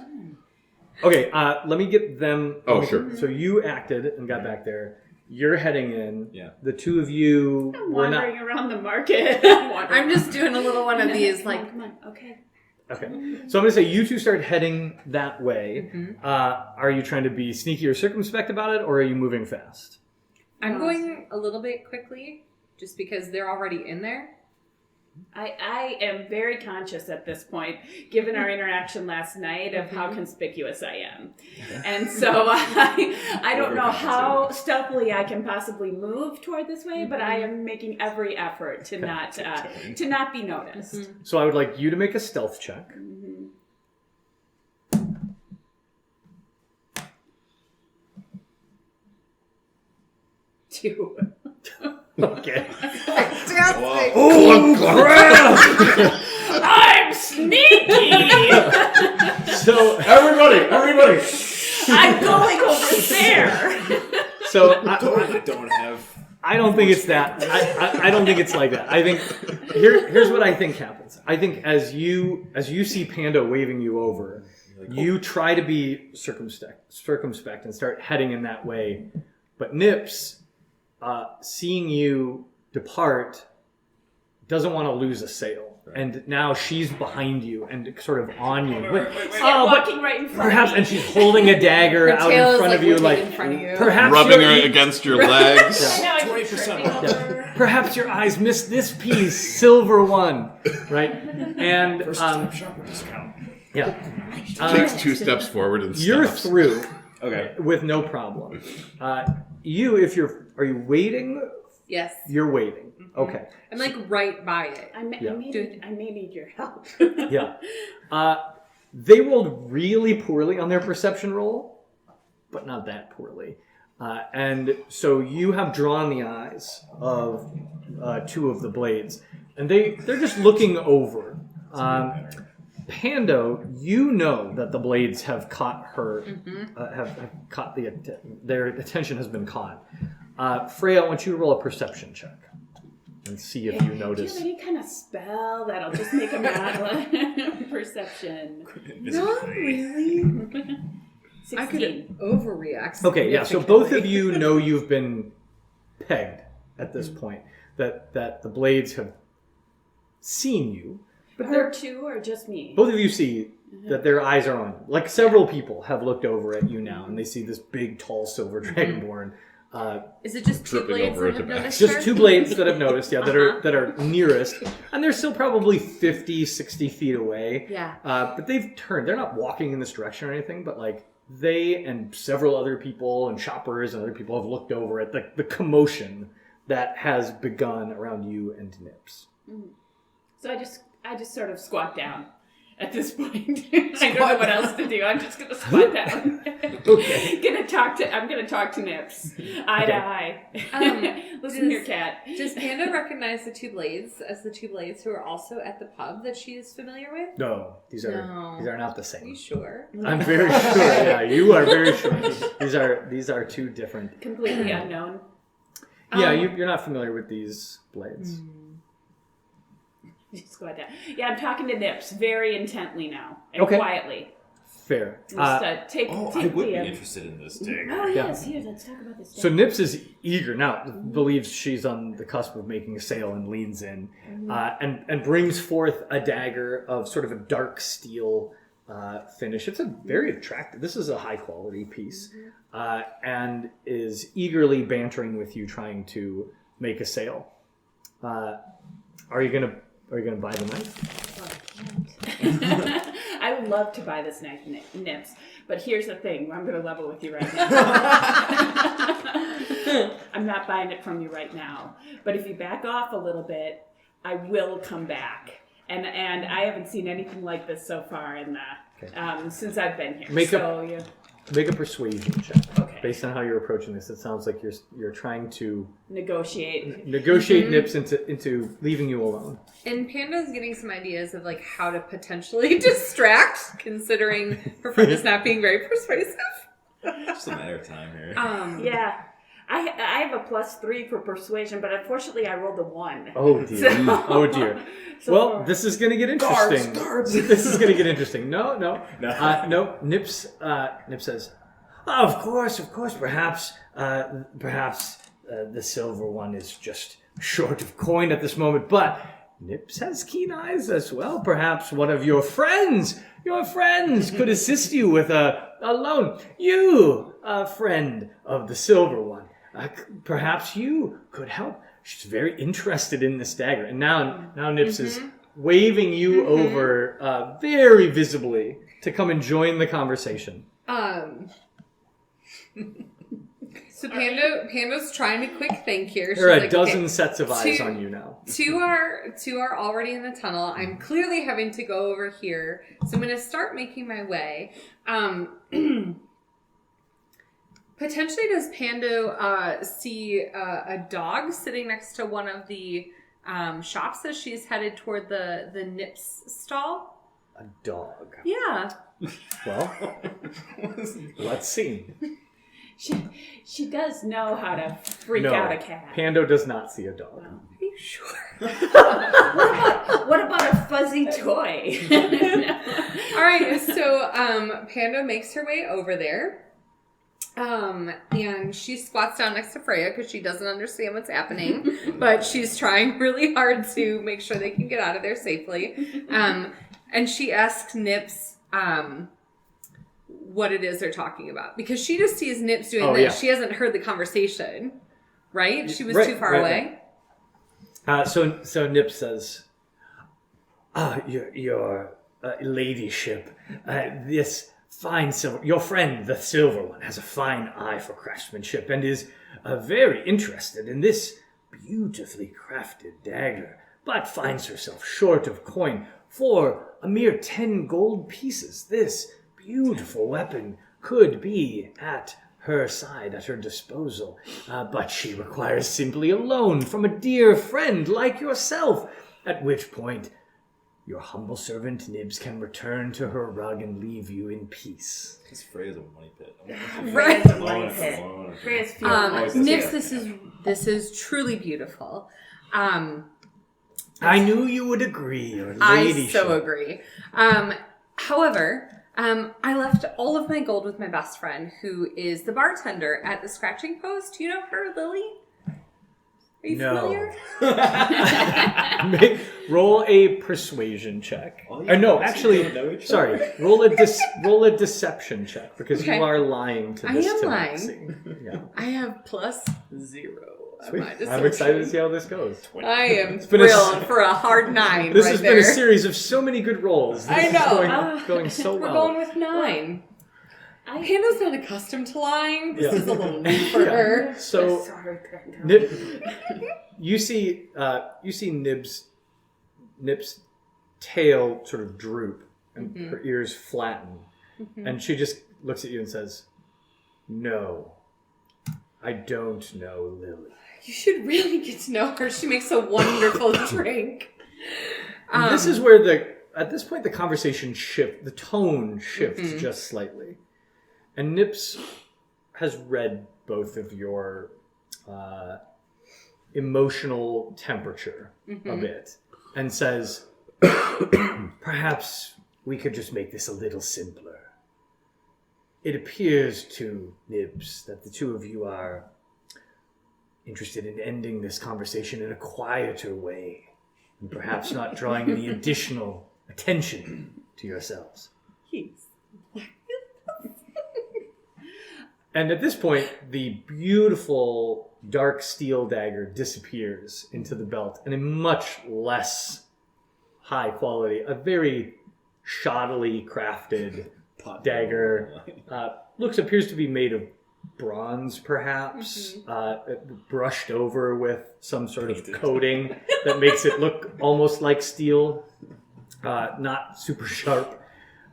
Okay, let me get them. Oh, sure. So you acted and got back there. You're heading in. Yeah. The two of you were not. Wandering around the market. I'm just doing a little one of these, like, come on. Okay. Okay. So I'm going to say you two start heading that way. Are you trying to be sneaky or circumspect about it, or are you moving fast? I'm going a little bit quickly, just because they're already in there. I am very conscious at this point, given our interaction last night, of how conspicuous I am. And so I don't know how stealthily I can possibly move toward this way, but I am making every effort to not be noticed. So I would like you to make a stealth check. Two. Okay. Fantastic. Oh, crap! I'm sneaky! So Everybody! I'm going over there! So Don't have. I don't think it's that. I don't think it's like that. I think here's what I think happens. I think as you see Panda waving you over, you try to be circumspect and start heading in that way. But Nips, seeing you depart, doesn't want to lose a sale. And now she's behind you and sort of on you. But, walking right in front perhaps, of me. and she's holding a dagger Her out tail in is front of you, whipping like in front of you. perhaps Rubbing your- her against your legs. I know, I'm tripping over. Perhaps your eyes missed this piece, silver one, right? And yeah, Takes 2 steps forward and you're stops. through Okay. with no problem. Are you waiting? Yes. You're waiting. Okay. I'm like right by it. I may need your help. Yeah. They rolled really poorly on their perception roll, but not that poorly. And so you have drawn the eyes of 2 of the blades, and they're just looking over. Pando, you know that the blades have caught her, have caught their attention has been caught. Freya, I want you to roll a perception check and see if you notice. Do you have any kind of spell that'll just make them mad? Perception. Not really. 16. I could overreact. Okay, yeah. So both of you know you've been pegged at this point. That the blades have seen you. But there are 2 or just me? Both of you see that their eyes are on you. Like several people have looked over at you now, and they see this big, tall, silver dragonborn. Is it just 2 Tripping blades over that at have the back. noticed Just her? 2 blades that have noticed, that are nearest, and they're still probably 50, 60 feet away. Yeah. But they've turned. They're not walking in this direction or anything, but like they and several other people and shoppers and other people have looked over at the commotion that has begun around you and Nips. So I just sort of squat down at this point. I don't know what else to do. I'm just gonna squat down. Okay. I'm gonna talk to Nips. Eye to eye. Listen here, cat. Does Panda recognize the 2 blades as the 2 blades who are also at the pub that she is familiar with? No, these are not the Are same. you sure? I'm very sure. Yeah, you are very sure. These are 2 different. Completely unknown. Yeah, you're not familiar with these blades. Just squat down. Yeah, I'm talking to Nips very intently now and Okay. quietly. Fair. Just take I take would be the. interested in this dagger. Oh yes, here. Let's talk about this. So Nips is eager now, believes she's on the cusp of making a sale and leans in and brings forth a dagger of sort of a dark steel finish. It's a very attractive, this is a high quality piece and is eagerly bantering with you trying to make a sale. Are you gonna buy the knife? I would love to buy this knife, Nips, but here's the thing. I'm going to level with you right now. I'm not buying it from you right now. But if you back off a little bit, I will come back. And I haven't seen anything like this so far in the since I've been here. Make a persuasion check. Okay. Based on how you're approaching this, it sounds like you're trying to negotiate Nips into leaving you alone. And Panda's getting some ideas of like how to potentially distract, considering her friend is not being very persuasive. Just a matter of time here. Yeah. I have a +3 for persuasion, but unfortunately I rolled a 1. Oh dear. Oh dear. So Well, far. this is going to get interesting. This is going to get interesting. No. Nips says, "Of course. Perhaps the silver one is just short of coin at this moment, but Nips has keen eyes as well. Perhaps one of your friends could assist you with a loan. You, a friend of the silver one, perhaps you could help." She's very interested in this dagger. And now Nips is waving you over very visibly to come and join the conversation. So Panda's trying to quick think here. There are She's a like, dozen okay, sets of eyes on you now. 2 are already in the tunnel. I'm clearly having to go over here. So I'm going to start making my way. Potentially, does Pando see a dog sitting next to one of the shops as she's headed toward the Nips stall? A dog. Yeah. Well, let's see. She does know how to freak out a cat. Pando does not see a dog. Are you sure? What about a fuzzy toy? All right, so Pando makes her way over there. And she squats down next to Freya because she doesn't understand what's happening, but she's trying really hard to make sure they can get out of there safely. And she asks Nips what it is they're talking about because she just sees Nips doing this. Yeah. She hasn't heard the conversation, right? She was too far away. So Nips says, your ladyship, this fine silver, your friend, the Silver One, has a fine eye for craftsmanship and is very interested in this beautifully crafted dagger, but finds herself short of coin. For a mere 10 gold pieces, this beautiful weapon could be at her side, at her disposal, but she requires simply a loan from a dear friend like yourself, at which point your humble servant Nibs can return to her rug and leave you in peace. This Freya's a money pit. Right. Freya's a money pit. Freya's feeling Nibs, this is truly beautiful. I knew you would agree, your I ladyship. so agree. However, I left all of my gold with my best friend, who is the bartender at the Scratching Post. Do you know her, Lily? Are you familiar? Roll a persuasion check. Roll a deception check because you are lying to this. I am lying. Yeah. I have +0. Sweet. I'm excited to see how this goes. I am thrilled for a hard 9. This has been a series of so many good rolls. This I know. Is going so well. We're going with 9. Hannah's not accustomed to lying. This is a little new for her. So, you see Nib's tail sort of droop and her ears flatten, and she just looks at you and says, "No, I don't know Lily." You should really get to know her. She makes a wonderful drink. This is where at this point the conversation the tone shifts just slightly. And Nips has read both of your emotional temperature a bit and says, perhaps we could just make this a little simpler. It appears to Nibs that the two of you are interested in ending this conversation in a quieter way and perhaps not drawing any additional attention to yourselves. And at this point, the beautiful dark steel dagger disappears into the belt, and a much less high quality, a very shoddily crafted dagger appears to be made of bronze, perhaps, brushed over with some sort of coating that makes it look almost like steel, not super sharp.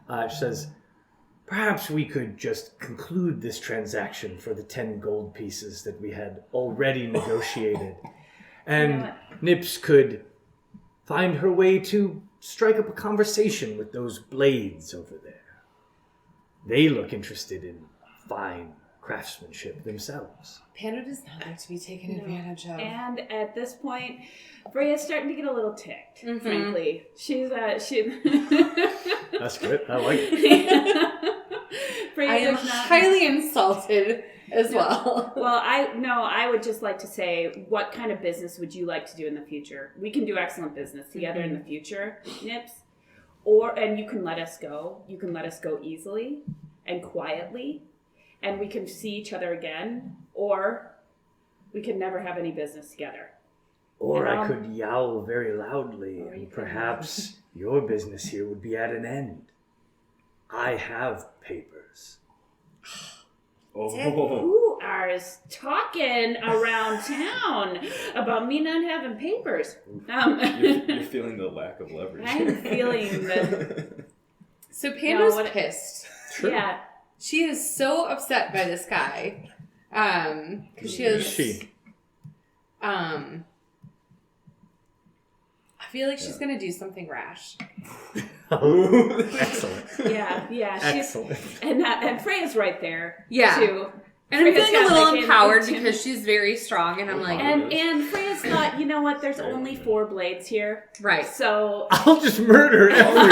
It says, perhaps we could just conclude this transaction for the 10 gold pieces that we had already negotiated. And Nips could find her way to strike up a conversation with those blades over there. They look interested in fine craftsmanship themselves. Panda does not like to be taken advantage of. And at this point, Freya's starting to get a little ticked, frankly. She's That's good. I like it. I am highly insulted as well. Well, I would just like to say, what kind of business would you like to do in the future? We can do excellent business together in the future, Nips. And you can let us go. You can let us go easily and quietly, and we can see each other again, or we can never have any business together. Or I could yowl very loudly, and perhaps your business here would be at an end. I have papers. Who are talking around town about me not having papers? You're feeling the lack of leverage. I'm feeling the... So Panda's pissed. Sure. Yeah. She is so upset by this guy. Because she has... I feel like she's going to do something rash. Excellent. Yeah. Excellent. And Freya's right there, Yeah. too. And I'm Freya's feeling a got, little like, empowered an- because she's very strong, and I'm like, And Freya's thought, you know what? There's only 4 blades here, right. so I'll just murder everyone.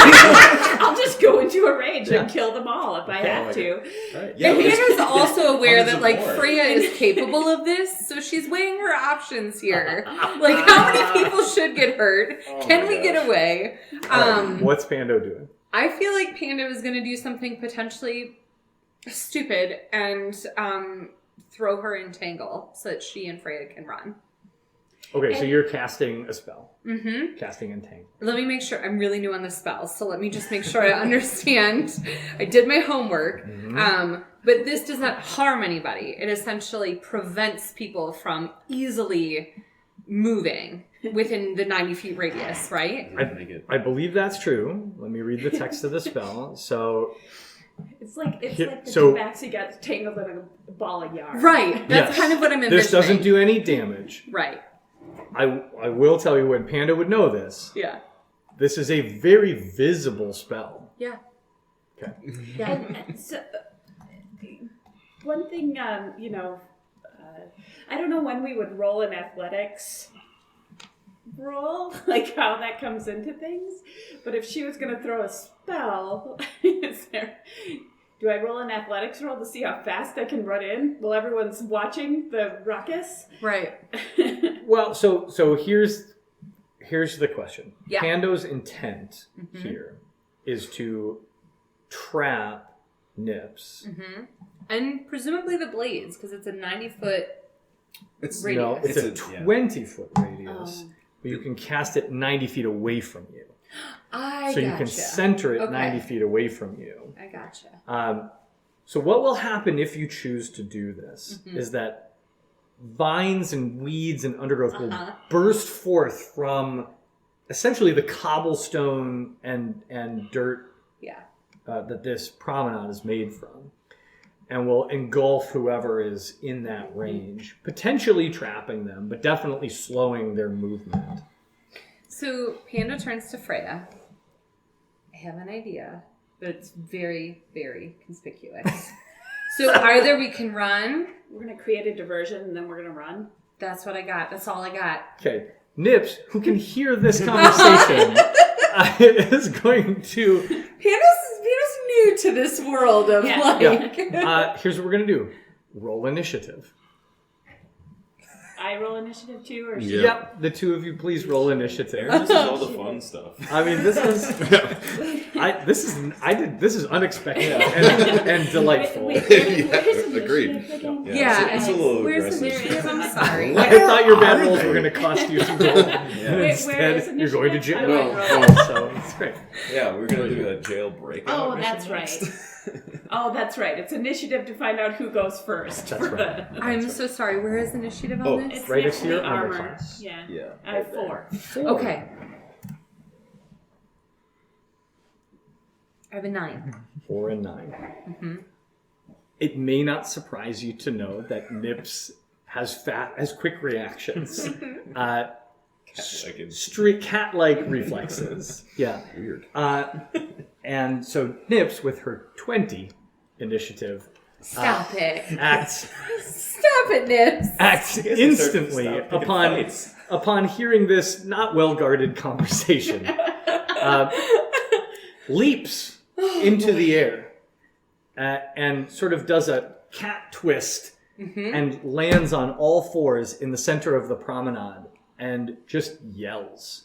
I'll just go into a rage and kill them all if I have to. Right. Yeah, And but it's- Hannah's also aware Tons that of like more. Freya is capable of this, so she's weighing her options here. Like, how many people should get hurt? Can we get away? What's Pando doing? I feel like Panda is going to do something potentially stupid and throw her in Tangle so that she and Freya can run. Okay, so you're casting a spell. Mm-hmm. Casting Entangle. Let me make sure. I'm really new on the spells, so let me just make sure I understand. I did my homework. But this does not harm anybody. It essentially prevents people from easily moving within the 90 feet radius, right? I believe that's true. Let me read the text of the spell. So, It's like the so- two backs got tangled in a ball of yarn. Right. That's yes, kind of what I'm envisioning. this doesn't do any damage. Right. I will tell you when Panda would know this. Yeah. This is a very visible spell. Yeah. Okay. Yeah. And so, one thing, I don't know when we would roll an athletics roll, like how that comes into things. But if she was going to throw a spell, do I roll an athletics roll to see how fast I can run in while everyone's watching the ruckus? Right. Well, so here's the question. Yeah. Pando's intent here is to trap Nips. Mm-hmm. And presumably the blades, because it's a 90-foot It's radius. No, it's a yeah. 20-foot radius, but you can cast it 90 feet away from you. I So gotcha. you can center it Okay. 90 feet away from you. I gotcha. So what will happen if you choose to do this is that vines and weeds and undergrowth will burst forth from essentially the cobblestone and dirt Yeah. that this promenade is made from, and will engulf whoever is in that range, potentially trapping them, but definitely slowing their movement. So Panda turns to Freya. I have an idea, but it's very, very conspicuous. So either we can run. We're going to create a diversion and then we're going to run. That's what I got. That's all I got. Okay, Nips, who can hear this conversation, is going to... Panda's new to this world of Yeah. like. Here's what we're going to do. Roll initiative. I roll initiative too, or Yeah. Yep, the two of you please roll initiative. This is all the fun stuff. I mean, this is unexpected and delightful. Wait, Yeah, agreed. Yeah, it's a little where's aggressive. initiative? I'm sorry. I thought your bad rolls were going to cost you some gold, and Where instead is you're going to initiative? jail. I like So it's great. Yeah, we're gonna do a jail breakout. Oh, that's right. Oh, that's right. It's initiative to find out who goes first. That's right. I'm so sorry. Where is initiative on Oh, this? It's Right next next to your the armor class. Yeah. Yeah. I have 4. Okay. I have a 9. 4 and 9. It may not surprise you to know that Nips has quick reactions. Cat-like reflexes. Yeah. Weird. And so Nips, with her 20 initiative, Stop it. acts Stop it, Nips. instantly Stop picking upon fights. hearing this not well guarded conversation. Leaps into the air and sort of does a cat twist and lands on all fours in the center of the promenade and just yells,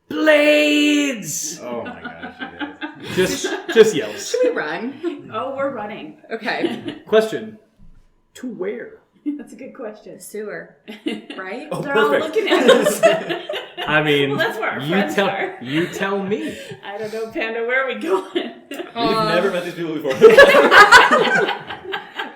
"Blades!" Oh my gosh, you guys. Just yells. Should we run? Oh, we're running. Okay. Question: to where? That's a good question. Sewer. Right? Oh, They're all perfect. looking at us. I mean, Well, that's where our friends are. you tell me. I don't know, Panda. Where are we going? We've never met these people before.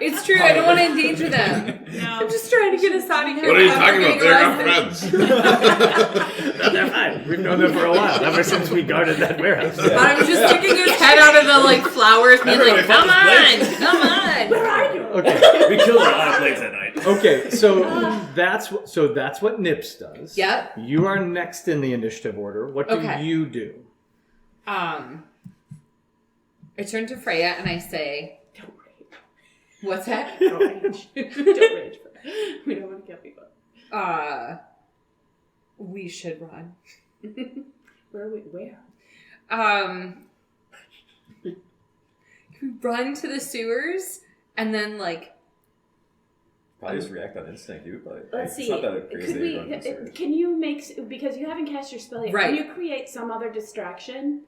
It's true. I don't want to endanger them. No. I'm just trying to get us out of here. What are you without talking about? getting They're arrested. our friends. They're fine. We've known them for a while, ever since we guarded that warehouse. I'm just sticking his head out of the like flowers, being Everybody like, "Come fuck on, this come on." Where are you? Okay. We killed a lot of blades that night. Okay. So that's what Nips does. Yep. You are next in the initiative order. What do Okay. you do? I turn to Freya and I say, What's that? Don't rage. Don't rage. We don't want to kill people. We should run. Where? Run to the sewers and then like. Probably just react on instinct, dude. But Let's it's see. not that crazy. Could to run this we? series. Can you make, because you haven't cast your spell yet? Right. Can you create some other distraction?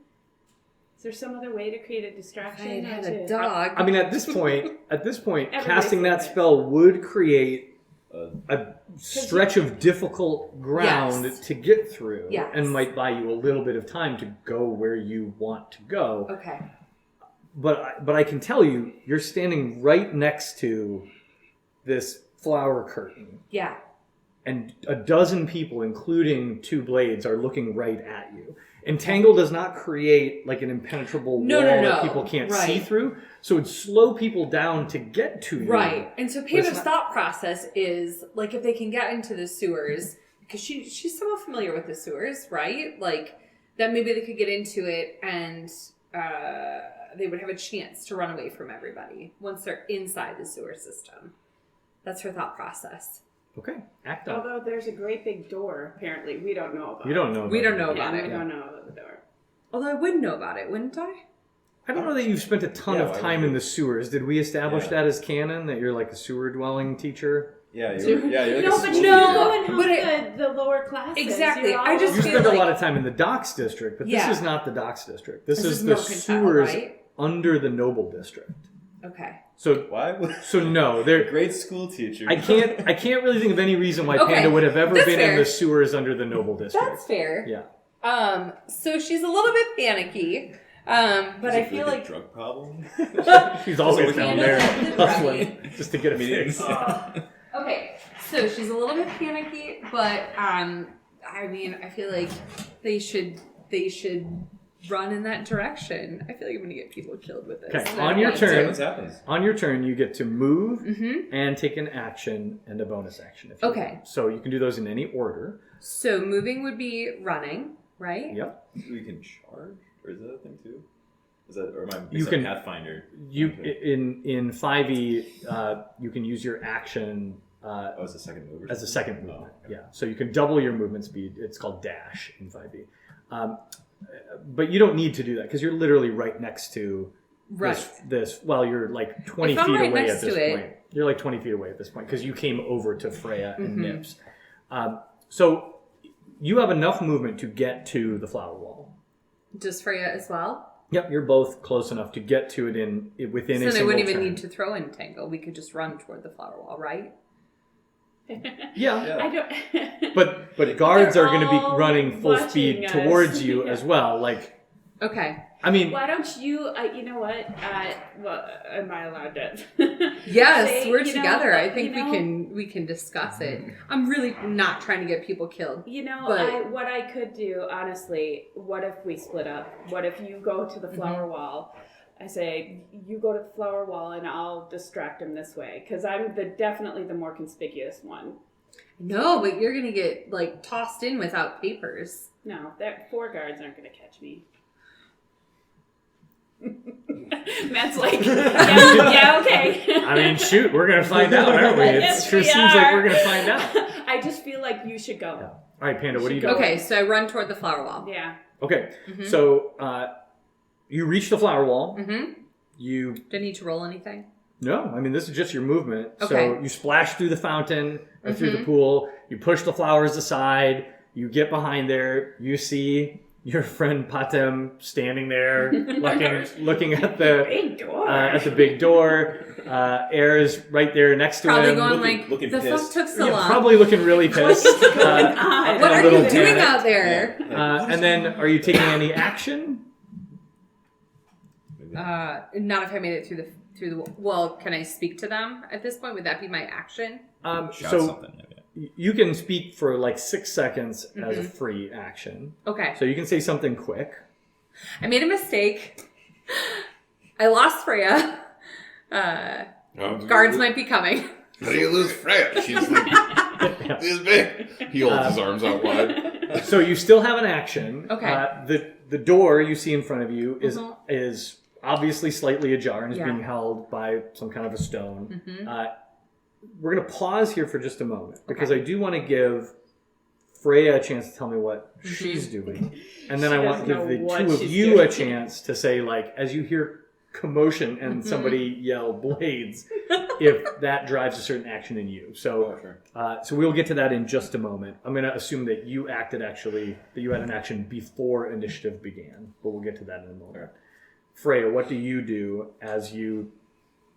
Is there some other way to create a distraction? I or had to- a dog. I mean, at this point, Everybody's casting that doing it. spell would create Uh, a stretch of difficult ground Yes. to get through, Yes. and might buy you a little bit of time to go where you want to go. Okay. But I can tell you, you're standing right next to this flower curtain, Yeah. and a dozen people, including two blades, are looking right at you. Entangle does not create like an impenetrable No, wall no, that no. people can't Right. see through, so it'd slow people down to get to you. Right. And so Panda's not- thought process is like if they can get into the sewers, because she's somewhat familiar with the sewers, right? Like that maybe they could get into it and they would have a chance to run away from everybody once they're inside the sewer system. That's her thought process. Okay, act up. Although there's a great big door, apparently we don't know about. You don't know. We about don't know it. about Yeah, it. we don't know about the door. Although I would know about it, wouldn't I? I don't know that you've spent a ton Yeah, of why time would in you? the sewers. Did we establish Yeah. that as canon, that you're like a sewer dwelling teacher? yeah, you're like No, a but school you teacher. go and help But it- the lower classes. Exactly. You're I just You feel spend a like- lot of time in the docks district, but Yeah. this is not the docks district. This is the Mercantile, sewers right? under the noble district. Okay. So Why? no, there. Great school teacher. I can't really think of any reason why Okay, Panda would have ever that's been in fair. the sewers under the noble district. That's fair. Yeah. So she's a little bit panicky. But Is I it feel a like drug problem. She's always down Panda there has the hustling just to get a Meetings. fix. okay, so she's a little bit panicky, but I mean, I feel like they should run in that direction. I feel like I'm gonna get people killed with this. Okay, and I on don't your want turn. to. What happens? On your turn, you get to move Mm-hmm. and take an action and a bonus action. If you Okay. want. So you can do those in any order. So moving would be running, right? Yep. We can charge, or is that a thing too? Is that or am I You mixing can- Pathfinder? You Okay. in 5e, you can use your action Oh, it's a second move. Or as a something? second movement. Oh, okay. Yeah. So you can double your movement speed. It's called dash in 5e. But you don't need to do that because you're literally right next to Right. this. Well, you're like 20 If I'm feet right away next at this to it- point. You're like 20 feet away at this point because you came over to Freya and Mhm. Nips. So you have enough movement to get to the flower wall. Does Freya as well? Yep, you're both close enough to get to it within So a then I single wouldn't even turn. need to throw entangle. We could just run toward the flower wall, right? Yeah, Yeah. I don't. but guards They're are going to be all running full watching speed us. towards you Yeah. as well. Like, Okay. I mean, Why don't you? You know what? Well, am I allowed to? Yes, Say, we're you know, together. I think you know, we can discuss it. I'm really not trying to get people killed. You know, But- what I could do, honestly, what if we split up? What if you go to the Mm-hmm. flower wall? I say, you go to the flower wall and I'll distract him this way. Because I'm definitely the more conspicuous one. No, but you're gonna get like tossed in without papers. No, that 4 guards aren't going to catch me. Matt's like, yeah, okay. I mean, shoot, we're going to find out, aren't we? It Yes, sure we seems like are. we're going to find out. I just feel like you should go. Yeah. All right, Panda, what do you do? Okay, so I run toward the flower wall. Yeah. Okay, Mhm. so you reach the flower wall. Mm-hmm. You Do I need to roll anything? No, I mean, this is just your movement. So Okay. you splash through the fountain or through the Mhm. pool. You push the flowers aside. You get behind there. You see your friend Patem standing there, looking at the Big door. big door. Air is right there next to Probably him. going looking- like, looking the pissed. fuck took so Yeah, long? probably looking really pissed. What's going on? What a are little you doing panicked. out there? And then, are you taking any action? Not if I made it through the. Well, can I speak to them at this point? Would that be my action? Shout So something. Yeah. you can speak for like 6 seconds as a Mhm. free action. Okay. So you can say something quick. I made a mistake. I lost Freya. Guards might be coming. How do you lose Freya? She's like this big. He holds his arms out wide. So you still have an action. Okay. The door you see in front of you is Mhm. is obviously slightly ajar and is Yeah. being held by some kind of a stone. Mhm. We're going to pause here for just a moment because I do want to give Freya a chance to tell me what she's doing. And then She I want to doesn't give know the what two of she's you doing. a chance to say, like, as you hear commotion and somebody yell blades, if that drives a certain action in you. So, so we'll get to that in just a moment. I'm going to assume that you had an action before initiative began, but we'll get to that in a moment. Freya, what do you do as you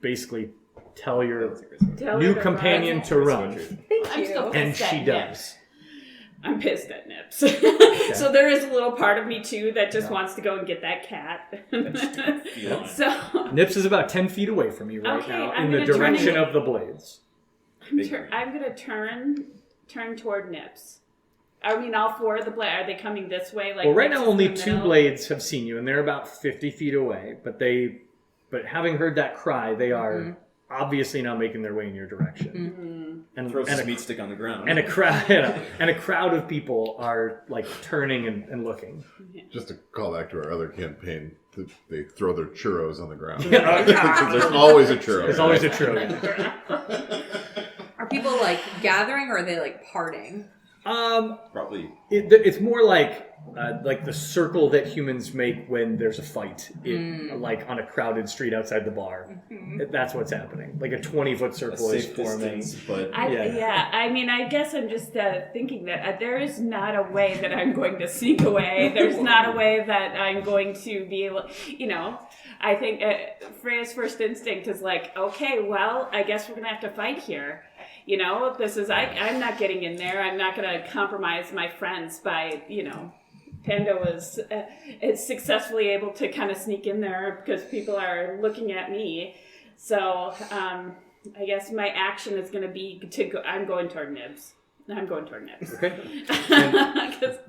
basically tell your Tell new her to companion run. to run? Thank I'm you. still And pissed she at does. Nips. I'm pissed at Nips. So there is a little part of me too that just wants to go and get that cat. So Nips is about 10 feet away from you right Okay, now I'm in the gonna turn direction and- of the blades. I'm gonna turn toward Nips. I mean, all four of the blades, are they coming this way? Like Well, right Nips now is in only the 2 middle? blades have seen you, and they're about 50 feet away. But having heard that cry, they are obviously now making their way in your direction. And, Throws and his a, meat stick on the ground. and a crowd and a crowd of people are like turning and looking. Just to call back to our other campaign, they throw their churros on the ground. Yeah. There's always a churro. There's always a right? trio. Are people like gathering or are they like parting? Probably. It's more like the circle that humans make when there's a fight, like on a crowded street outside the bar. That's what's happening. Like a 20-foot A circle is safe forming. distance, but Yeah. I mean, I guess I'm just thinking that there is not a way that I'm going to sneak away. There's not a way that I'm going to be able, I think Freya's first instinct is like, okay, well, I guess we're going to have to fight here. This is, I'm not getting in there. I'm not going to compromise my friends by, Pando is successfully able to kind of sneak in there because people are looking at me. So I guess my action is going to be I'm going toward Nibs. I'm going toward Nibs. Okay. 'Cause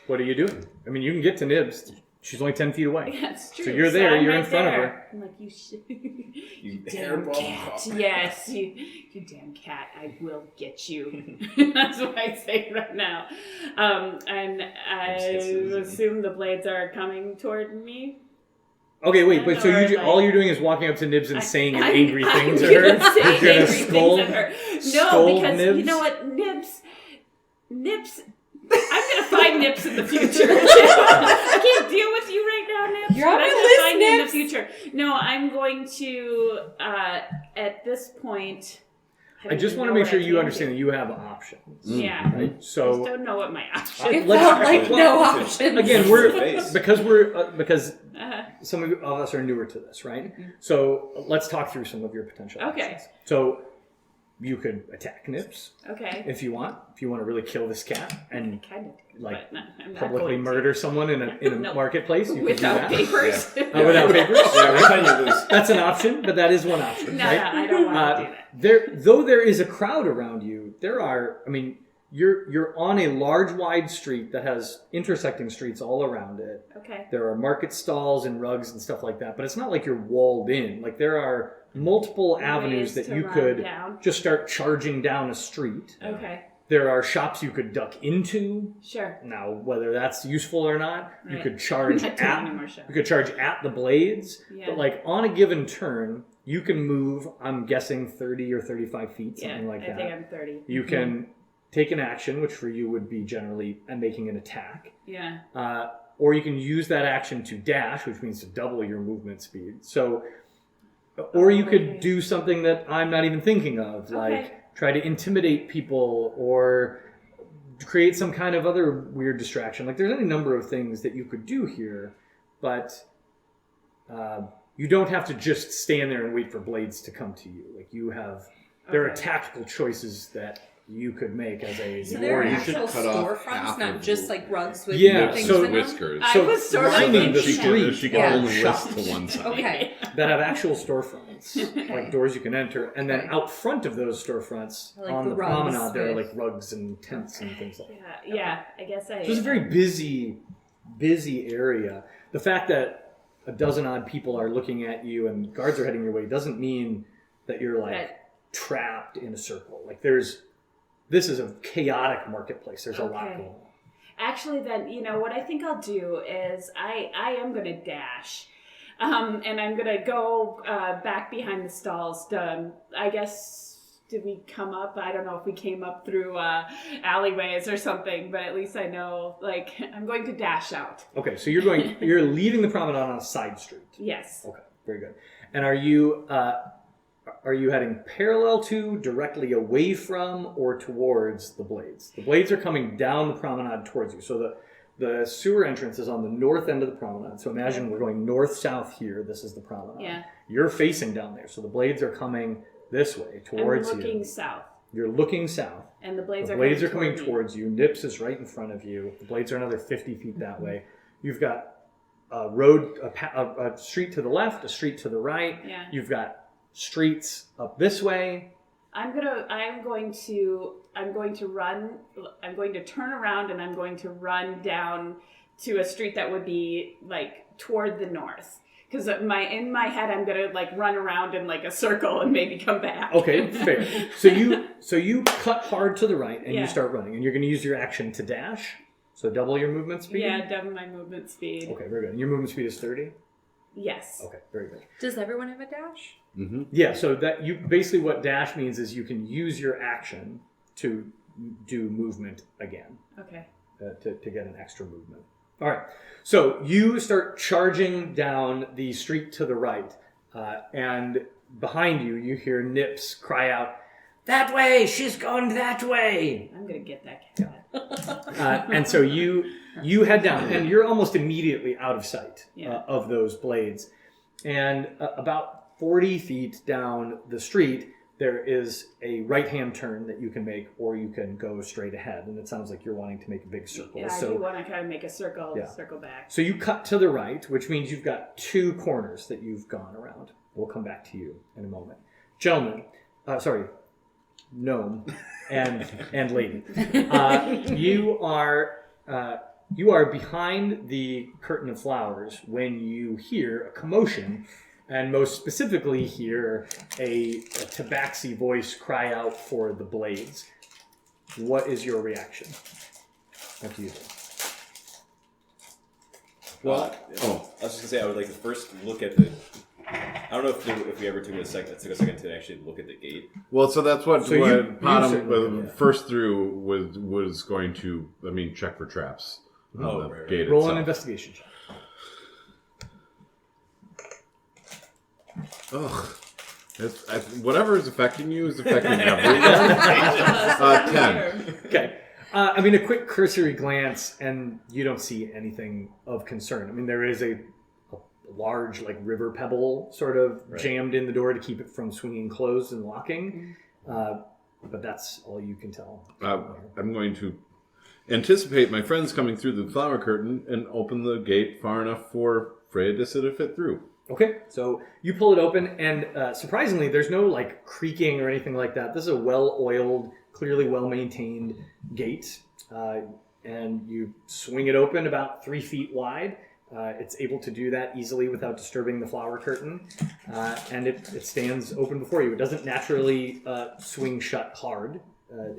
What are you doing? I mean, you can get to Nibs. She's only 10 feet away. that's true. So you're there, I'm you're in right front of there. her. I'm like, you hairball damn cat. cock. Yes, you damn cat. I will get you. That's what I say right now. And I assume the blades are coming toward me. Okay, wait, but so Or, all like- you're doing is walking up to Nibs and saying I'm- angry I'm things gonna at her? say You're gonna angry things scold, at her. No, scold because Nibs? you know what, Nips. I'm gonna find Nips in the future. I can't deal with you right now, Nips. You're on but I'm my gonna list, find you in the Nips. future. No, I'm going to. At this point, I just want to make sure you understand that you have options. Yeah. Right? I just So don't know what my options. It let's- felt like no Well, option. again, Face. because Uh, some of us are newer to this, right? So let's talk through some of your potential Okay. options. So you could attack Nips okay. if you want to really kill this cat and Kind of. like, but no, I'm not publicly going to. murder someone in a No. marketplace. You Without could do that. papers. Without papers. Yeah, we're telling you lose. That's an option, but that is one option, No, right? I don't want to do that. Though there is a crowd around you, you're on a large, wide street that has intersecting streets all around it. Okay. There are market stalls and rugs and stuff like that, but it's not like you're walled in. Like there are multiple avenues Ways that to you run could down. just start charging down a street. Okay. There are shops you could duck into. Sure. Now, whether that's useful or not, you Right. could charge Not doing any at more shows. you could charge at the blades. Yeah. But like on a given turn, you can move. I'm guessing 30 or 35 feet, something like I that. think I'm 30. You can take an action, which for you would be generally making an attack, Yeah. or you can use that action to dash, which means to double your movement speed. So, or you could Okay. do something that I'm not even thinking of, like Okay. try to intimidate people or create some kind of other weird distraction. Like there's any number of things that you could do here, but you don't have to just stand there and wait for blades to come to you. Like there are Okay. tactical choices that you could make as a So there are Or you actual should cut off storefronts, half not of just the- like rugs with Yeah, things so- in them? whiskers. I So was sort of lining the thinking street She can Yeah. only shops. list to one side. Okay. that have actual storefronts, Okay. like doors you can enter, and then Okay. out front of those storefronts Like on the the rugs promenade, there are with- like rugs and tents and things like that. Yeah. I guess I. So it's a very busy area. The fact that a dozen odd people are looking at you and guards are heading your way doesn't mean that you're like Right. trapped in a circle. Like this is a chaotic marketplace. There's a lot Okay. going on. Actually, then, what I think I'll do is I am going to dash. And I'm gonna go back behind the stalls. I guess, did we come up? I don't know if we came up through alleyways or something, but at least I know, like, I'm going to dash out. Okay, so you're leaving the promenade on a side street. Yes. Okay, very good. And are you heading parallel to, directly away from, or towards the blades? The blades are coming down the promenade towards you. So the sewer entrance is on the north end of the promenade. So imagine we're going north-south here. This is the promenade. Yeah. You're facing down there. So the blades are coming this way, towards I'm looking you. south. You're looking south. And the blades are are coming toward me. towards you. Nips is right in front of you. The blades are another 50 feet that way. You've got a road, a street to the left, a street to the right. Yeah. You've got streets up this way. I'm going to turn around and I'm going to run down to a street that would be like toward the north. Because in my head, I'm gonna like run around in like a circle and maybe come back. Okay, fair. So you cut hard to the right and you start running, and you're gonna use your action to dash. So double your movement speed. Yeah, double my movement speed. Okay, very good. And your movement speed is 30. Yes. Okay, very good. Does everyone have a dash? Mm-hmm. Yeah. So that you basically what dash means is you can use your action to do movement again. Okay. To get an extra movement. All right. So you start charging down the street to the right, and behind you, you hear Nips cry out, "That way! She's gone that way!" I'm gonna get that cat. And so you head down, and you're almost immediately out of sight of those blades. And about 40 feet down the street, there is a right-hand turn that you can make, or you can go straight ahead. And it sounds like you're wanting to make a big circle. Yeah, I do want to kind of make a circle, circle back. So you cut to the right, which means you've got two corners that you've gone around. We'll come back to you in a moment. Gentlemen, gnome and lady, you are behind the curtain of flowers when you hear a commotion, and most specifically hear a tabaxi voice cry out for the blades. What is your reaction? What do you do? Well, I was just gonna say I would like to first look at the. I don't know if we ever took a second to actually look at the gate. Well, so that's what So you Potham certainly- first through was going to, check for traps on the right. gate Roll itself. an investigation check. Ugh. Whatever is affecting you is affecting everyone. 10. Okay. A quick cursory glance, and you don't see anything of concern. There is a large, river pebble sort of jammed in the door to keep it from swinging closed and locking. But that's all you can tell. I'm going to anticipate my friends coming through the flower curtain and open the gate far enough for Freya to fit through. Okay, so you pull it open, and surprisingly, there's no creaking or anything like that. This is a well-oiled, clearly well-maintained gate, and you swing it open about 3 feet wide. It's able to do that easily without disturbing the flower curtain, and it stands open before you. It doesn't naturally swing shut hard,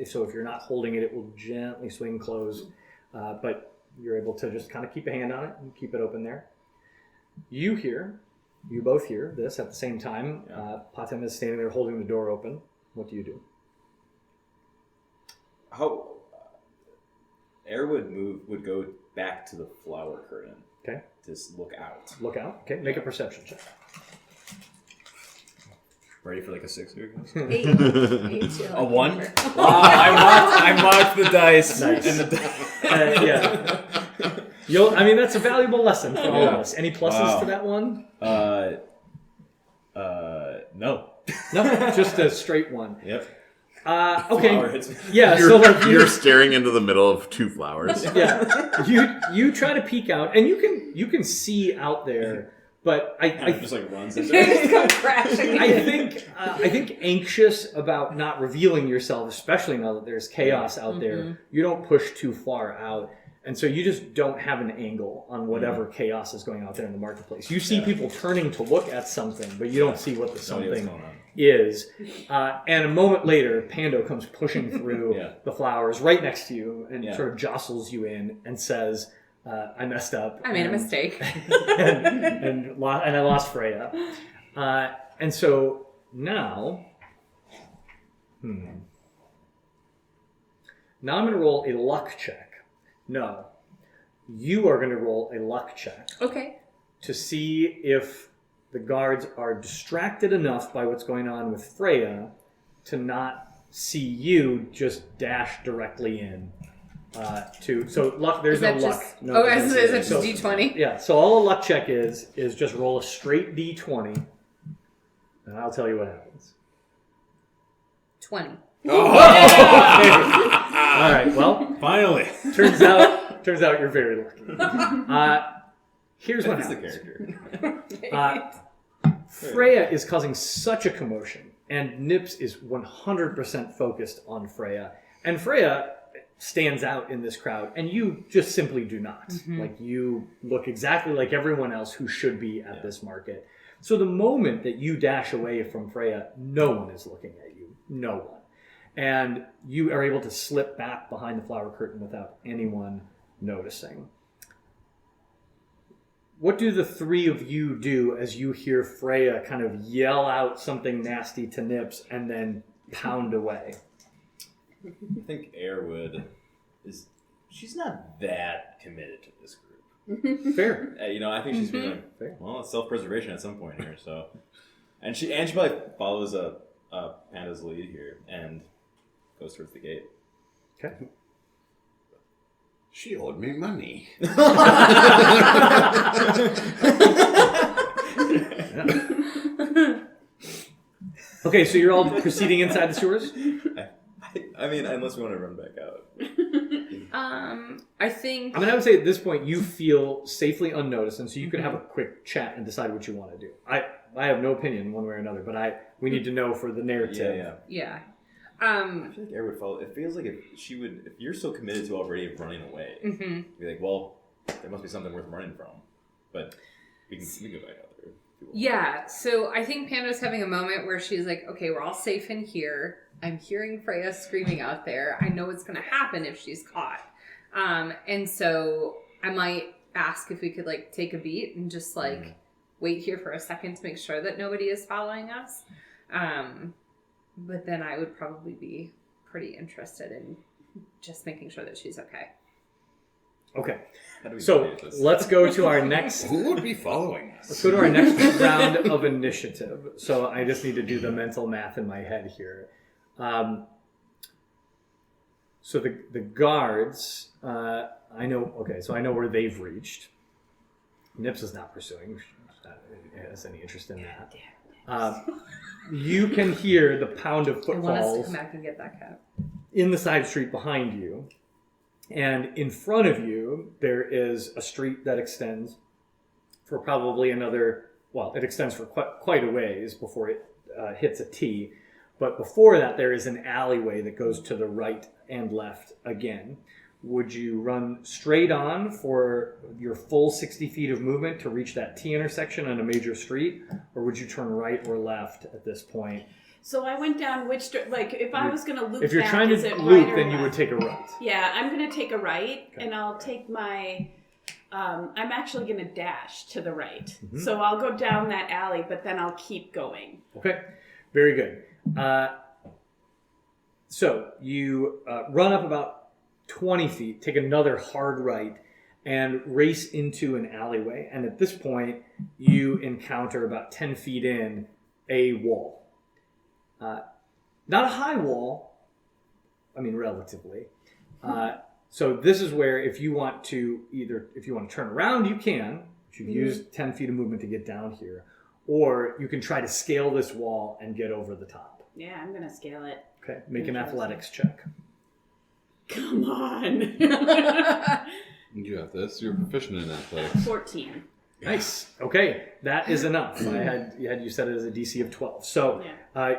so if you're not holding it, it will gently swing closed, but you're able to just kind of keep a hand on it and keep it open there. You both hear this at the same time. Potham is standing there holding the door open. What do you do? How Air would go back to the flower curtain. Okay. To look out. Look out. Okay, make a perception check. Ready for a 6 here? 8. A 1? Wow, I marked the dice. Nice. And Yeah. That's a valuable lesson for all of us. Any pluses to that one? No. No, just a straight one. Yep. Okay. Flower hits me. Yeah. You're staring into the middle of two flowers. Yeah. You try to peek out, and you can see out there, but I just runs. You just come crashing. I think anxious about not revealing yourself, especially now that there's chaos out there. You don't push too far out. And so you just don't have an angle on whatever chaos is going out there in the marketplace. You see people turning to look at something, but you don't see what the something is. And a moment later, Pando comes pushing through the flowers right next to you and sort of jostles you in and says, I messed up. I made a mistake. and I lost Freya. And so now, now I'm going to roll a luck check. No, you are going to roll a luck check Okay. to see if the guards are distracted enough by what's going on with Freya to not see you just dash directly in. So luck. There's Is no that luck. just? No, Is that just so- D20? Yeah. So all a luck check is just roll a straight D20, and I'll tell you what happens. 20. All right. Well, Finally. turns out you're very lucky. Here's what That's the happens. character. Freya is causing such a commotion, and Nips is 100% focused on Freya. And Freya stands out in this crowd, and you just simply do not. Like, you look exactly like everyone else who should be at this market. So the moment that you dash away from Freya, no one is looking at you. No one. And you are able to slip back behind the flower curtain without anyone noticing. What do the three of you do as you hear Freya kind of yell out something nasty to Nips and then pound away? I think Airwood she's not that committed to this group. Fair. I think she's been Fair. well, it's self-preservation at some point here. So, and she probably follows Panda's lead here and goes towards the gate. Okay. She owed me money. Okay, so you're all proceeding inside the sewers? I mean, unless we want to run back out. I think. I mean, I would say at this point you feel safely unnoticed, and so you can have a quick chat and decide what you want to do. I have no opinion one way or another, but we need to know for the narrative. Yeah. Yeah. I feel like Air would follow. It feels like if you're so committed to already running away, be like, well, there must be something worth running from. But we can go back out there. Yeah, so I think Panda's having a moment where she's like, okay, we're all safe in here. I'm hearing Freya screaming out there. I know what's going to happen if she's caught. And so I might ask if we could, take a beat and just, wait here for a second to make sure that nobody is following us. But then I would probably be pretty interested in just making sure that she's okay. Okay. How do we So manage this? let's go to our next. Who would be following us? Let's go to our next round of initiative. So I just need to do the mental math in my head here. So the guards, I know where they've reached. Nips is not pursuing. Has any interest in that? You can hear the pound of I want us to footfalls come back and get that cat. in the side street behind you. And in front of you, there is a street that extends for probably another, it extends for quite a ways before it hits a T. But before that, there is an alleyway that goes to the right and left again. Would you run straight on for your full 60 feet of movement to reach that T intersection on a major street? Or would you turn right or left at this point? So I went down if I was going to loop If you're back, trying is to it loop, right or then you would left? take a right. Yeah, I'm going to take a right, Okay. and I'll take my... I'm actually going to dash to the right. Mm-hmm. So I'll go down that alley, but then I'll keep going. Okay, very good. So you run up about 20 feet, take another hard right, and race into an alleyway. And at this point, you encounter about 10 feet in a wall. Not a high wall, relatively. So this is where if you want to turn around, you can. You've used 10 feet of movement to get down here. Or you can try to scale this wall and get over the top. Yeah, I'm going to scale it. Okay, make an athletics check. Come on. You got this. You're proficient in athletics. 14. Nice. Okay, that is enough. You set it as a DC of 12. So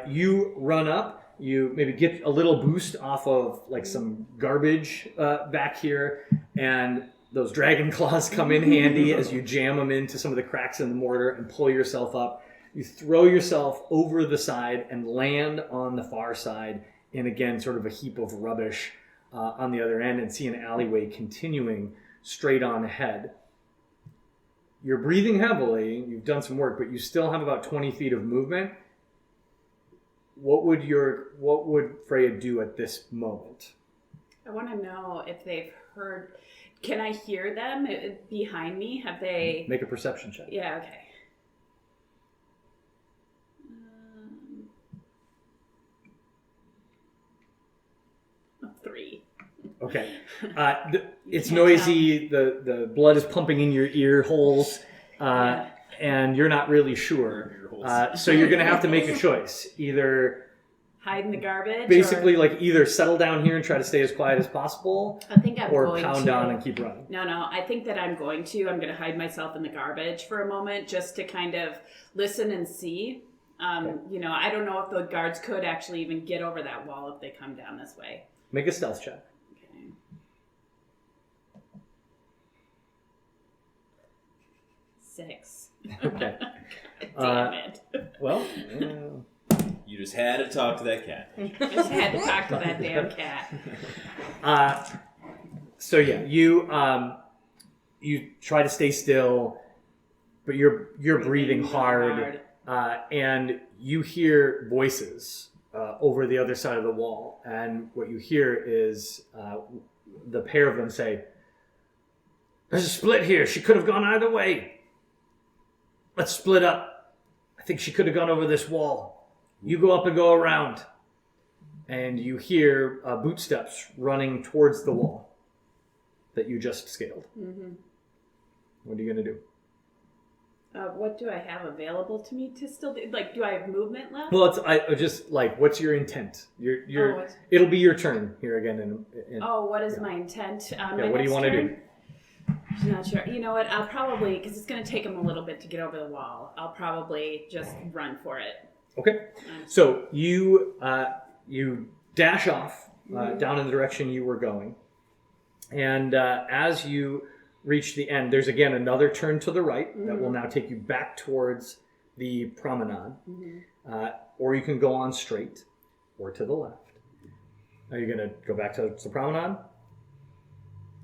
you run up. You maybe get a little boost off of some garbage back here, and those dragon claws come in handy as you jam them into some of the cracks in the mortar and pull yourself up. You throw yourself over the side and land on the far side in, again, sort of a heap of rubbish on the other end, and see an alleyway continuing straight on ahead. You're breathing heavily, you've done some work, but you still have about 20 feet of movement. What would Freya do at this moment? I want to know if they've heard. Can I hear them behind me? Have they? Make a perception check. Yeah. Okay. 3. Okay. It's noisy. The blood is pumping in your ear holes, and you're not really sure. So you're going to have to make a choice. Either hide in the garbage. basically, either settle down here and try to stay as quiet as possible, I think I'm or going pound to. on and keep running. No, I think that I'm going to hide myself in the garbage for a moment just to kind of listen and see. You know, I don't know if the guards could actually even get over that wall if they come down this way. Make a stealth check. Okay. 6. Okay. Damn it. Well, You just had to talk to that cat. Just had to talk to that damn cat. so yeah, you try to stay still, but you're breathing hard. And you hear voices over the other side of the wall. And what you hear is the pair of them say, "There's a split here. She could have gone either way. Let's split up. I think she could have gone over this wall. You go up and go around." And you hear bootsteps running towards the wall that you just scaled. Mm-hmm. What are you going to do? What do I have available to me to still do? Like, do I have movement left? Well, I just what's your intent? It'll be your turn here again. What is my intent? What do you want to do? I'm not sure. You know what? I'll probably, because it's going to take them a little bit to get over the wall, I'll probably just run for it. Okay. So you dash off down in the direction you were going. And as you reach the end, there's again another turn to the right that will now take you back towards the promenade. Or you can go on straight or to the left. Are you going to go back to the promenade?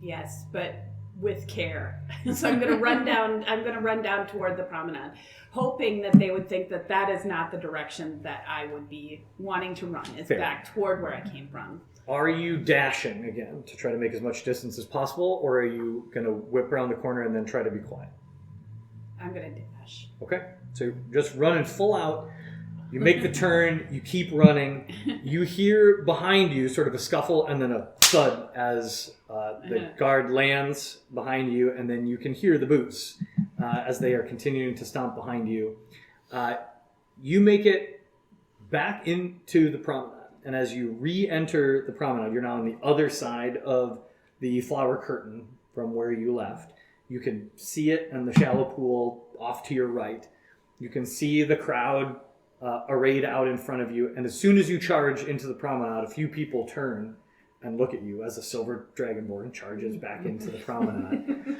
Yes, but with care. So I'm going to run down. I'm going to run down toward the promenade, hoping that they would think that that is not the direction that I would be wanting to run. It's Fair. back toward where I came from. Are you dashing again to try to make as much distance as possible, or are you going to whip around the corner and then try to be quiet? I'm going to dash. Okay, so just running full out. You make the turn, you keep running. You hear behind you sort of a scuffle and then a thud as the guard lands behind you, and then you can hear the boots as they are continuing to stomp behind you. You make it back into the promenade, and as you re-enter the promenade, you're now on the other side of the flower curtain from where you left. You can see it in the shallow pool off to your right. You can see the crowd arrayed out in front of you, and as soon as you charge into the promenade, a few people turn and look at you as a silver dragonborn charges back into the promenade.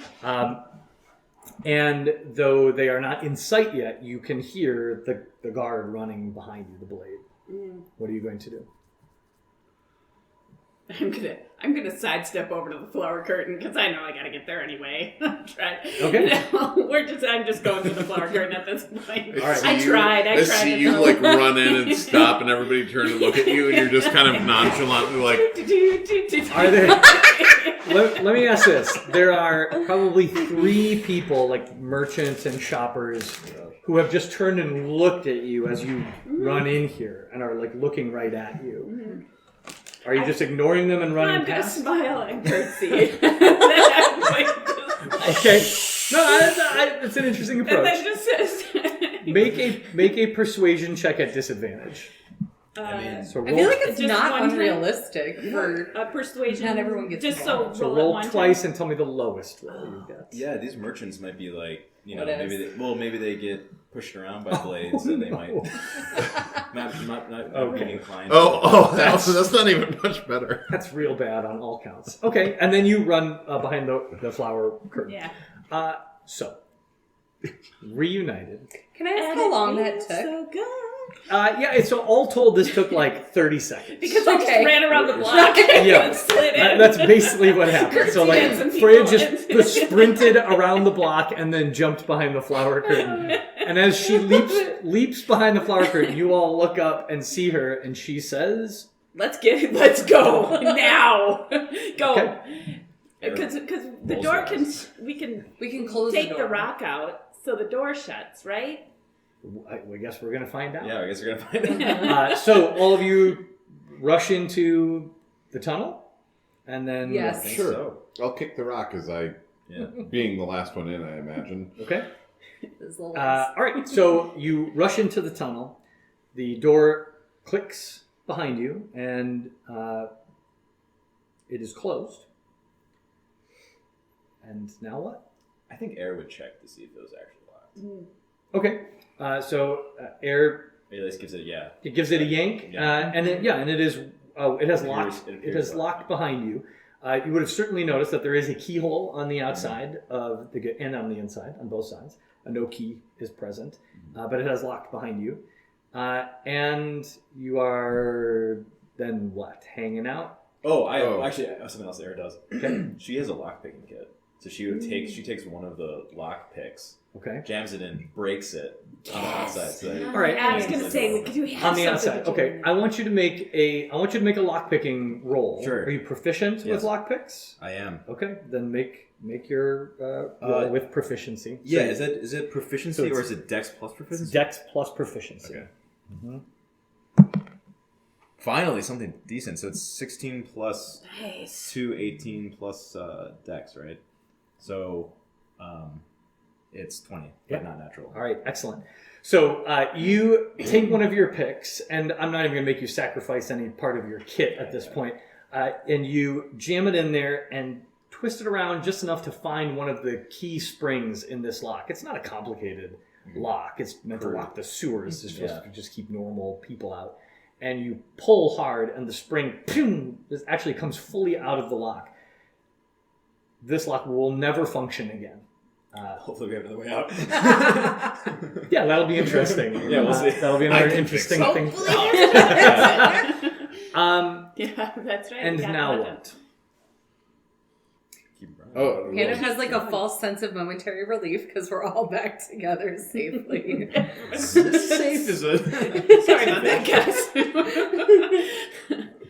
And though they are not in sight yet, you can hear the guard running behind you, the blade. What are you going to do? I'm gonna sidestep over to the flower curtain because I know I gotta get there anyway. Okay. I'm just going to the flower curtain at this point. All right. I tried. I see you like run in and stop, and everybody turn to look at you, and you're just kind of nonchalantly like. Are there? let me ask this: there are probably 3 people, like merchants and shoppers, who have just turned and looked at you as you run in here, and are like looking right at you. Are you just ignoring them and running I'm going to past? smile and curtsy. Okay. No, it's an interesting And approach. then just Make a persuasion check at disadvantage. So I roll, feel like it's Just not one time? unrealistic for a persuasion. Not everyone gets just involved. so roll roll it one twice time. and tell me the lowest roll you get. Yeah, these merchants might be like, you know, What maybe they get pushed around by blades, and they might not be inclined. That's not even much better. That's real bad on all counts. Okay, and then you run behind the flower curtain. Yeah. So, reunited. Can I ask how long that took? So good. So all told, this took like 30 seconds. Because I just Okay. ran around the block Yeah. and slid get in. That's basically what happened. So like Dance and Freya people just in. sprinted around the block and then jumped behind the flower curtain. And as she leaps behind the flower curtain, you all look up and see her, and she says, Let's go now. Go. Okay. Because the Rolls door her can eyes. we can close take the the door. rock out so the door shuts, right? I guess we're going to find out. Yeah, I guess we're gonna find out. So all of you rush into the tunnel, and then... Yes. I think Sure. so. I'll kick the rock as I, Yeah. being the last one in, I imagine. Okay. This little All right, so you rush into the tunnel. The door clicks behind you, and it is closed. And now what? I think Air would check to see if it was actually locked. Okay, so Air, He at least gives it a yeah. it gives it a yank, Yeah. and it is it has It locked. appears It has locked. locked behind you. You would have certainly noticed that there is a keyhole on the outside of the and on the inside on both sides. No key is present, but it has locked behind you, and you are then what? Hanging out? Oh, Oh. actually I have something else Air does. Okay. She has a lock picking kit. So she takes one of the lock picks, Okay. jams it in, breaks it on the outside. So that All right. I was gonna say, do we have On the something outside. to Okay. do? I want you to make a lock picking roll. Sure. Are you proficient with Yes. lock picks? I am. Okay. Then make your roll with proficiency. So Yeah, is it proficiency So it's- or is it Dex plus it's proficiency? Dex plus proficiency. Okay. Finally, something decent. So it's 16 plus Nice. 2, 18 plus Dex, right? So it's 20, Yeah. but not natural. All right, excellent. So you take one of your picks, and I'm not even going to make you sacrifice any part of your kit at this point, and you jam it in there and twist it around just enough to find one of the key springs in this lock. It's not a complicated lock. It's meant to lock the sewers. It's supposed to just keep normal people out. And you pull hard, and the spring this actually comes fully out of the lock. This lock will never function again. Hopefully we have another way out. Yeah, that'll be interesting. Yeah, we'll see. That'll be another interesting thing. Yeah, that's right. And we got now it. what? Keep running. Oh, Hannah has like a false sense of momentary relief because we're all back together safely. Safe is it? Sorry about that, guys.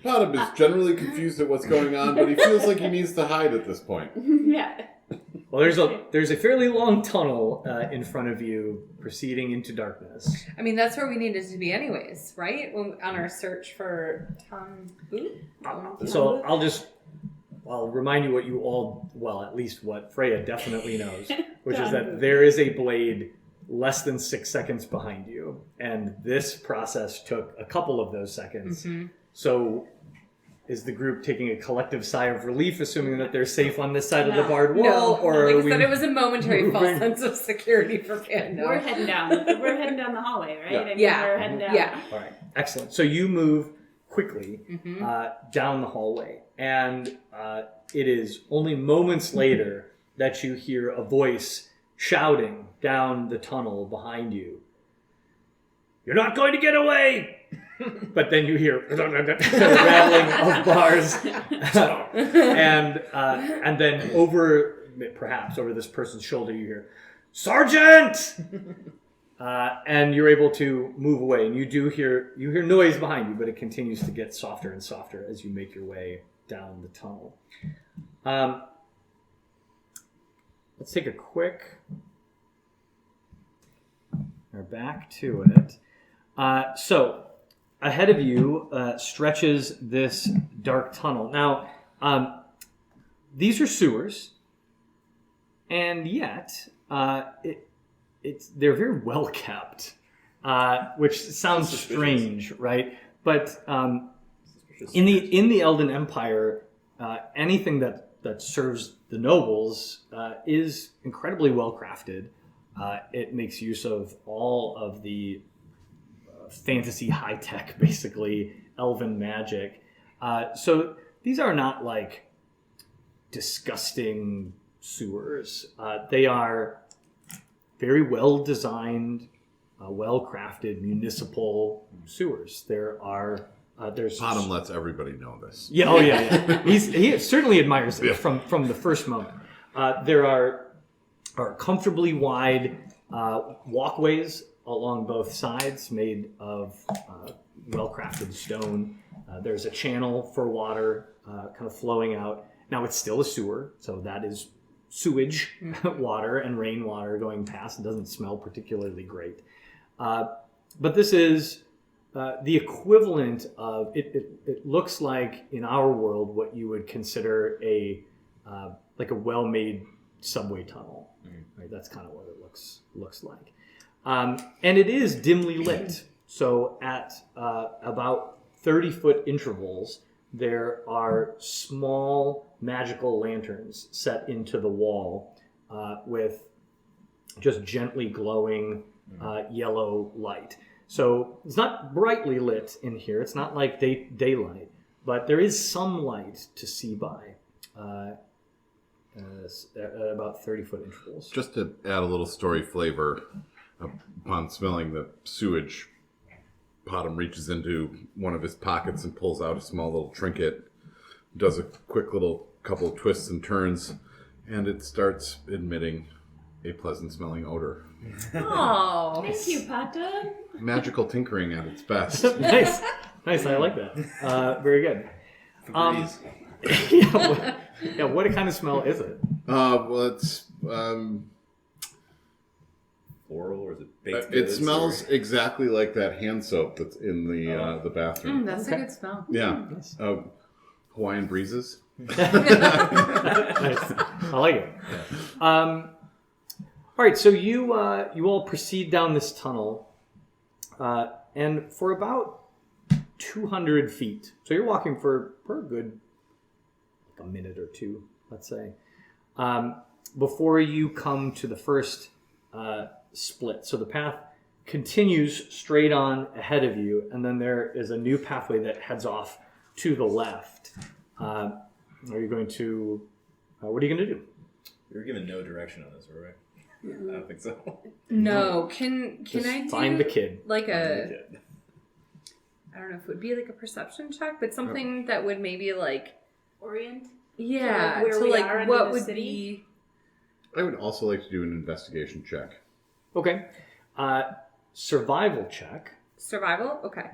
Potham is generally confused at what's going on, but he feels like he needs to hide at this point. Yeah. Well, there's a fairly long tunnel in front of you, proceeding into darkness. I mean, that's where we needed to be, anyways, right? When on our search for Tom Boot. So I'll remind you what you all, well, at least what Freya definitely knows, which is that there is a blade less than 6 seconds behind you, and this process took a couple of those seconds. Mm-hmm. So is the group taking a collective sigh of relief, assuming that they're safe on this side of the No. barred wall? No, or like are I we said, it was a momentary false moving? sense of security for Panda. We're heading down. We're heading down the hallway, right? Yeah. I mean, Yeah. We're heading down. Yeah. All right, excellent. So you move quickly Mm-hmm. down the hallway, and it is only moments later that you hear a voice shouting down the tunnel behind you. "You're not going to get away!" But then you hear rattling of bars, and then perhaps over this person's shoulder, you hear, "Sergeant!" And you're able to move away, and you hear noise behind you, but it continues to get softer and softer as you make your way down the tunnel. Let's take a quick. We're back to it. So ahead of you stretches this dark tunnel. Now, these are sewers, and yet they're very well kept, which sounds strange, right? But in the Elden Empire, anything that serves the nobles is incredibly well crafted. It makes use of all of the fantasy high tech, basically elven magic. So these are not like disgusting sewers. They are very well designed, well crafted municipal sewers. There are There's Potham lets everybody know this. Yeah, oh yeah. He certainly admires it from the first moment. There are comfortably wide walkways along both sides, made of well-crafted stone. There's a channel for water kind of flowing out. Now it's still a sewer, so that is sewage water and rainwater going past. It doesn't smell particularly great, but this is the equivalent of it looks like in our world what you would consider like a well-made subway tunnel. Right, that's kind of what it looks like, and it is dimly lit. So at about 30-foot intervals, there are small magical lanterns set into the wall with just gently glowing yellow light. So it's not brightly lit in here. It's not like daylight, but there is some light to see by at about 30-foot intervals. Just to add a little story flavor, upon smelling the sewage, Potham reaches into one of his pockets and pulls out a small little trinket, does a quick little couple of twists and turns, and it starts emitting a pleasant smelling odor. Oh, Thank you, Pata. Magical tinkering at its best. Nice. I like that. Very good. Febreze. What kind of smell is it? Well, it's Floral, or is it baked it goods, smells or- exactly like that hand soap that's in the bathroom. that's Okay. a good smell. Yeah, Nice. Hawaiian breezes. Nice. I like it. All right, so you all proceed down this tunnel, and for about 200 feet. So you're walking for a good a minute or two, let's say, before you come to the first split. So the path continues straight on ahead of you, and then there is a new pathway that heads off to the left. Are you going to? What are you going to do? We were given no direction on this, were we? I don't think so. No, can Just I do find the kid. like I don't know if it would be like a perception check, but something that would maybe like Orient. yeah, Where to we like are in what the would city? be I would also like to do an investigation check. Okay. Survival check. survival. Okay.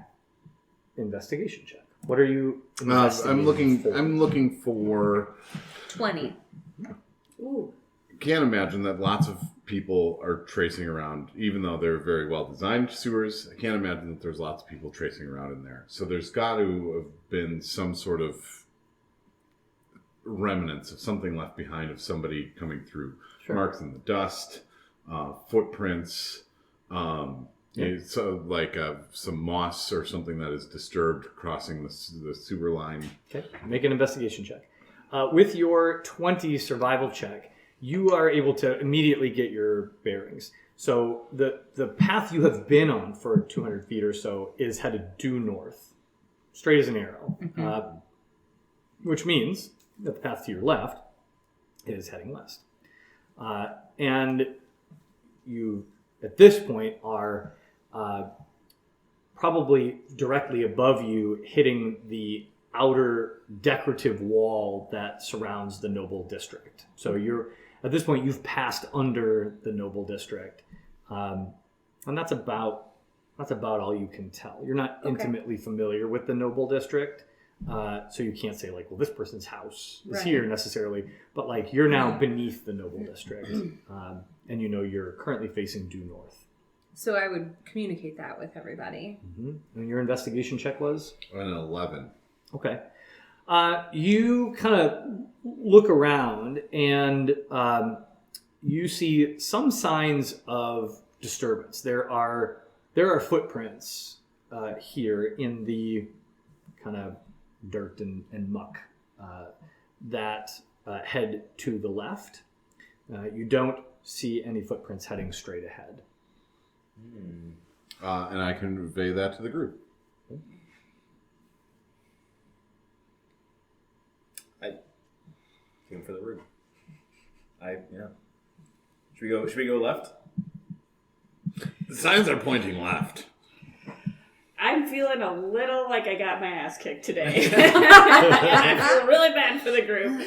Investigation check. What are you I'm investigating for? looking for. 20. Ooh. Can't imagine that lots of people are tracing around, even though they're very well designed sewers. I can't imagine that there's lots of people tracing around in there. So there's got to have been some sort of remnants of something left behind of somebody coming through. Sure. Marks in the dust, footprints. So like some moss or something that is disturbed crossing the sewer line. Okay. Make an investigation check. With your 20 survival check, you are able to immediately get your bearings. So the path you have been on for 200 feet or so is headed due north, straight as an arrow, which means that the path to your left is heading west. And you, at this point, are probably directly above you, hitting the outer decorative wall that surrounds the Noble District. So you're at this point you've passed under the Noble District, and that's about all you can tell. You're not intimately familiar with the Noble District, so you can't say like, well, this person's house is Right. here necessarily. But like you're now beneath the Noble District, and you know you're currently facing due north. So I would communicate that with everybody. And your investigation check was? An 11. Okay. You kind of look around and you see some signs of disturbance. There are footprints here in the kind of dirt and muck that head to the left. You don't see any footprints heading straight ahead. And I convey that to the group. Looking for the room. Should we go left? The signs are pointing left. I'm feeling a little like I got my ass kicked today. I feel really bad for the group.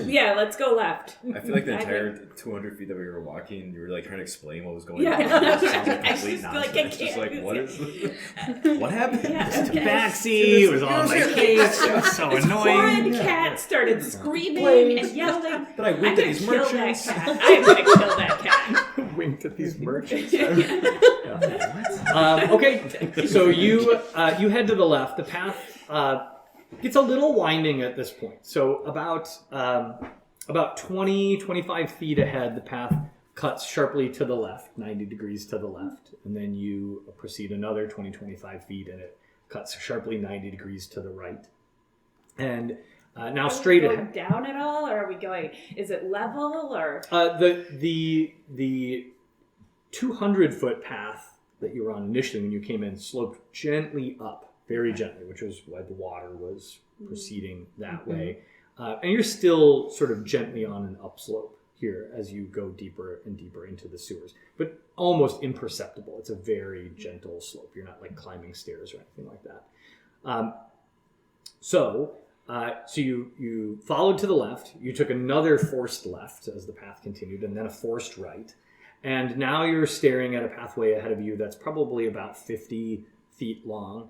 Yeah, let's go left. I feel like the I entire 200 feet that we were walking, you were like trying to explain what was going Yeah. on. It just sounds like I complete just feel like I nonsense. It's just can't like, what is do what happened? Yeah, okay. Backseat, it was on my case, it was so This annoying. horrid cat started screaming and yelling. But I I'm winked gonna at these kill merchants. that cat. I'm gonna kill that cat. Winked at these merchants. Okay, so you head to the left. The path gets a little winding at this point. So about 20, 25 feet ahead, the path cuts sharply to the left, 90 degrees to the left. And then you proceed another 20, 25 feet, and it cuts sharply 90 degrees to the right. And now straight Are we ahead. going down at all, or are we going? Is it level or? The 200-foot path that you were on initially when you came in sloped gently up, very gently, which was why the water was proceeding that way. And you're still sort of gently on an upslope here as you go deeper and deeper into the sewers, but almost imperceptible. It's a very gentle slope. You're not like climbing stairs or anything like that. So you followed to the left. You took another forced left as the path continued, and then a forced right. And now you're staring at a pathway ahead of you that's probably about 50 feet long.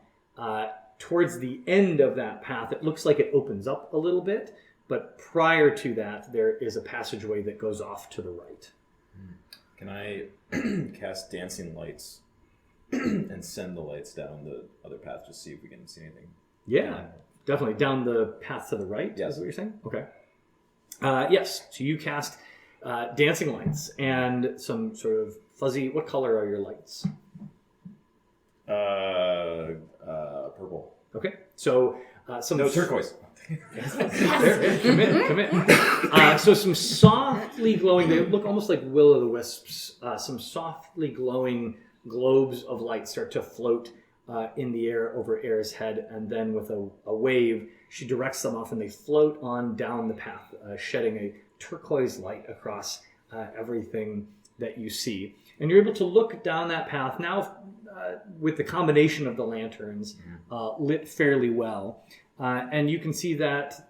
Towards the end of that path, it looks like it opens up a little bit, but prior to that, there is a passageway that goes off to the right. Can I cast dancing lights and send the lights down the other path to see if we can see anything? Yeah, definitely. Down the path to the right, Yes. is what you're saying? Okay. Yes, so you cast dancing lights and some sort of fuzzy... What color are your lights? Purple. Okay, so some... No, turquoise. Commit. So some softly glowing, they look almost like will-o'-the-wisps, some softly glowing globes of light start to float in the air over Air's head, and then with a wave, she directs them off and they float on down the path, shedding a turquoise light across everything that you see. And you're able to look down that path now with the combination of the lanterns lit fairly well. And you can see that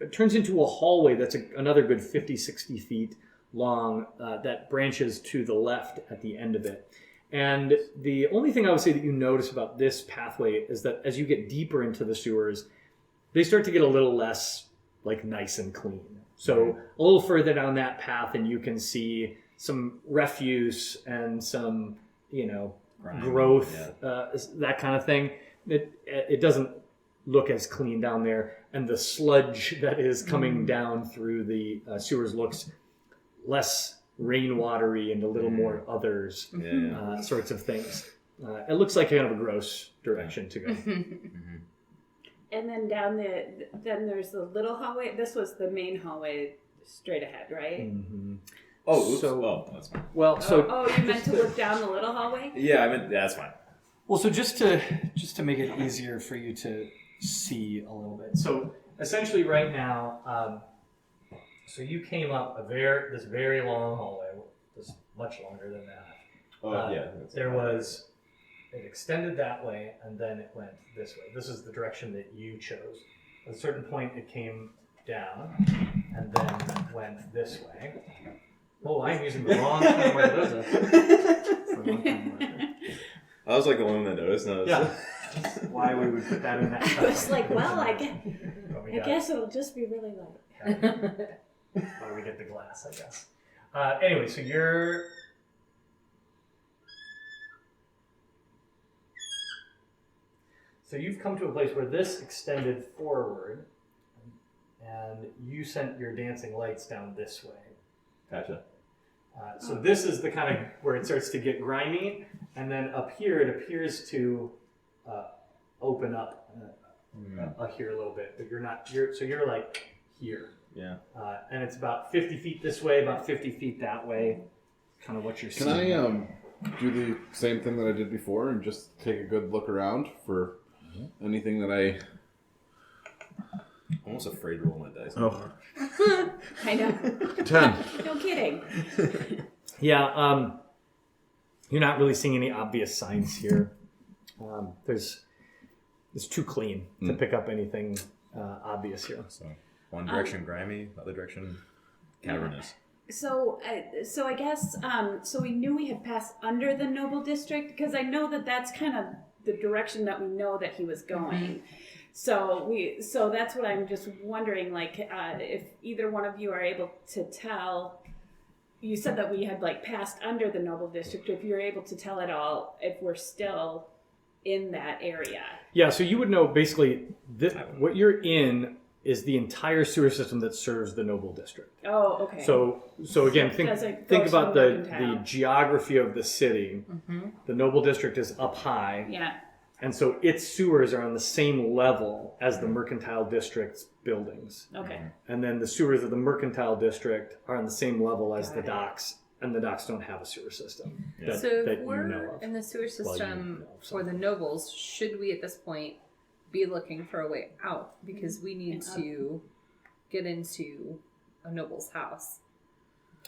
it turns into a hallway that's another good 50, 60 feet long that branches to the left at the end of it. And the only thing I would say that you notice about this pathway is that as you get deeper into the sewers, they start to get a little less like nice and clean. So a little further down that path and you can see some refuse and some, growth, that kind of thing. It doesn't look as clean down there, and the sludge that is coming down through the sewers looks less rainwatery and a little more others sorts of things. It looks like kind of a gross direction to go. And then then there's the little hallway. This was the main hallway straight ahead, right? Mm-hmm. Oh, oops. So- That's fine. Well, so Oh, you meant to look down the little hallway? Yeah, that's fine. Well, so just to make it easier for you to see a little bit. So essentially, right now, so you came up this very long hallway. Was much longer than that. It extended that way, and then it went this way. This is the direction that you chose. At a certain point, it came down, and then went this way. Oh, I'm using the wrong kind of marker. I was like the one that noticed. And I was That's why we would put that in that. I was like, well, I guess it'll just be really light. Why we get the glass, I guess. Anyway, so you're... So you've come to a place where this extended forward, and you sent your dancing lights down this way. Gotcha. So this is the kind of where it starts to get grimy, and then up here it appears to open up here a little bit, but you're like here. Yeah. And it's about 50 feet this way, about 50 feet that way, kind of what you're Can seeing. I do the same thing that I did before and just take a good look around for anything that I... I'm almost afraid to roll my dice. Oh. I know. 10. No kidding. Yeah, you're not really seeing any obvious signs here. It's too clean to pick up anything obvious here. So one direction grimy, other direction cavernous. So I guess so we knew we had passed under the Noble District because I know that that's kind of the direction that we know that he was going. So that's what I'm just wondering, like, if either one of you are able to tell. You said that we had like passed under the Noble District. If you're able to tell at all if we're still in that area. Yeah, so you would know basically what you're in is the entire sewer system that serves the Noble District. Oh, okay. So again, think about the geography of the city. The Noble District is up high. Yeah. And so its sewers are on the same level as the Mercantile District's buildings. Okay. And then the sewers of the Mercantile District are on the same level as Got the it. docks, and the docks don't have a sewer system Yeah. So that if you we're know of. in the sewer system know for the nobles, should we at this point be looking for a way out? Because we need Yeah. to get into a noble's house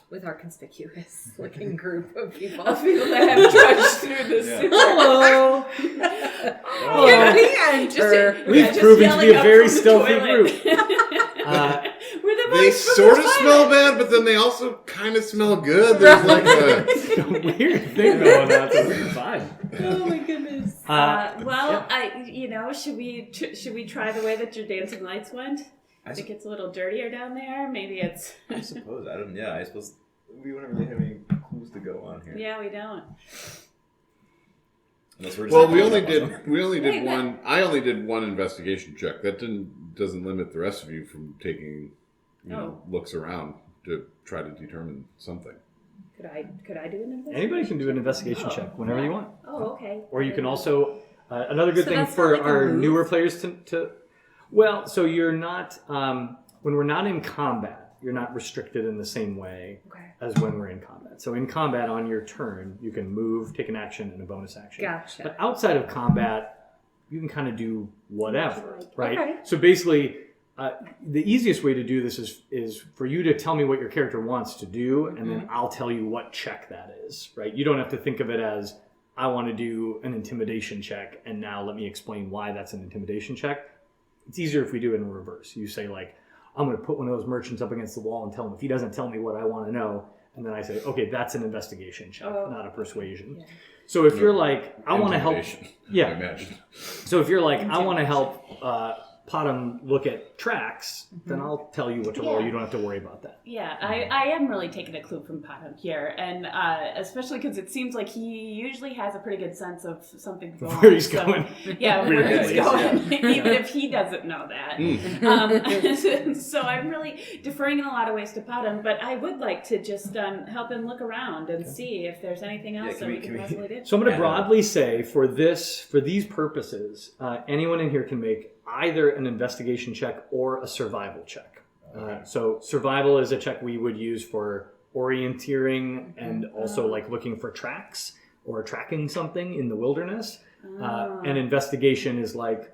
with our conspicuous looking group of people. Of people that have trudged through the Yeah. sewer. Hello! Can we enter? We've proven to be a very stealthy group. We're the They ones from sort the of toilet. smell bad, but then they also kind of smell good. There's like a It's a weird thing going on. It's a weird vibe. Oh my goodness. Well, yeah. should we try the way that your dancing lights went? I I think it's a little dirtier down there. Maybe it's. I suppose. I suppose we wouldn't really have any clues to go on here. Yeah, we don't. Unless we're just well, like, we oh, only no, did Wait, one. I only did one investigation check. That doesn't limit the rest of you from taking looks around to try to determine something. Could I do an investigation? Anybody can do an investigation Oh, check whenever yeah. you want. Oh, okay. Or you can also, another good So thing that's for not like a our move? newer players to well, so you're not, when we're not in combat, you're not restricted in the same way Okay. as when we're in combat. So in combat, on your turn, you can move, take an action, and a bonus action. Gotcha. But outside of combat, you can kind of do whatever, right? Okay. So basically, the easiest way to do this is for you to tell me what your character wants to do, and then I'll tell you what check that is, right? You don't have to think of it as, I want to do an intimidation check, and now let me explain why that's an intimidation check. It's easier if we do it in reverse. You say, like, I'm going to put one of those merchants up against the wall and tell him if he doesn't tell me what I want to know, and then I say, okay, that's an investigation check, not a persuasion. Yeah. So if you're like, I want to help, Intimidation, I yeah. imagine. So if you're like, I want to help Potham look at tracks, then I'll tell you what to roll. Yeah. You don't have to worry about that. Yeah, I am really taking a clue from Potham here, and especially because it seems like he usually has a pretty good sense of something going Where he's so- going. Yeah, where Really he's is, going, even if he doesn't know that. So I'm really deferring in a lot of ways to Potham, but I would like to just help him look around and see if there's anything else can that we we- can can we- possibly do. So I'm going to Yeah. broadly say for these purposes, anyone in here can make either an investigation check or a survival check. So survival is a check we would use for orienteering and also like looking for tracks or tracking something in the wilderness. And investigation is like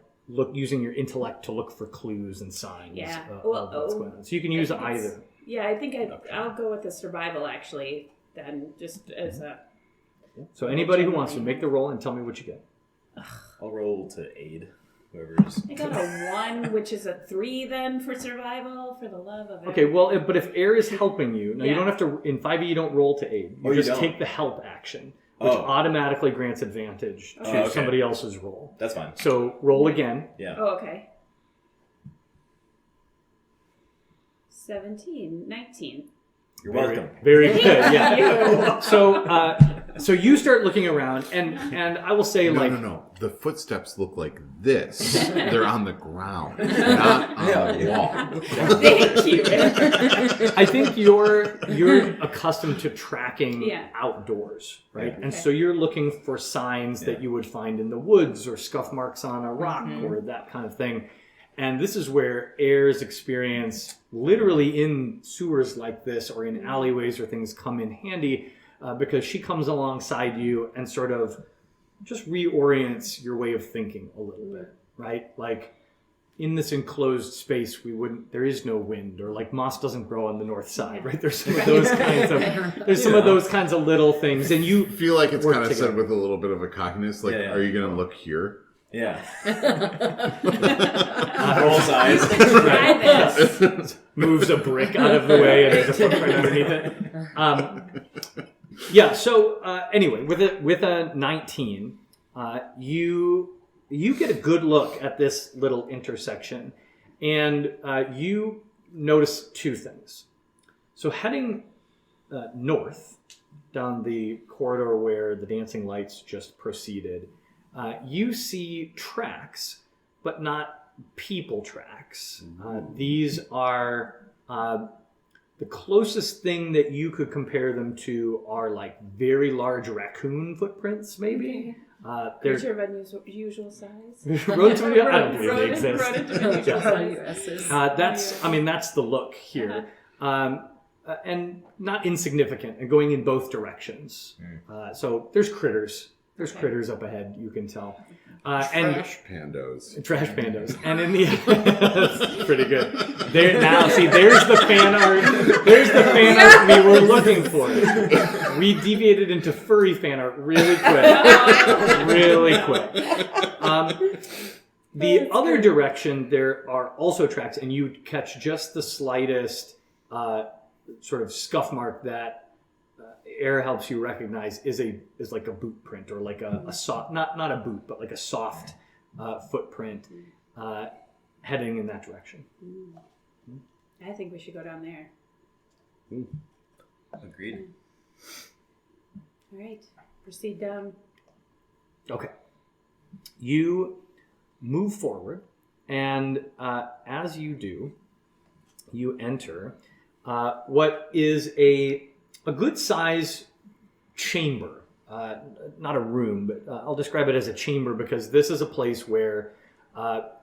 using your intellect to look for clues and signs Yeah. of Well, what's going on. So you can use I think it's- either. Yeah, I think I'll go with the survival actually, then just as a. So anybody who wants to make the roll and tell me what you get. I'll roll to aid whoever's. I got a 1, which is a 3 then for survival, for the love of it. Okay, well, but if air is helping you, now you Yeah. don't have to, in 5e you don't roll to aid. You Oh, you just don't? take the help action, which Oh. automatically grants advantage to Oh, okay. somebody else's roll. That's fine. So roll again. Yeah. Oh, okay. 17, 19. You're welcome. Very good, yeah. Yeah. So you start looking around, and I will say, No, like, no. The footsteps look like this. They're on the ground, not on the wall. Thank you. I think you're accustomed to tracking Yeah. outdoors, right? Yeah. And so you're looking for signs that you would find in the woods or scuff marks on a rock or that kind of thing. And this is where Air's experience, literally in sewers like this or in alleyways or things, come in handy because she comes alongside you and sort of just reorients your way of thinking a little bit, right? Like, in this enclosed space, there is no wind, or like moss doesn't grow on the north side, right? There's some of those kinds of little things, and you I feel like it's work kind of together. said with a little bit of a cockiness, like, Yeah. are you going to look here? Yeah. Rolls eyes. Try this. moves a brick out of the way and there's a footprint underneath it. Yeah. So anyway, with a 19, you get a good look at this little intersection, and you notice two things. So heading north down the corridor where the dancing lights just proceeded, you see tracks, but not people tracks. These are the closest thing that you could compare them to are like very large raccoon footprints, maybe. They're Creature of unusual size. relatively, I don't believe they exist. That's That's the look here. And not insignificant, and going in both directions. So there's critters. There's critters up ahead, you can tell. Trash pandos. Trash pandas. And in the that's pretty good. There's the fan art. There's the fan art we were looking for. We deviated into furry fan art really quick. Really quick. The other direction, there are also tracks, and you catch just the slightest sort of scuff mark that air helps you recognize is like a boot print, or like a soft, not a boot, but like a soft footprint heading in that direction. I think we should go down there. Agreed. All right, proceed down. Okay. You move forward, and as you do, you enter what is a good size chamber. Not a room, but I'll describe it as a chamber because this is a place where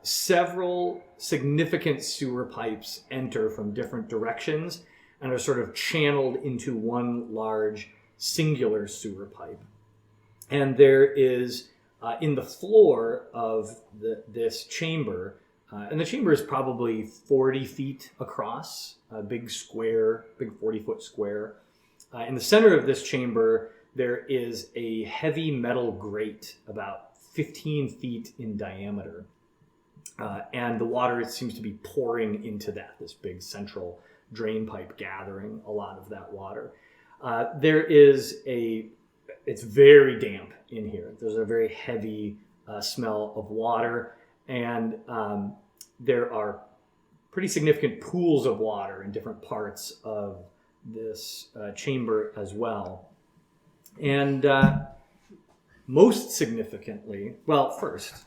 several significant sewer pipes enter from different directions and are sort of channeled into one large singular sewer pipe. And there is, in the floor of this chamber, and the chamber is probably 40 feet across, a big 40-foot square. In the center of this chamber, there is a heavy metal grate about 15 feet in diameter. And the water seems to be pouring into this big central drain pipe, gathering a lot of that water. It's very damp in here. There's a very heavy smell of water, and there are pretty significant pools of water in different parts of this chamber as well. And most significantly, well, first,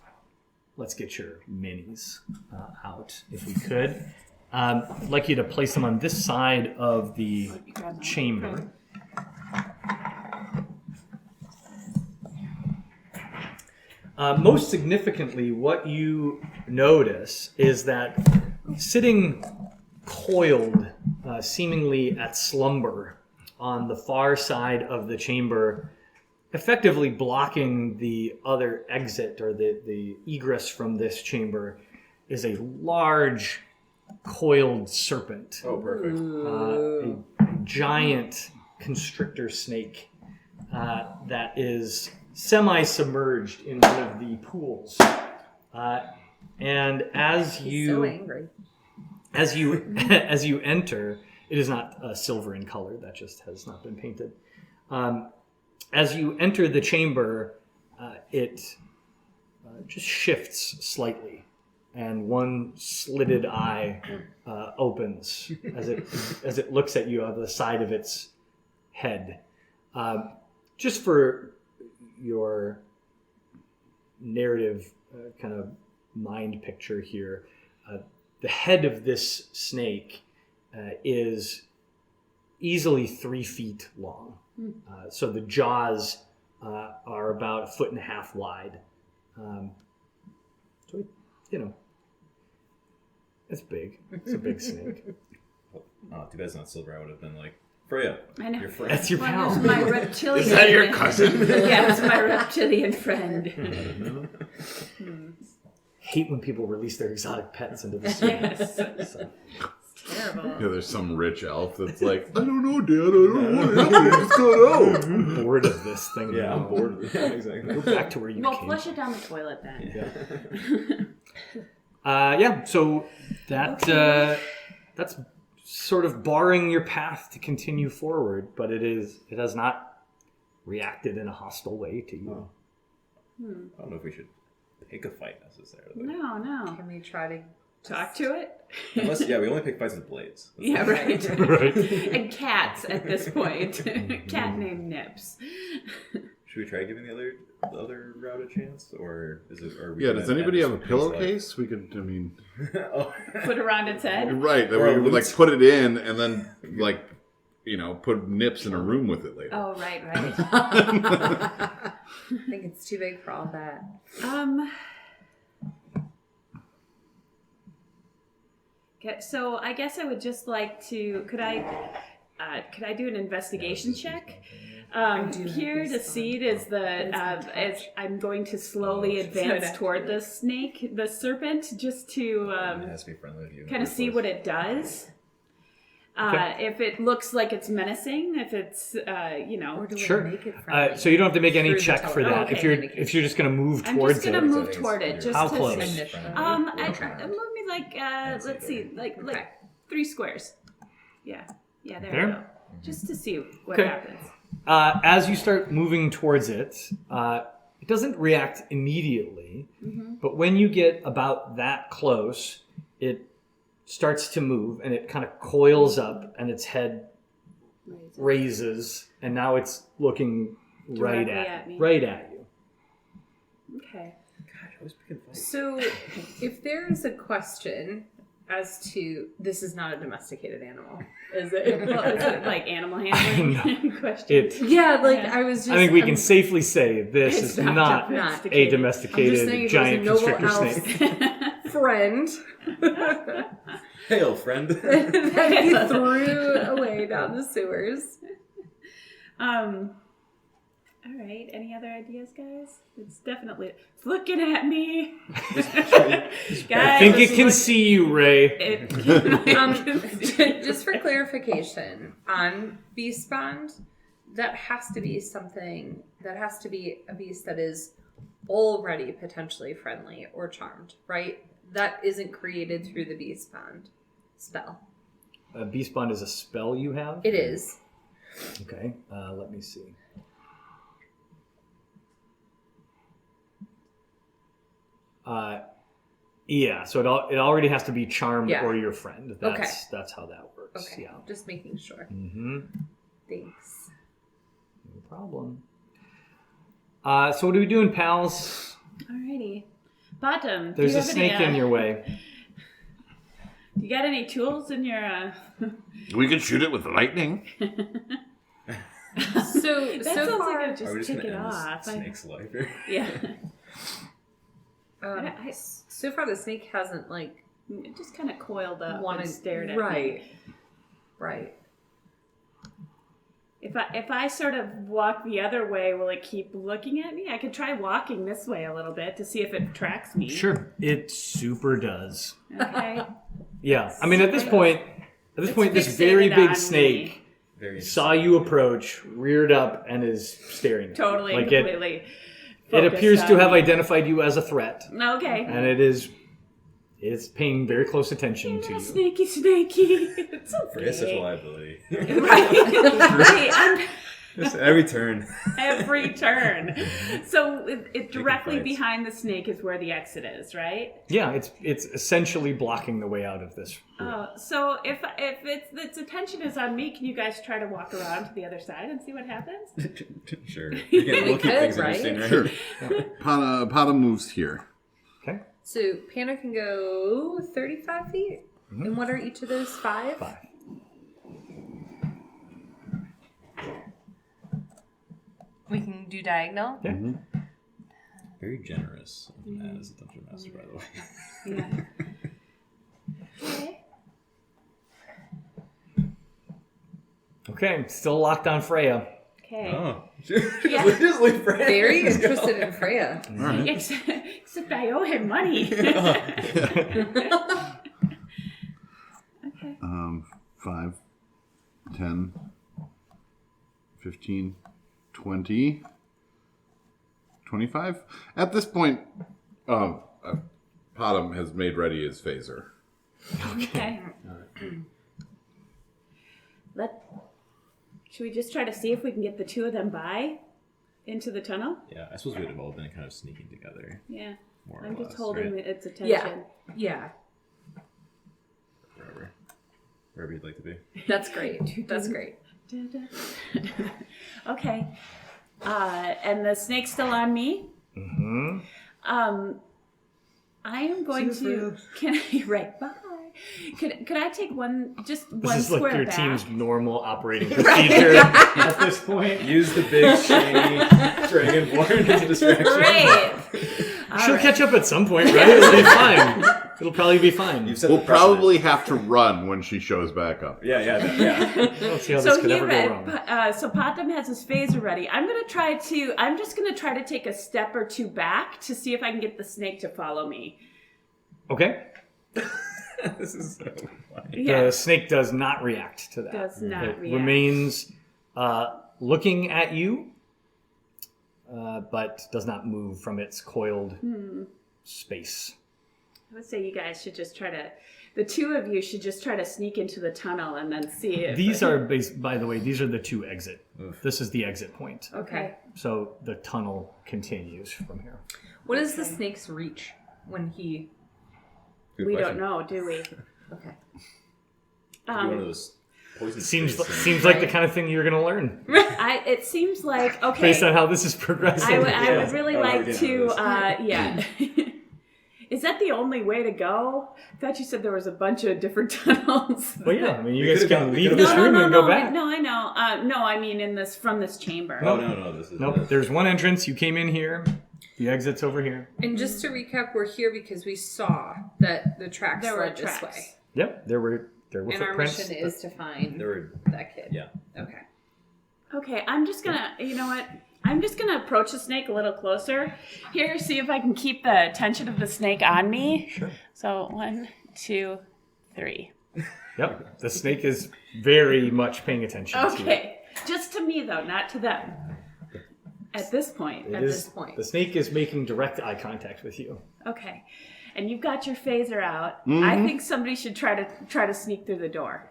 let's get your minis out, if we could. I'd like you to place them on this side of the chamber. Most significantly, what you notice is that sitting coiled, seemingly at slumber, on the far side of the chamber, effectively blocking the other exit or the egress from this chamber, is a large coiled serpent. Oh, perfect. A giant constrictor snake that is semi-submerged in one of the pools. And as you so angry. as you enter, it is not silver in color. That just has not been painted. As you enter the chamber, it just shifts slightly, and one slitted eye opens as it looks at you on the side of its head. Just for your narrative kind of mind picture here, the head of this snake is easily 3 feet long. So the jaws are about 1.5 feet wide. So, it's big. It's a big snake. Oh, too bad it's not silver. I would have been like, Freya, I know. your friend. That's your Well, pal. it's my reptilian. Is that your cousin? Yeah, it's my reptilian friend. hate when people release their exotic pets into the street. Yes. So, Terrible. Yeah, there's some rich elf that's like, I don't know, Dad. I don't want to help you. Just got out. I'm bored of this thing. Yeah, now. I'm bored. Yeah, exactly. Go back to where you Well, came flush it down the toilet then. Yeah. So that's sort of barring your path to continue forward, but it has not reacted in a hostile way to you. I don't know if we should pick a fight necessarily. No. Can we try to Talk to it. Unless, we only pick fights with blades. That's Yeah, the- right. Right. And cats at this point. Cat named Nips. Should we try giving the other route a chance, or is it? Are we Yeah, gonna does anybody end have a this with pillowcase? We could, I mean, peace life? Oh. Put around its head. right, that Or we would loot. like put it in and then like, put Nips in a room with it later. Oh, right. I think it's too big for all that. Okay, so I guess I would just like to. Could I do an investigation check? Here to see it is as I'm going to slowly advance toward the snake, the serpent, just to It has to be friendly with you. kind of see what it does. If it looks like it's menacing, if it's Or do Sure. we make it friendly? So you don't have to make any Through the check for telephone. that. Okay. If you're just going to move I'm towards just gonna it. move toward it. Just How to close? See. Initially. Move me like let's see, like 3 squares. Yeah, there There? we go. Just to see what Okay. happens. As you start moving towards it, it doesn't react immediately, but when you get about that close, it starts to move and it kind of coils up and its head raises, and now it's looking right Directly at at me. you. Okay. God, I was picking fights. So, if there is a question as to this is not a domesticated animal, is it? Well, is it like animal handling question? Yeah, like Yeah. I was just. I think we can safely say this It's is not not domesticated. a I'm just saying domesticated if giant it was a noble constrictor elf. snake. friend Hail, friend. that he threw away down the sewers. All right. Any other ideas, guys? It's looking at me. Guys, I think it can see you, Ray. Just for clarification, on Beast Bond, that has to be something that has to be a beast that is already potentially friendly or charmed, right? That isn't created through the Beast Bond spell. Beast Bond is a spell you have? It is. Okay, let me see. Yeah, so it already has to be charmed Yeah. or your friend. That's how that works. Okay, Yeah. just making sure. Mm-hmm. Thanks. No problem. So what are we doing, pals? Alrighty. Bottom. There's a snake in your way. You got any tools in your? We could shoot it with lightning. So That so sounds far, like a Are we just just take gonna it end off. this snake's life here? Yeah. So far the snake hasn't like It just kind of coiled up wanted and stared at right, me. right. If I sort of walk the other way, will it keep looking at me? I could try walking this way a little bit to see if it tracks me. Sure, it super does. Okay. Yeah, I mean at this point, this It's very fixated big on snake Very saw you approach, reared up, and is staring at you. Totally, Like completely. it focused appears to on have me. identified you as a threat, Okay. and it's paying very close attention to you. Snaky. It's okay. Forget such a liability. Right. I'm Just every turn. every turn. So it directly fights. behind the snake is where the exit is, right? Yeah, it's essentially blocking the way out of this room. Oh, so if its attention is on me, can you guys try to walk around to the other side and see what happens? Sure. We'll keep could, things right? interesting, right? Pada moves here. Okay, So Panda can go 35 feet. And what are each of those 5? 5. We can do diagonal. Yeah. Very generous of Matt as a dungeon master, by the way. Yeah. Okay. Okay, still locked on Freya. Okay. Oh. Yeah. Just leave Freya. Very interested in Freya. All right. Except I owe him money. Okay. 5, 10, 15, 20, 25. At this point, Potom has made ready his phaser. Okay. Should we just try to see if we can get the two of them by into the tunnel? Yeah, I suppose we would have all been kind of sneaking together. Yeah. More or I'm just less, holding right? its attention. Yeah. Wherever you'd like to be. That's great. That's great. Okay. And the snake's still on me. Mm-hmm. I am going to. Can I? Right. Bye. Could I take one This one is like square your back? team's normal operating procedure at this point. Use the big shiny dragonborn as a distraction. Great. She'll catch up at some point, right? It'll be fine. It'll probably be fine. You've set We'll the precedent. probably have to run when she shows back up. Yeah. Let's see how this could ever go wrong. So Potom has his phaser ready. I'm just gonna try to take a step or two back to see if I can get the snake to follow me. Okay. This is so funny. Yeah. The snake does not react to that. Does not it react. remains looking at you, but does not move from its coiled space. I would say you guys should just the two of you should just try to sneak into the tunnel and then see if... These are, by the way, these are the two exit. Oof. This is the exit point. Okay. So the tunnel continues from here. What is the snake's reach when he... Good We question. don't know, do we? Okay. Could be one of those poison Seems snakes. seems like the kind of thing you're going to learn It seems like... Okay. based on how this is progressing. I would really Oh, like yeah, to... it yeah. Is that the only way to go? I thought you said there was a bunch of different tunnels. Well, yeah. I mean, you We guys could've can gone- we leave could've this gone- room and go back. No, I know. No, I mean from this chamber. Oh, no, this is... Nope. There's one entrance. You came in here. The exit's over here. And just to recap, we're here because we saw that the tracks There were led this tracks. way. Yep. There were And our footprints. mission is to find There were... that kid. Yeah. Okay. Okay, I'm just gonna, you know what? I'm just gonna approach the snake a little closer here, see if I can keep the attention of the snake on me. Sure. So 1, 2, 3. Yep. The snake is very much paying attention to you. Okay, just to me though, not to them. At this point. It At is- this point. The snake is making direct eye contact with you. Okay, and you've got your phaser out. I think somebody should try to sneak through the door.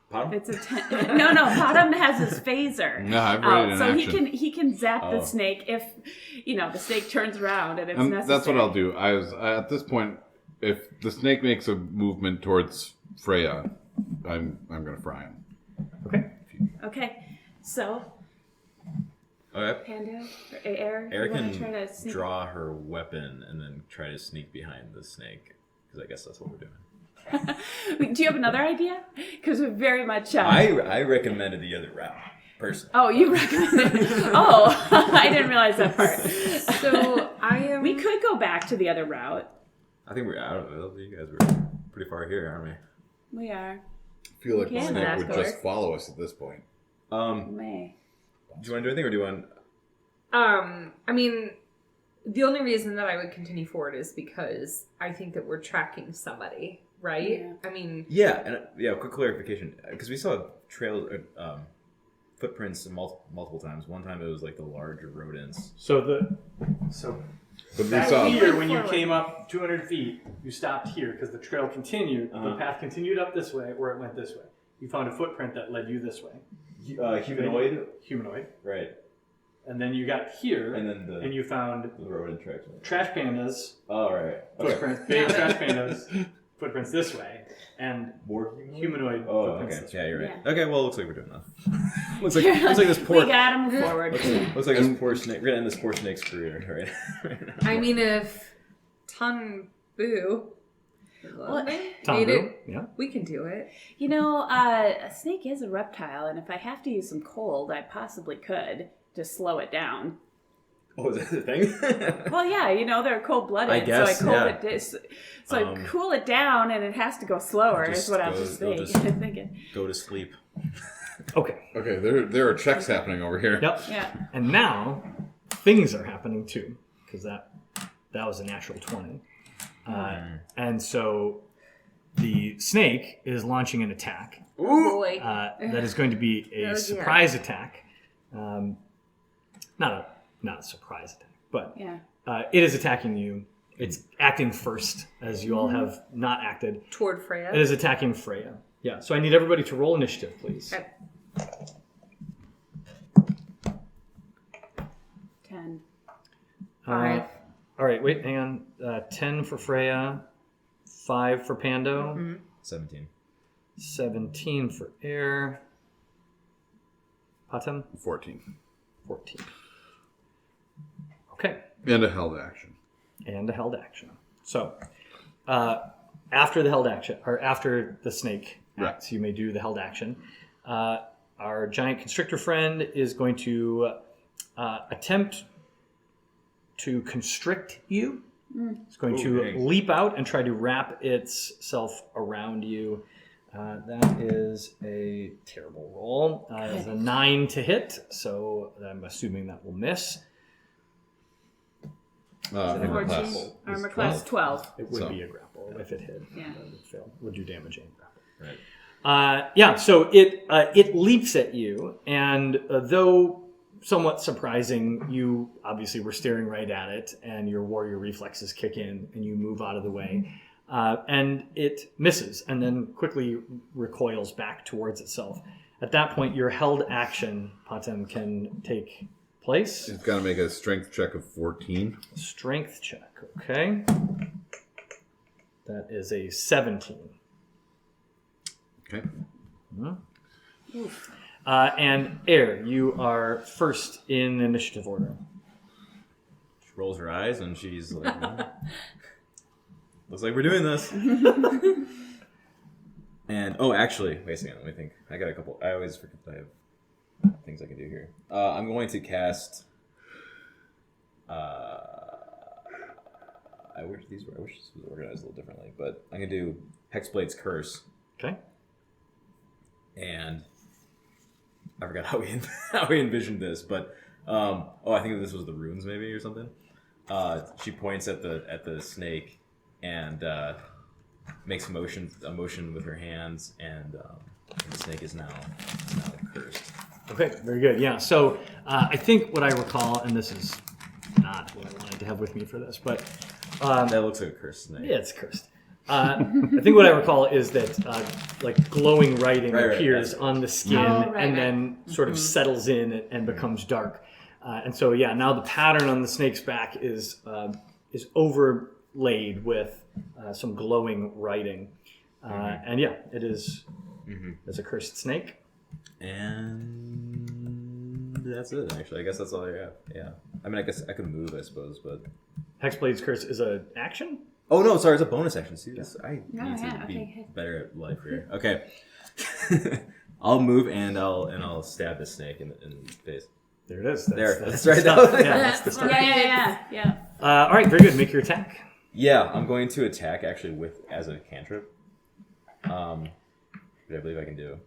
Potom? It's no. Potom has his phaser Yeah, I've read it in so action. he can zap the Oh. snake if the snake turns around and it's And necessary. that's what I'll do. At this point, if the snake makes a movement towards Freya, I'm gonna fry him. Okay. Okay, so Okay. Pando or Air, Eric you want to try can to sneak? draw her weapon and then try to sneak behind the snake. Because I guess that's what we're doing. Do you have another idea? Because we're very much. I recommended the other route, personally. Oh, you recommended. Oh, I didn't realize that part. So I am. We could go back to the other route. I think we're out of it. You guys were pretty far here, aren't we? We are. I feel like the can snake ask would her. just follow us at this point. May. Do you want to do anything, or do you want... I mean, the only reason that I would continue forward is because I think that we're tracking somebody, right? Yeah. I mean, Quick clarification, because we saw trails, footprints multiple times. One time it was like the larger rodents. So But we back saw here, when you Forward. came up 200 feet, you stopped here because the trail continued. The path continued up this way, or it went this way. You found a footprint that led you this way. Humanoid, Humanoid. right? And then you got here, And then the you found the rodent tracks. trash pandas, Oh, right. Okay. footprints, big trash pandas, footprints this way, and More humanoid Oh, footprints okay. this way. Yeah, you're right. Yeah. Okay, well, it looks like we're doing that. looks like this poor. We gotta move forward. Looks like this poor snake. We're gonna end this poor snake's career, right? I mean, if Tanbu made Tambu, it, yeah. we can do it. A snake is a reptile, and if I have to use some cold, I possibly could to slow it down. Oh, is that the thing? Well, yeah, they're cold-blooded, I guess, so I yeah. I cool it down, and it has to go slower. Is Just what I go- was just go thinking. just- thinking. Go to sleep. Okay. Okay, there are checks happening over here. Yep. Yeah. And now things are happening too, because that was a natural 20. And so the snake is launching an attack. Boy. That is going to be a Oh, dear. surprise attack. Not a surprise attack, but Yeah. it is attacking you. It's acting first, as you all have not acted. Toward Freya. It is attacking Freya. Yeah, so I need everybody to roll initiative, please. Okay. 10. 5. All right, wait, hang on. 10 for Freya, 5 for Pando, 17. 17 for Air, Patem, 14. 14. Okay, And a held action. and a held action. So, after the held action, or after the snake acts, you may do the held action. Our giant constrictor friend is going to attempt to constrict you. It's going to dang. leap out and try to wrap itself around you. That is a terrible roll. It's a 9 to hit, so I'm assuming that will miss. Armor 14. class. Armor class 12. It would So- be a grapple if it hit. Yeah. It would fail. Would do damage and grapple. Right. Yeah, so it leaps at you, and though somewhat surprising, you obviously were staring right at it, and your warrior reflexes kick in, and you move out of the way, and it misses, and then quickly recoils back towards itself. At that point, your held action, Patem, can take place. It's got to make a strength check of 14. Strength check, okay. That is a 17. Okay. And Air, you are first in initiative order. She rolls her eyes and she's like, looks like we're doing this. And, actually, wait a second, let me think. I got a couple, I always forget that I have things I can do here. I'm going to cast, I wish this was organized a little differently, but I'm going to do Hexblade's Curse. Okay. And I forgot how we envisioned this, but I think this was the runes maybe or something. She points at the snake and makes a motion with her hands, and the snake is now cursed. Okay, very good. Yeah, so I think what I recall, and this is not what I wanted to have with me for this, but That looks like a cursed snake. yeah, it's cursed. I think what I recall is that like glowing writing Right, appears that's on the skin Oh, right, and then sort of settles in and becomes dark. And so yeah, now the pattern on the snake's back is overlaid with some glowing writing. And yeah, it is it's a cursed snake. And that's it. Actually, I guess that's all I have. Yeah. I mean, I guess I could move, I suppose, but Hexblade's Curse is an action. oh no, sorry, it's a bonus action. See, this I Oh, need yeah, to be okay. better at life here. Okay, I'll move and I'll stab this snake in the face. There it is. That's the right. stuff. That- Yeah, that's the stuff. Yeah. All right, very good. Make your attack. Yeah, I'm going to attack actually as a cantrip. Which I believe I can do.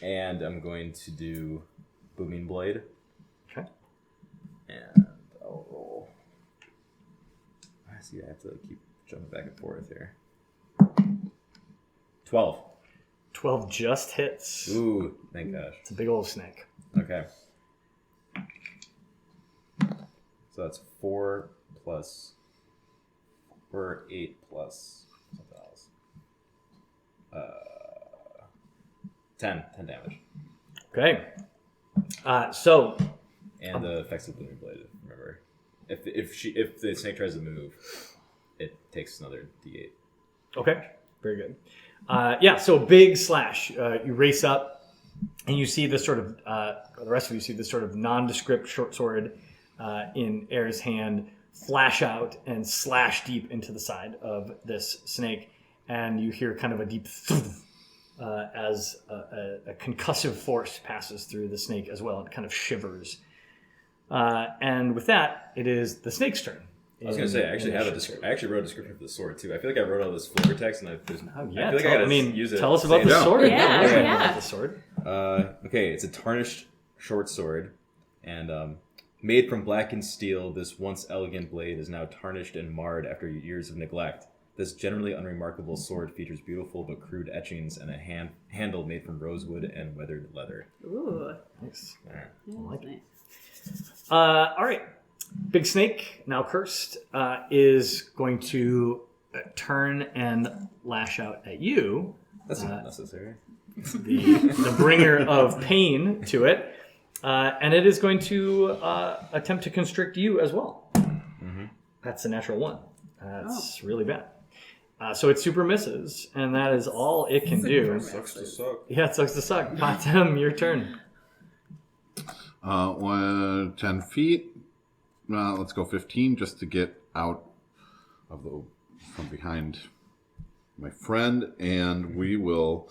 And I'm going to do Booming Blade. Okay. And I'll roll. I see I have to keep jumping back and forth here. 12. 12 just hits. Ooh, thank gosh. It's a big old snake. Okay. So that's 4 plus 4, 8 plus something else. 10 damage. Okay. So And the effects of Blooming Blade, remember. If the snake tries to move, it takes another D8. okay, very good. Yeah, so big slash. You race up, and you see this sort of. The rest of you see this sort of nondescript short sword in Air's hand flash out and slash deep into the side of this snake, and you hear kind of a deep as a concussive force passes through the snake as well. It kind of shivers. And with that, it is the snake's turn. I was gonna say, I actually have I actually wrote a description for the sword too. I feel like I wrote all this flavor text, and I feel like I gotta use it. Tell us about the Yeah. sword. Yeah, We're gonna yeah. know about the sword. Okay, it's a tarnished short sword, and made from blackened steel. This once elegant blade is now tarnished and marred after years of neglect. This generally unremarkable sword features beautiful but crude etchings and a handle made from rosewood and weathered leather. Ooh. Nice. Alright. like it. Nice. All right. Big Snake, now cursed, is going to turn and lash out at you, That's not necessary. the bringer of pain to it, and it is going to attempt to constrict you as well. Mm-hmm. That's a natural 1. That's really bad. So it super misses, and that is all it can do. Sucks to suck. Yeah, it sucks to suck. Patem, your turn. 10 feet. Let's go 15 just to get out of from behind my friend, and we will.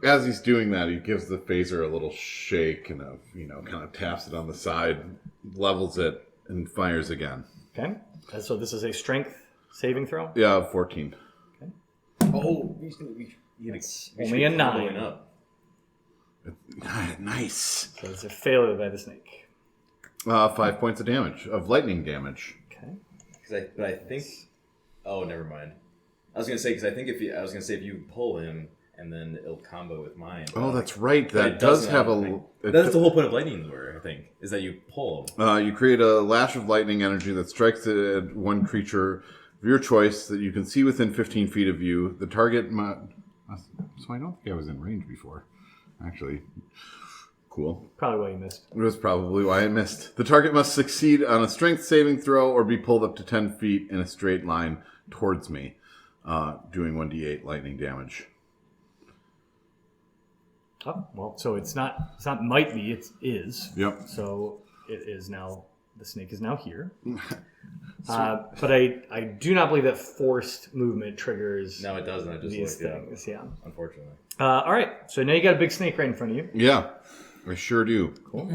As he's doing that, he gives the phaser a little shake and kind of taps it on the side, levels it, and fires again. Okay. And so this is a strength saving throw. Yeah, 14. Oh, It's only a 9. Up. Nice. So it's a failure by the snake. 5 points of damage, of lightning damage. Okay. But I think. Oh, never mind. I was gonna say if you pull him and then it'll combo with mine. Oh, that's right. But That it does doesn't, have I a. think. That's the whole point of lightning lure, I think, is that you pull them. You create a lash of lightning energy that strikes at one creature of your choice that you can see within 15 feet of you. The target so I don't think I was in range before. Actually, cool. Probably why you missed. It was probably why I missed. The target must succeed on a strength saving throw or be pulled up to 10 feet in a straight line towards me, doing 1d8 lightning damage. Oh, well, so it's not might be, it is. Yep. So it is now, the snake is now here. But I do not believe that forced movement triggers No, it doesn't. I just these looked it up, things. Yeah. unfortunately. All right. So now you got a big snake right in front of you. Yeah, I sure do. Cool.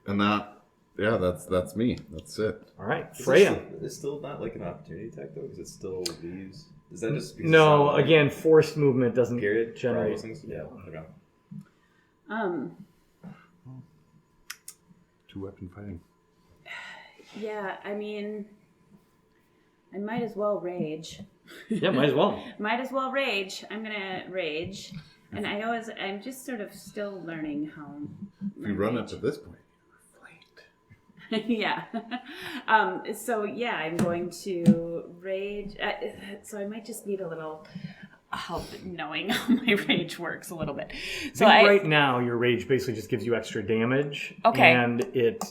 And that's me. That's it. All right. Freya. It's still not like an opportunity attack though, because it still leaves. Is that just because No, it's not again, forced movement doesn't period for all generate. those things? Yeah. Okay. Two-weapon fighting. Yeah, I mean, I might as well rage. Yeah, might as well. Might as well rage. I'm gonna rage, and I'm just sort of still learning how. If you run up to this point, you're flanked. Yeah. So yeah, I'm going to rage. So I might just need a little help knowing how my rage works a little bit. So Right now, your rage basically just gives you extra damage. Okay. And it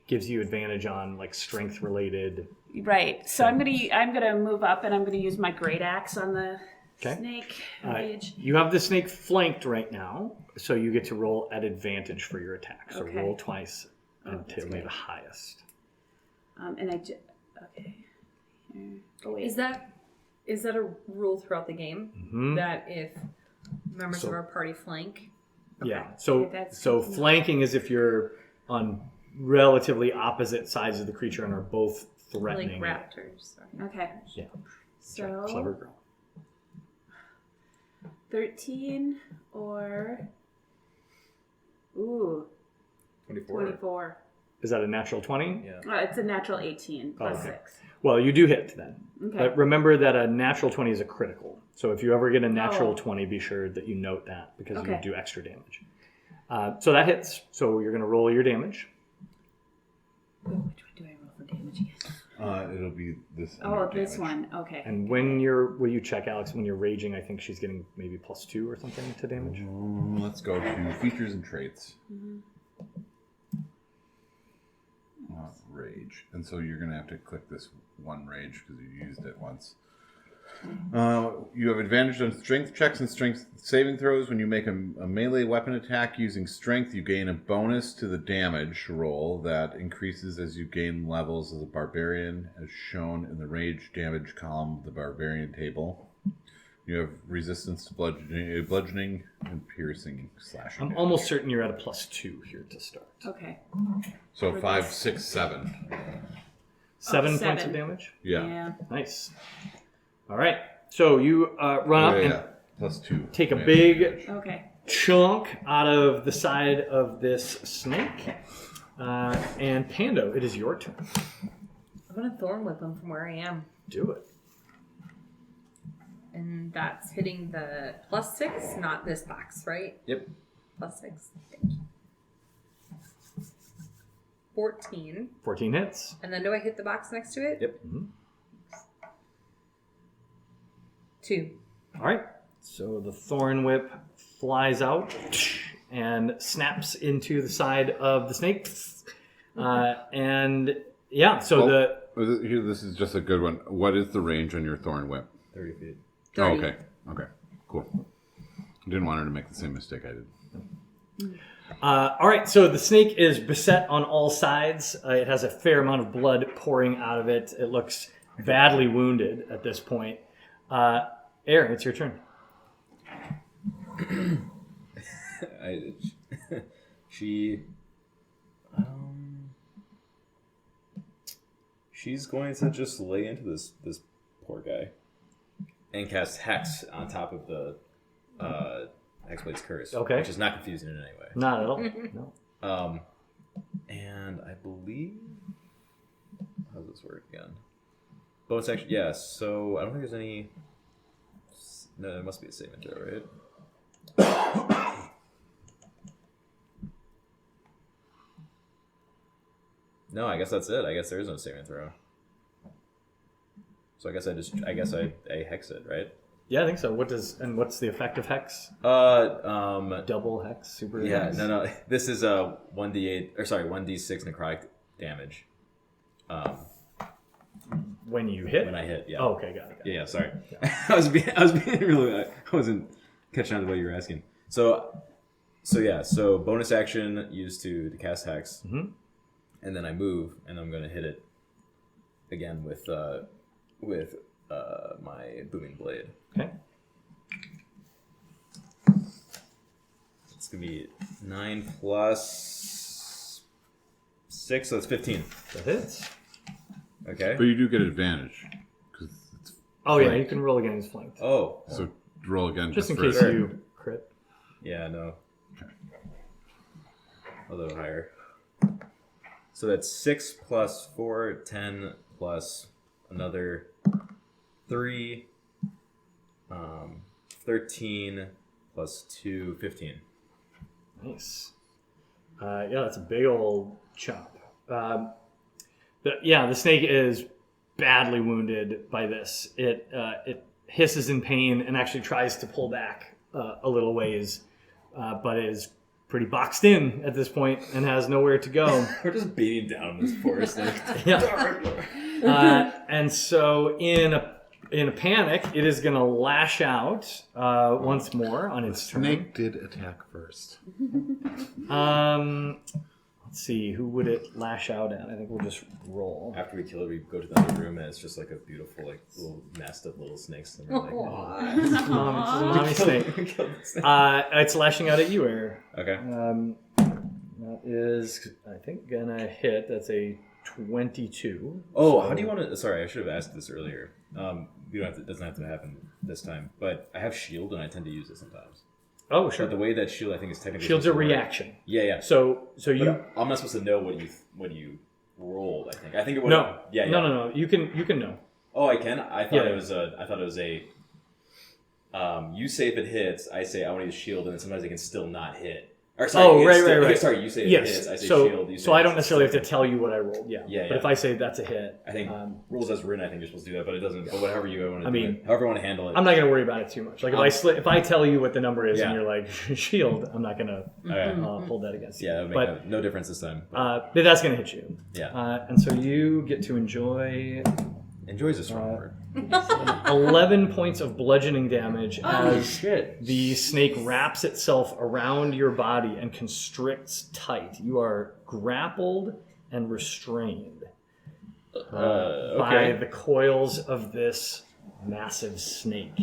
gives you advantage on like strength related. Right. So I'm gonna move up, and I'm gonna use my great axe on the snake. Rage. You have the snake flanked right now, so you get to roll at advantage for your attack. So Okay. roll twice until that's you great. the highest. Okay. Here. Oh wait. Is that a rule throughout the game Mhm. that if members of our party flank? Yeah. So Okay, that's so good to know. flanking is if you're on relatively opposite sides of the creature and are both threatening. Like raptors. Sorry. Okay. Yeah. So Clever girl. 13 or 24. 24. Is that a natural 20? Yeah. It's a natural 18 plus okay. 6. Well, you do hit then. Okay. But remember that a natural 20 is a critical. So if you ever get a natural Oh. 20, be sure that you note that because you Okay. do extra damage. So that hits. So you're going to roll your damage. Which one do I roll for damage again? It'll be this. Oh, under this damage. one. Okay. And will you check, Alex, when you're raging, I think she's getting maybe +2 or something to damage. Let's go to features and traits. Rage. And so you're going to have to click this one rage because you used it once. You have advantage on strength checks and strength saving throws. When you make a melee weapon attack using strength, you gain a bonus to the damage roll that increases as you gain levels as a barbarian, as shown in the rage damage column of the barbarian table. You have resistance to bludgeoning and piercing, slashing. I'm almost certain you're at a +2 here to start. Okay. So 5, 6, 7. 7 points of 7. damage. Yeah. Nice. All right. So you run up and +2. take a Yeah. big Okay. chunk out of the side of this snake. And Pando, it is your turn. I'm gonna thorn whip him from where I am. Do it. And that's hitting the +6, not this box, right? Yep. +6. Thank you. 14. 14 hits. And then do I hit the box next to it? Yep. 2. All right. So the thorn whip flies out and snaps into the side of the snake. And yeah, so Here, this is just a good one. What is the range on your thorn whip? 30 feet. 30. Oh, okay. Cool. Didn't want her to make the same mistake I did. all right. So the snake is beset on all sides. It has a fair amount of blood pouring out of it. It looks badly wounded at this point. Aaron, it's your turn. She's going to just lay into this poor guy and cast Hex on top of the Hexblade's Curse. Okay. Which is not confusing in any way. Not at all. No. And I believe, how does this work again? Bonus action, yeah. So I don't think there's any. No, there must be a saving throw, right? No, I guess that's it. I guess there is no saving throw. So I guess I hex it, right? Yeah, I think so. What's the effect of hex? Double hex, super. Yeah, hex? no. This is a 1d8 or sorry, 1d6 necrotic damage. When you hit. When I hit, yeah. Oh, okay, got it. Yeah, sorry. I was being really. I wasn't catching on to what you were asking. So bonus action used to cast hex, and then I move, and I'm going to hit it again with my booming blade. Okay. It's going to be 9 plus 6, so it's 15. That hits. Okay. But you do get advantage. It's Oh yeah, flanked. you can roll against flanked. Oh. So roll again. Just in for case it. you crit. Yeah, no. Although higher. So that's 6 plus 4, 10 plus another 3, 13 plus 2, 15. Nice. Yeah, that's a big old chop. The snake is badly wounded by this. It hisses in pain and actually tries to pull back a little ways, but is pretty boxed in at this point and has nowhere to go. We're just beating down this forest. And so in a panic, it is going to lash out once more on its turn. Snake did attack first. Let's see, who would it lash out at? I think we'll just roll. After we kill it, we go to the other room and it's just like a beautiful, like little nest of little snakes. And we're like, It's a mommy snake. It's lashing out at you, Air. Okay. That is, I think, gonna hit. That's a 22. Oh, So- how do you want to? Sorry, I should have asked this earlier. You don't have to, it doesn't have to happen this time. But I have shield and I tend to use it sometimes. Oh, sure. But the way that shield, I think, is technically Shield's a supposed to work- reaction. Yeah. So But you I'm not supposed to know what you rolled. I think it would. no. Yeah. No. You can know. Oh, I can. I thought Yeah. it was a. You say if it hits, I say I want to use shield, and then sometimes it can still not hit. Or sorry, Oh, it's right, still- right, right. Sorry, you say it Yes. hits, I say So shield. You say so I don't it's necessarily have still- to tell you what I rolled. Yeah. Yeah, But yeah. if I say that's a hit, I think rules as written. I think you're supposed to do that, but it doesn't. But whatever you want to I do, mean, it, however you want to handle it. I'm not going to worry about it too much. Like if I tell you what the number is and Yeah. you're like shield, I'm not going to Okay. hold that against you. Yeah, that would make no difference this time. But, But that's going to hit you. yeah, And so you get to enjoy enjoys a strong word. 11 points of bludgeoning damage as shit! the snake wraps itself around your body and constricts tight. You are grappled and restrained by Okay. the coils of this massive snake.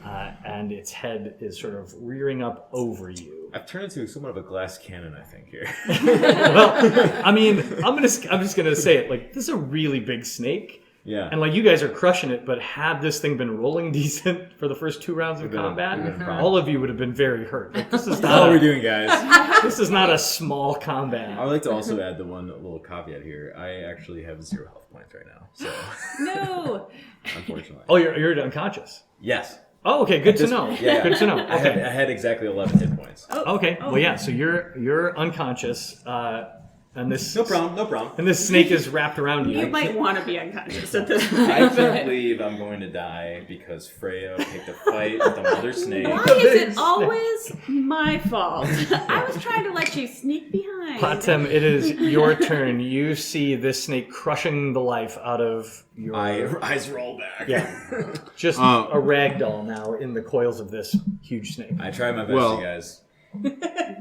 and its head is sort of rearing up over you. I've turned into somewhat of a glass cannon, I think, here. Well, I mean, I'm just gonna say it. Like, this is a really big snake. Yeah. And like, you guys are crushing it, but had this thing been rolling decent for the first 2 rounds of combat, all of you would have been very hurt. Like, this is How not are we doing, guys? this is not a small combat. I would like to also add the one little caveat here. I actually have 0 health points right now, so No. unfortunately. Oh, you're unconscious. Yes. Oh, okay, good to know. Yeah. Good to know. I Okay. had exactly 11 hit points. Okay. Well, yeah. So you're unconscious, and this No problem. and this snake is wrapped around you. You might want to be unconscious at this I point. can't believe I'm going to die because Freya picked a fight with the mother snake. Why is it always my fault? I was trying to let you sneak behind. Patem, it is your turn. You see this snake crushing the life out of your Eyes roll back. yeah, just a rag doll now in the coils of this huge snake. I tried my best, Well- you guys.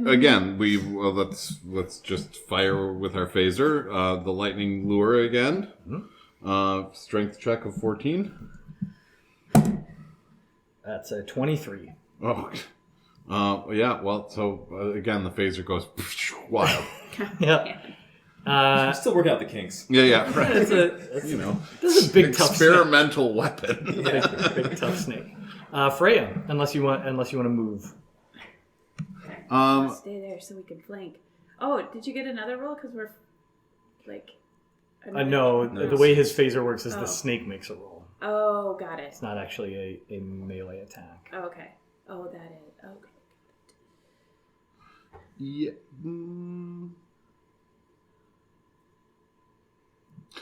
Again, let's just fire with our phaser. The lightning lure again. Strength check of 14. That's a 23. Oh, yeah. Well, so again, the phaser goes wild. Yeah. I'm still working out the kinks. Yeah, right. That's You know, this is a big tough snake. experimental weapon. Big tough snake. Freya, unless you want to move. I'll stay there so we can flank. Oh, did you get another roll? Because we're like. No, No. the way his phaser works is Oh. the snake makes a roll. Oh, got it. It's not actually a melee attack. Oh, okay. Oh, that is. Okay. Yeah.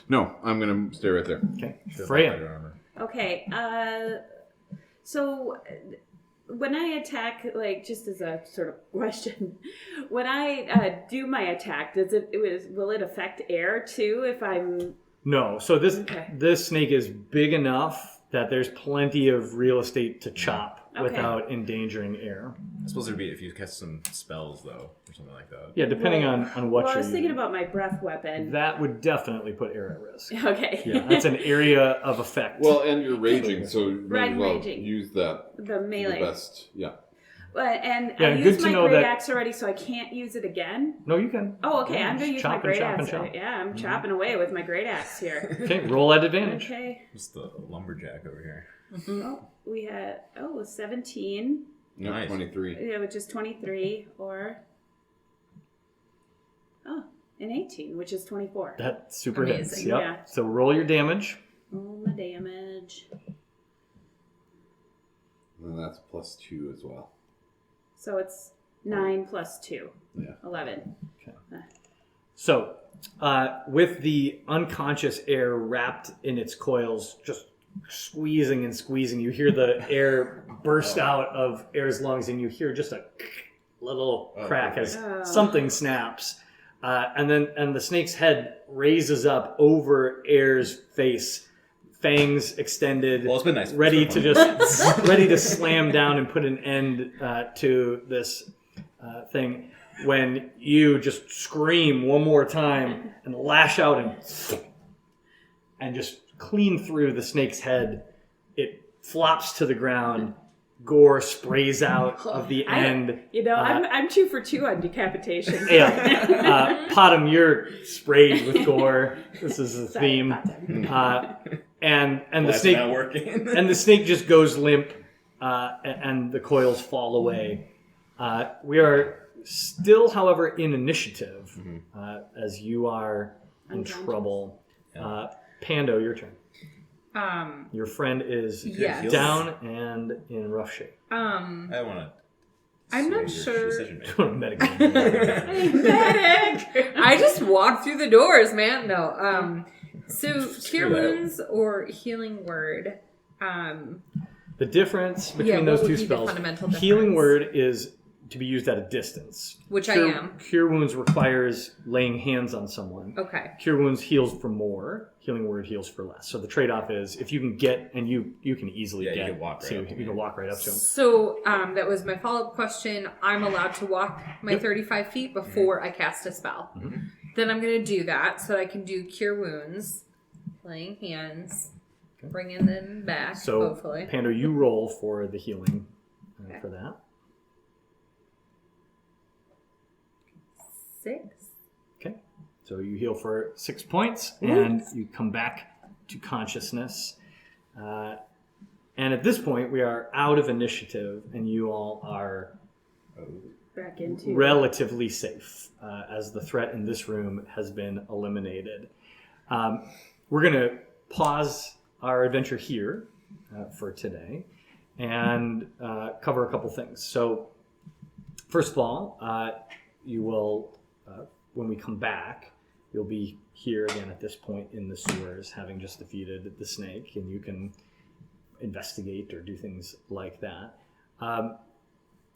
No, I'm gonna stay right there. Okay, Fighter Freya. armor. Okay. So when I attack, like, just as a sort of question, when I do my attack, will it affect air too? If I'm No, so Okay. this snake is big enough that there's plenty of real estate to chop Okay. without endangering air. I suppose it'd be if you cast some spells, though, or something like that. Yeah, depending Well- on what well, I you're was thinking using. about my breath weapon. That would definitely put air at risk. Okay. Yeah, that's an area of effect. Well, and you're raging, so you might Right, as well raging. use that the the melee. best. Yeah. And Yeah, I good used to my know great that- axe already, so I can't use it again. No, you can. Oh, okay. Yeah, I'm going to use chop my and great chop and axe. chop. Mm-hmm. Yeah, I'm chopping away with my great axe here. Okay, roll at advantage. Okay. Just the lumberjack over here. Oh, we had 17. No, Nice. 23. Yeah, which is 23, or an 18, which is 24. That super hits. Amazing, Yep. yeah. So roll your damage. Roll my damage. And that's +2 as well. So it's 9 plus 2. Yeah. 11. So, with the unconscious air wrapped in its coils, just squeezing and squeezing, you hear the air burst out of air's lungs, and you hear just a little crack as Oh. something snaps, and the snake's head raises up over air's face, fangs extended, Well, it's been nice. ready to just ready to slam down and put an end to this thing. When you just scream one more time and lash out and just clean through the snake's head, it flops to the ground. Gore sprays out of the end. I'm 2 for 2 on decapitation. Yeah, Potham, you're sprayed with gore. This is the Sorry, theme. Potham. And the That's snake not working. and the snake just goes limp, and the coils fall away. We are still, however, in initiative, as you are in Unconscious. trouble. Pando, your turn. Your friend is Yes. down and in rough shape. I want to. I'm not sure. Metagame. Medic! I just walked through the doors, man. No. So Screw cure that. wounds or healing word. The difference between what those would two be the spells, fundamental difference? healing word is to be used at a distance. Which I Cure- am. Cure wounds requires laying hands on someone. Okay. Cure wounds heals for more. Healing word heals for less. So the trade-off is if you can get, and you can easily Yeah, you get, can walk right to, up to you can me. walk right up to him. So that was my follow-up question. I'm allowed to walk my 35 feet before I cast a spell. Then I'm going to do that so that I can do cure wounds, laying hands, bringing them back. So, hopefully. Pando, you roll for the healing Okay. for that. 6. Okay. So you heal for 6 points, and you come back to consciousness. And at this point, we are out of initiative, and you all are Back into relatively safe, as the threat in this room has been eliminated. We're going to pause our adventure here for today and cover a couple things. So, first of all, you will, when we come back, you'll be here again at this point in the sewers, having just defeated the snake, and you can investigate or do things like that.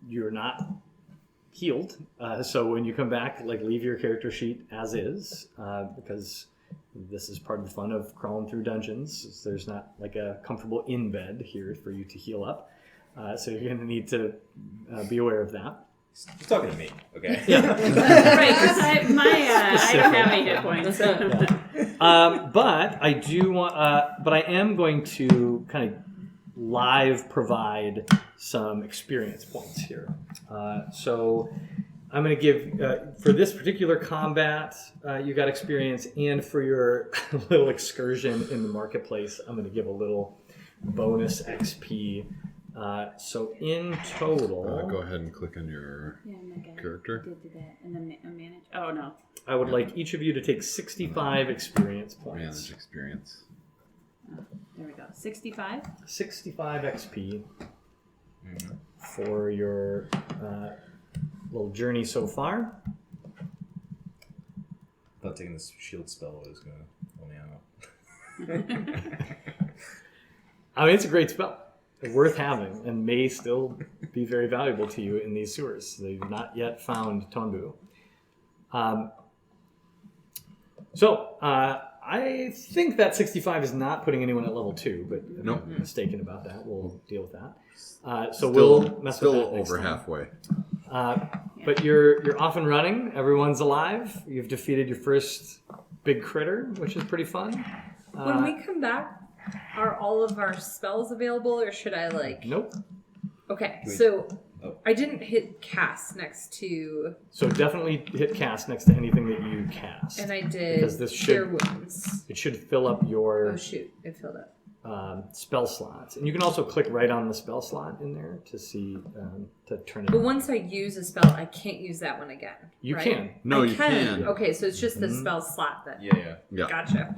You're not healed, so when you come back, like, leave your character sheet as is, because this is part of the fun of crawling through dungeons. There's not like a comfortable in bed here for you to heal up, so you're going to need to be aware of that. He's talking to me, okay? Yeah. right, because I don't have any hit points. But I do want, but I am going to kind of live provide some experience points here. So I'm going to give, for this particular combat, you got experience, and for your little excursion in the marketplace, I'm going to give a little bonus XP. So in total, Go ahead and click on your Yeah, I'm not gonna character. do that. And then manage. Oh, no. I would like each of you to take 65 experience Manage points. experience. There we go. 65. 65 XP for your little journey so far. Thought taking this shield spell was going to help me out. I mean, it's a great spell. Worth having, and may still be very valuable to you in these sewers. They've not yet found Tonbu. So I think that 65 is not putting anyone at level 2, but if Nope. I'm mistaken about that. We'll deal with that. So we'll mess with Still that next over time. halfway. But you're off and running. Everyone's alive. You've defeated your first big critter, which is pretty fun. When we come back, are all of our spells available, or should I Nope. Okay, Wait. so Oh. I didn't hit cast next to, So definitely hit cast next to anything that you cast. and I did Because this Cure should- Wounds. It should fill up your Oh shoot, it filled up. spell slots, and you can also click right on the spell slot in there to see to turn it But on. once I use a spell, I can't use that one again. You right? can. No, I you can. Okay, so it's just the spell slot then. Yeah. Yeah. Gotcha.